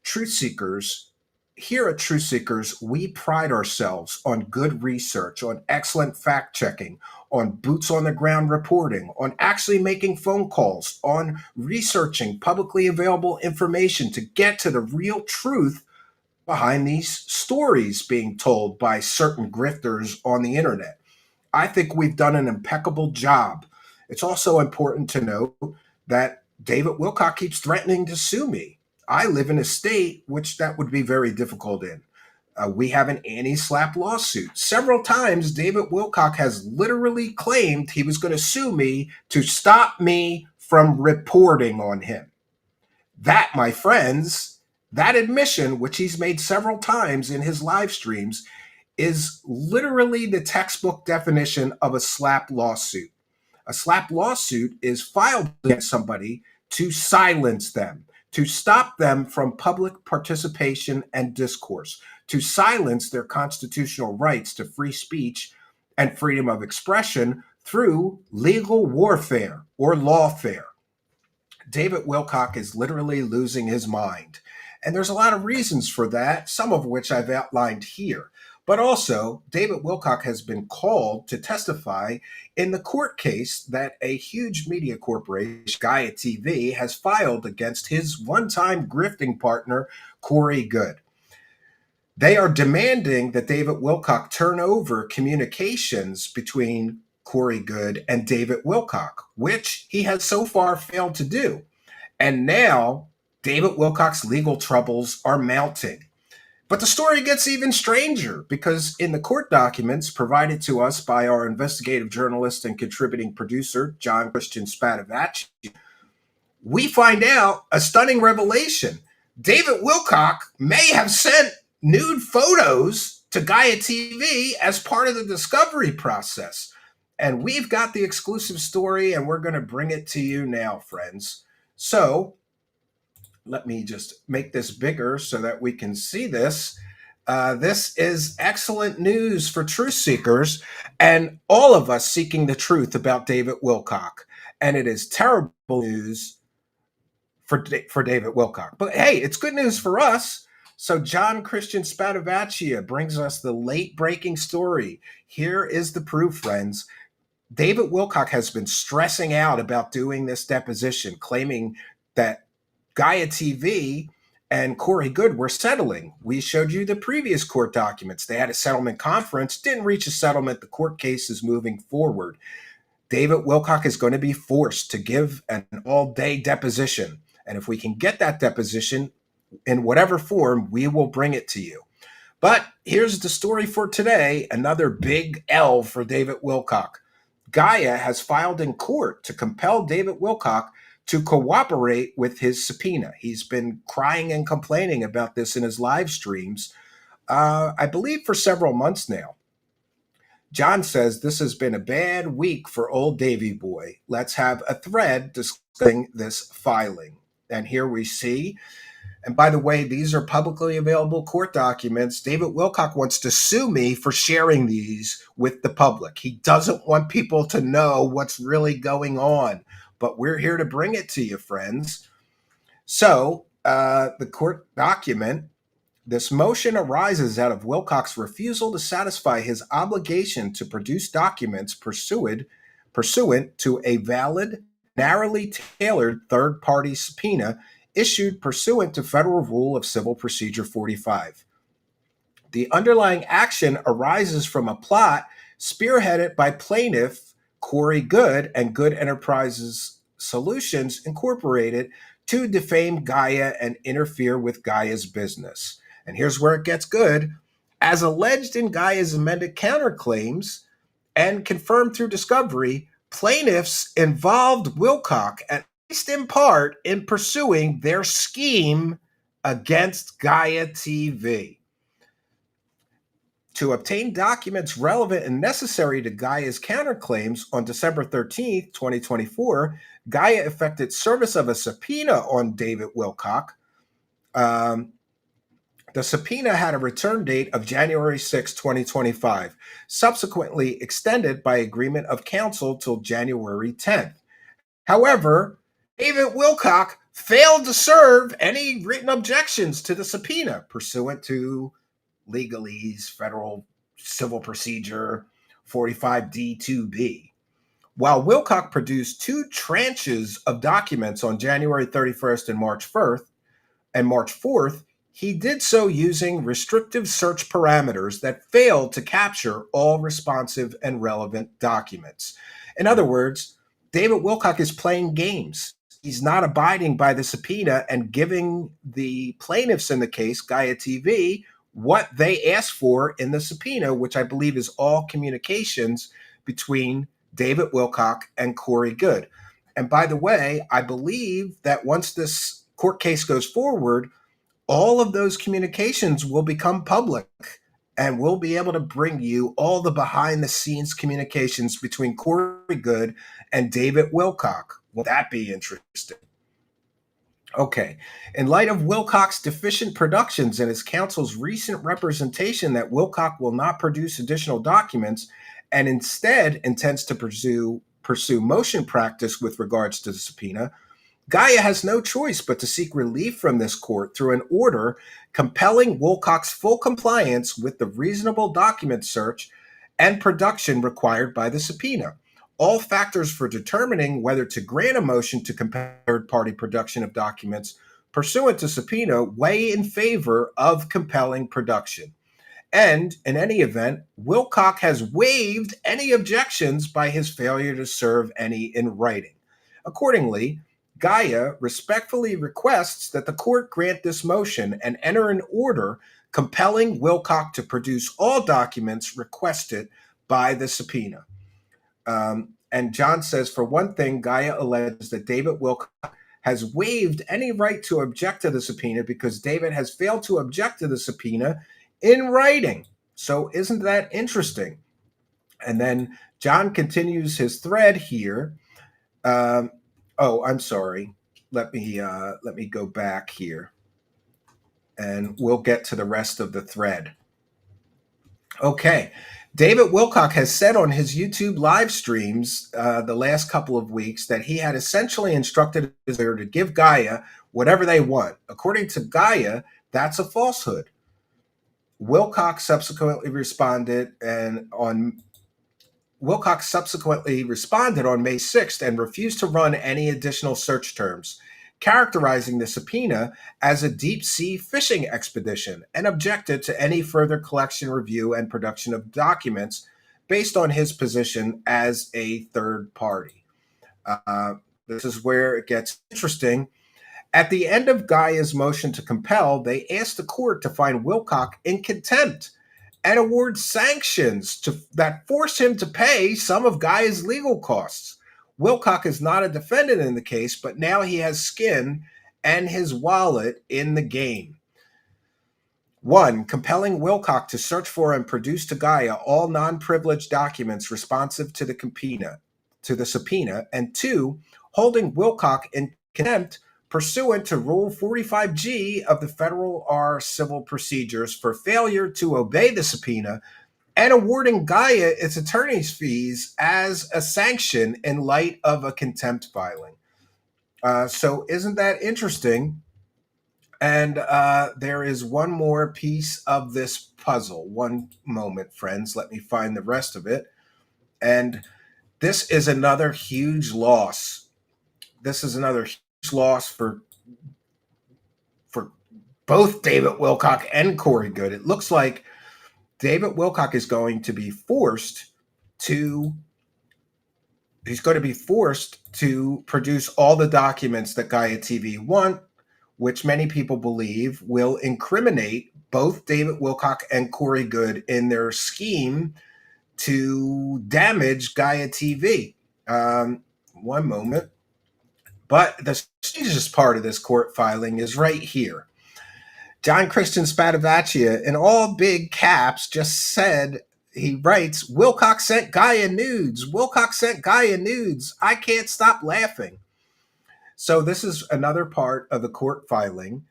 Truth Seekers, here at Truth Seekers, we pride ourselves on good research, on excellent fact checking, on boots on the ground reporting, on actually making phone calls, on researching publicly available information to get to the real truth behind these stories being told by certain grifters on the internet. I think we've done an impeccable job. It's also important to note that David Wilcock keeps threatening to sue me. I live in a state which that would be very difficult in. We have an anti-SLAPP lawsuit. Several times, David Wilcock has literally claimed he was going to sue me to stop me from reporting on him. That, my friends, that admission, which he's made several times in his live streams, is literally the textbook definition of a SLAPP lawsuit. A SLAPP lawsuit is filed against somebody to silence them, to stop them from public participation and discourse, to silence their constitutional rights to free speech and freedom of expression through legal warfare or lawfare. David Wilcock is literally losing his mind. And there's a lot of reasons for that, some of which I've outlined here. But also, David Wilcock has been called to testify in the court case that a huge media corporation, Gaia TV, has filed against his one-time grifting partner, Corey Good. They are demanding that David Wilcock turn over communications between Corey Good and David Wilcock, which he has so far failed to do. And now, David Wilcock's legal troubles are mounting. But the story gets even stranger because in the court documents provided to us by our investigative journalist and contributing producer, John Christian Spadevechia, we find out a stunning revelation. David Wilcock may have sent nude photos to Gaia TV as part of the discovery process. And we've got the exclusive story and we're going to bring it to you now, friends. So let me just make this bigger so that we can see this. This is excellent news for truth seekers and all of us seeking the truth about David Wilcock. And it is terrible news for David Wilcock. But hey, it's good news for us. So John Christian Spadevechia brings us the late-breaking story. Here is the proof, friends. David Wilcock has been stressing out about doing this deposition, claiming that Gaia TV and Corey Good were settling. We showed you the previous court documents. They had a settlement conference, didn't reach a settlement. The court case is moving forward. David Wilcock is going to be forced to give an all-day deposition. And if we can get that deposition in whatever form, we will bring it to you. But here's the story for today. Another big L for David Wilcock. Gaia has filed in court to compel David Wilcock to cooperate with his subpoena. He's been crying and complaining about this in his live streams, I believe for several months now. John says this has been a bad week for old Davy boy. Let's have a thread discussing this filing. And here we see, and by the way, these are publicly available court documents. David Wilcock wants to sue me for sharing these with the public. He doesn't want people to know what's really going on. But we're here to bring it to you, friends. So the court document, this motion arises out of Wilcock's refusal to satisfy his obligation to produce documents pursuant to a valid, narrowly tailored third-party subpoena issued pursuant to Federal Rule of Civil Procedure 45. The underlying action arises from a plot spearheaded by plaintiff Corey Good and Good Enterprises Solutions Incorporated to defame Gaia and interfere with Gaia's business. And here's where it gets good. As alleged in Gaia's amended counterclaims and confirmed through discovery, plaintiffs involved Wilcock, at least in part, in pursuing their scheme against Gaia TV. To obtain documents relevant and necessary to Gaia's counterclaims on December 13th, 2024, Gaia effected service of a subpoena on David Wilcock. The subpoena had a return date of January 6, 2025, subsequently extended by agreement of counsel till January 10th. However, David Wilcock failed to serve any written objections to the subpoena pursuant to legalese, Federal Civil Procedure 45D2B. While Wilcock produced 2 tranches of documents on January 31st and March 4th, he did so using restrictive search parameters that failed to capture all responsive and relevant documents. In other words, David Wilcock is playing games. He's not abiding by the subpoena and giving the plaintiffs in the case, Gaia TV, what they asked for in the subpoena, which I believe is all communications between David Wilcock and Corey Good. And by the way, I believe that once this court case goes forward, all of those communications will become public, and we'll be able to bring you all the behind-the-scenes communications between Corey Good and David Wilcock. Will that be interesting? Okay. In light of Wilcock's deficient productions and his counsel's recent representation that Wilcock will not produce additional documents and instead intends to pursue motion practice with regards to the subpoena, Gaia has no choice but to seek relief from this court through an order compelling Wilcock's full compliance with the reasonable document search and production required by the subpoena. All factors for determining whether to grant a motion to compel third-party production of documents pursuant to subpoena weigh in favor of compelling production. And in any event, Wilcock has waived any objections by his failure to serve any in writing. Accordingly, Gaia respectfully requests that the court grant this motion and enter an order compelling Wilcock to produce all documents requested by the subpoena. And John says, for one thing, Gaia alleges that David Wilcock has waived any right to object to the subpoena because David has failed to object to the subpoena in writing. So isn't that interesting? And then John continues his thread here. I'm sorry. Let me go back here, and we'll get to the rest of the thread. Okay. David Wilcock has said on his YouTube live streams the last couple of weeks that he had essentially instructed his lawyer to give Gaia whatever they want. According to Gaia, that's a falsehood. Wilcock subsequently responded on May 6th and refused to run any additional search terms, characterizing the subpoena as a deep-sea fishing expedition, and objected to any further collection, review, and production of documents based on his position as a third party. This is where it gets interesting. At the end of Gaia's motion to compel, they asked the court to find Wilcock in contempt and award sanctions that force him to pay some of Gaia's legal costs. Wilcock is not a defendant in the case, but now he has skin and his wallet in the game. 1. Compelling Wilcock to search for and produce to Gaia all non-privileged documents responsive to the subpoena. And 2. Holding Wilcock in contempt pursuant to Rule 45G of the Federal Civil Procedures for failure to obey the subpoena, and awarding Gaia its attorney's fees as a sanction in light of a contempt filing. So isn't that interesting? And there is one more piece of this puzzle. One moment, friends. Let me find the rest of it. And this is another huge loss. This is another huge loss for both David Wilcock and Corey Good. It looks like David Wilcock is going to be forced to produce all the documents that Gaia TV want, which many people believe will incriminate both David Wilcock and Corey Good in their scheme to damage Gaia TV. One moment. But the strangest part of this court filing is right here. John Christian Spadevechia, in all big caps, just said, he writes, Wilcox sent Gaia nudes. Wilcox sent Gaia nudes. I can't stop laughing. So this is another part of the court filing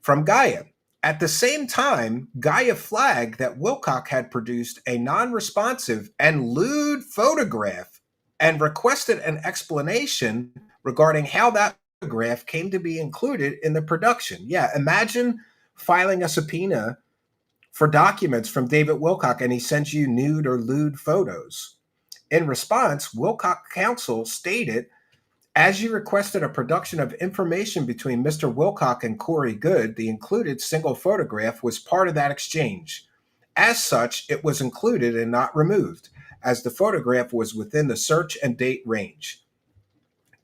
from Gaia. At the same time, Gaia flagged that Wilcox had produced a non-responsive and lewd photograph and requested an explanation regarding how that photograph came to be included in the production. Yeah, imagine filing a subpoena for documents from David Wilcox and he sends you nude or lewd photos. In response, Wilcox counsel stated, as you requested a production of information between Mr. Wilcox and Corey Good, the included single photograph was part of that exchange. As such, it was included and not removed, as the photograph was within the search and date range.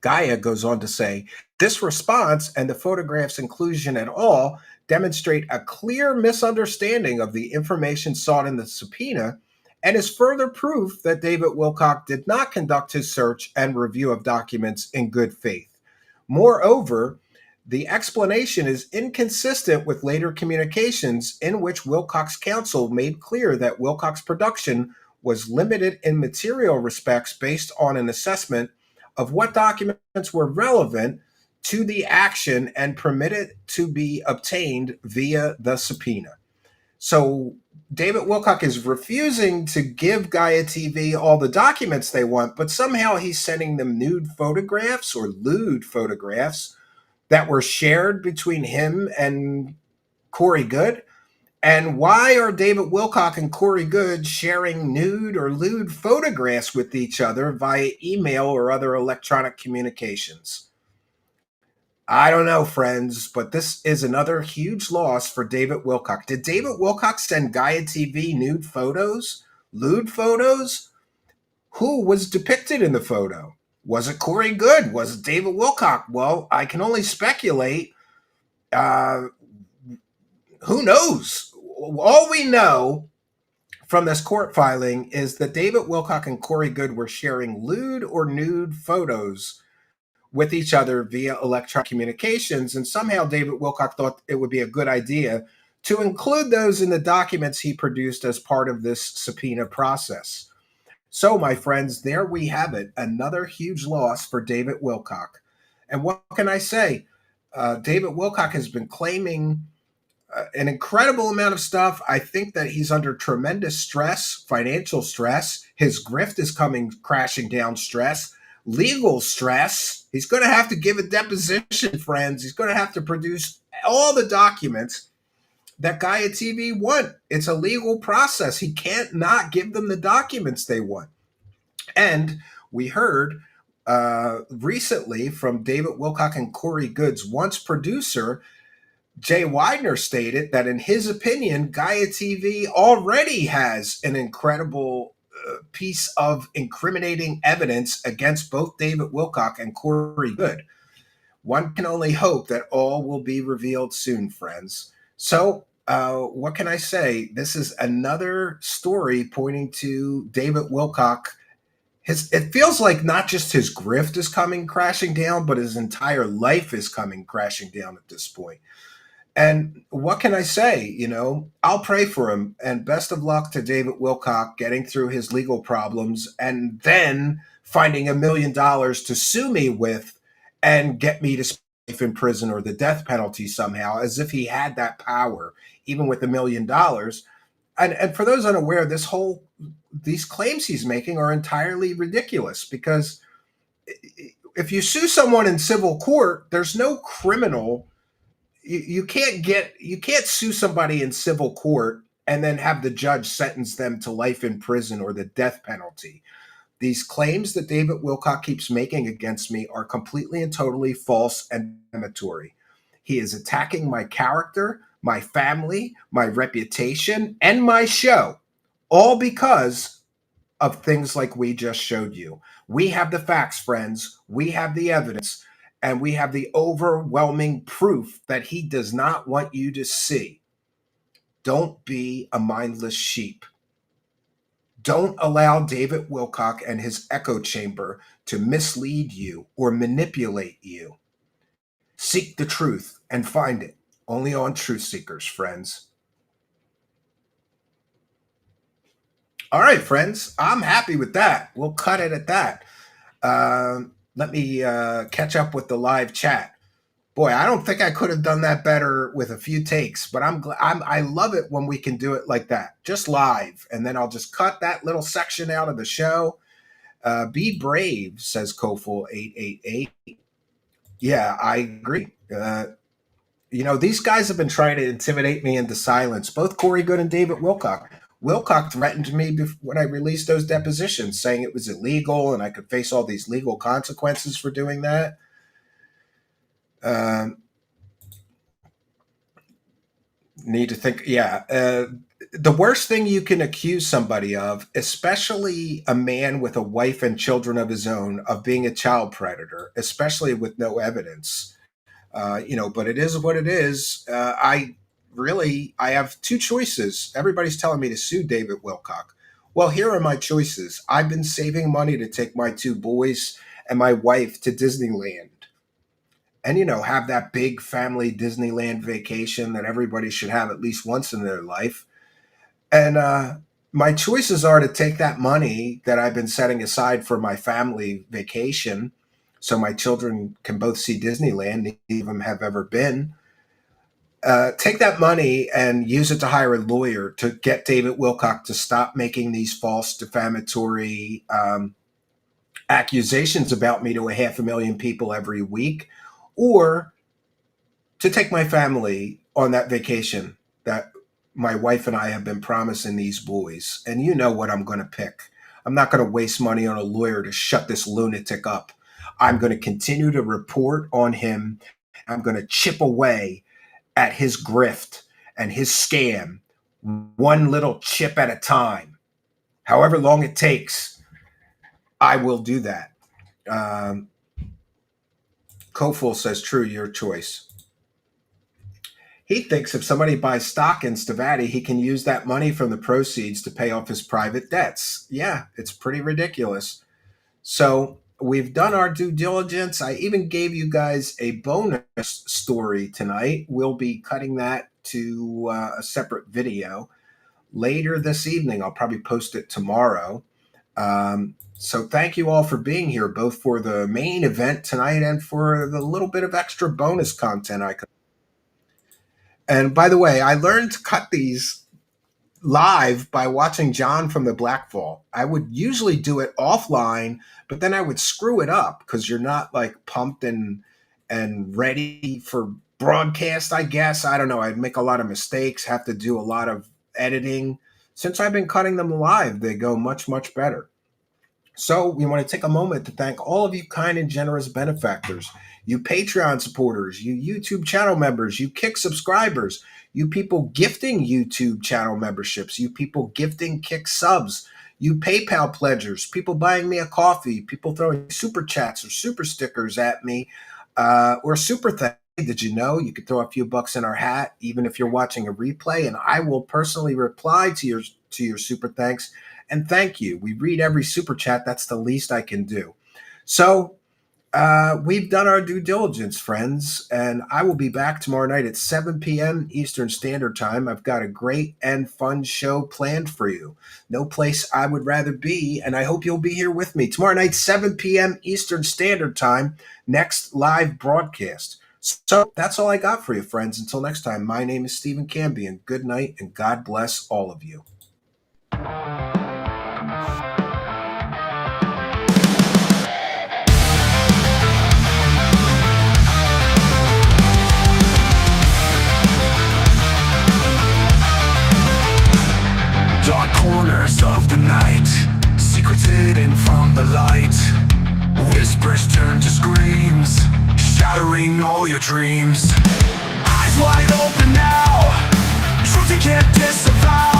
Gaia goes on to say, this response and the photograph's inclusion at all demonstrate a clear misunderstanding of the information sought in the subpoena and is further proof that David Wilcox did not conduct his search and review of documents in good faith. Moreover, the explanation is inconsistent with later communications in which Wilcox counsel made clear that Wilcox production was limited in material respects based on an assessment of what documents were relevant to the action and permitted to be obtained via the subpoena. So David Wilcox is refusing to give Gaia TV all the documents they want, but somehow he's sending them nude photographs or lewd photographs that were shared between him and Corey Good. And why are David Wilcox and Corey Good sharing nude or lewd photographs with each other via email or other electronic communications? I don't know, friends, but this is another huge loss for David Wilcox. Did David Wilcox send Gaia TV nude photos, lewd photos? Who was depicted in the photo? Was it Corey Good? Was it David Wilcox? Well, I can only speculate. Who knows? All we know from this court filing is that David Wilcox and Corey Good were sharing lewd or nude photos with each other via electronic communications, and somehow David Wilcox thought it would be a good idea to include those in the documents he produced as part of this subpoena process. So, my friends, there we have it, another huge loss for David Wilcox. And what can I say? David Wilcox has been claiming an incredible amount of stuff. I think that he's under tremendous stress, financial stress. His grift is coming crashing down, stress, legal stress. He's going to have to give a deposition, friends. He's going to have to produce all the documents that Gaia TV want. It's a legal process. He can't not give them the documents they want. And we heard recently from David Wilcox and Corey Good's once producer, Jay Widener, stated that in his opinion, Gaia TV already has an incredible piece of incriminating evidence against both David Wilcox and Corey Good. One can only hope that all will be revealed soon, friends. So what can I say? This is another story pointing to David Wilcox. It feels like not just his grift is coming crashing down, but his entire life is coming crashing down at this point. And what can I say? You know, I'll pray for him, and best of luck to David Wilcox getting through his legal problems and then finding $1 million to sue me with and get me to life in prison or the death penalty somehow, as if he had that power, even with $1 million. And for those unaware, these claims he's making are entirely ridiculous, because if you sue someone in civil court, there's no criminal. You can't sue somebody in civil court and then have the judge sentence them to life in prison or the death penalty. These claims that David Wilcox keeps making against me are completely and totally false and defamatory. He is attacking my character, my family, my reputation, and my show, all because of things like we just showed you. We have the facts, friends. We have the evidence. And we have the overwhelming proof that he does not want you to see. Don't be a mindless sheep. Don't allow David Wilcox and his echo chamber to mislead you or manipulate you. Seek the truth and find it. Only on Truth Seekers, friends. All right, friends. I'm happy with that. We'll cut it at that. Let me catch up with the live chat. Boy, I don't think I could have done that better with a few takes, but I love it when we can do it like that, just live. And then I'll just cut that little section out of the show. Be brave, says Koful 888. Yeah, I agree. These guys have been trying to intimidate me into silence, both Corey Good and David Wilcock. Wilcock threatened me when I released those depositions, saying it was illegal and I could face all these legal consequences for doing that. Need to think. Yeah. The worst thing you can accuse somebody of, especially a man with a wife and children of his own, of being a child predator, especially with no evidence. But it is what it is. I have two choices. Everybody's telling me to sue David Wilcock. Well, here are my choices. I've been saving money to take my two boys and my wife to Disneyland. And, have that big family Disneyland vacation that everybody should have at least once in their life. And my choices are to take that money that I've been setting aside for my family vacation so my children can both see Disneyland, neither of them have ever been. Take that money and use it to hire a lawyer to get David Wilcock to stop making these false defamatory accusations about me to 500,000 people every week, or to take my family on that vacation that my wife and I have been promising these boys. And you know what I'm going to pick. I'm not going to waste money on a lawyer to shut this lunatic up. I'm going to continue to report on him. I'm going to chip away at his grift and his scam, one little chip at a time. However long it takes, I will do that. Koful says, true, your choice. He thinks if somebody buys stock in Stavati, he can use that money from the proceeds to pay off his private debts. Yeah, it's pretty ridiculous. So we've done our due diligence. I even gave you guys a bonus story tonight. We'll be cutting that to a separate video later this evening. I'll probably post it tomorrow. So thank you all for being here, both for the main event tonight and for the little bit of extra bonus content I could. And by the way, I learned to cut these live by watching John from the Black Vault. I would usually do it offline, but then I would screw it up because you're not like pumped and ready for broadcast, I guess. I don't know. I'd make a lot of mistakes, have to do a lot of editing. Since I've been cutting them live, they go much, much better. So we want to take a moment to thank all of you kind and generous benefactors, you Patreon supporters, you YouTube channel members, you Kick subscribers, you people gifting YouTube channel memberships, you people gifting Kick subs, you PayPal pledgers, people buying me a coffee, people throwing super chats or super stickers at me, or super thanks. Did you know you could throw a few bucks in our hat, even if you're watching a replay, and I will personally reply to your super thanks and thank you. We read every super chat. That's the least I can do. So we've done our due diligence, friends, and I will be back tomorrow night at 7 p.m. Eastern Standard Time. I've got a great and fun show planned for you. No place I would rather be, and I hope you'll be here with me. Tomorrow night, 7 p.m. Eastern Standard Time, next live broadcast. So that's all I got for you, friends. Until next time, my name is Stephen Cambion. Good night, and God bless all of you. Dark corners of the night, secrets hidden from the light. Whispers turn to screams, shattering all your dreams. Eyes wide open now, truth you can't disavow.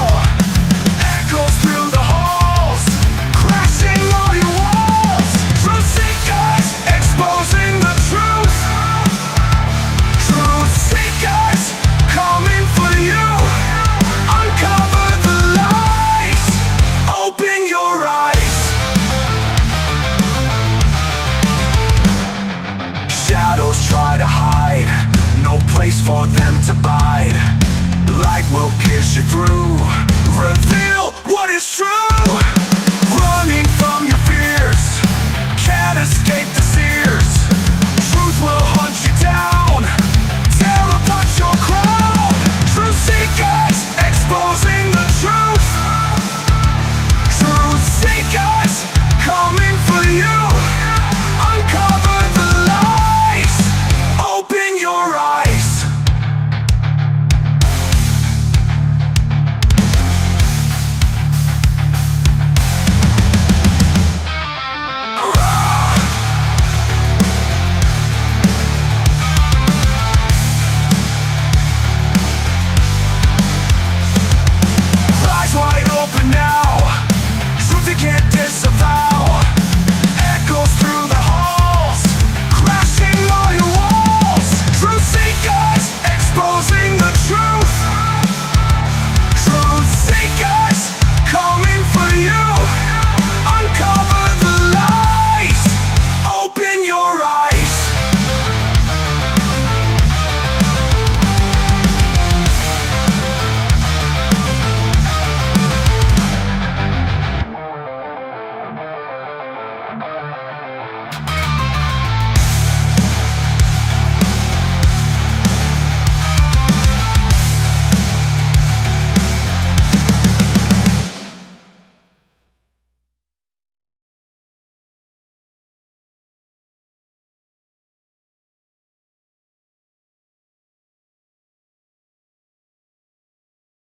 Echoes through the halls, crashing all your walls. Truth seekers, exposing the truth. Truth seekers, coming for you. Uncover the lies, open your eyes. Shadows try to hide, no place for them to to buy.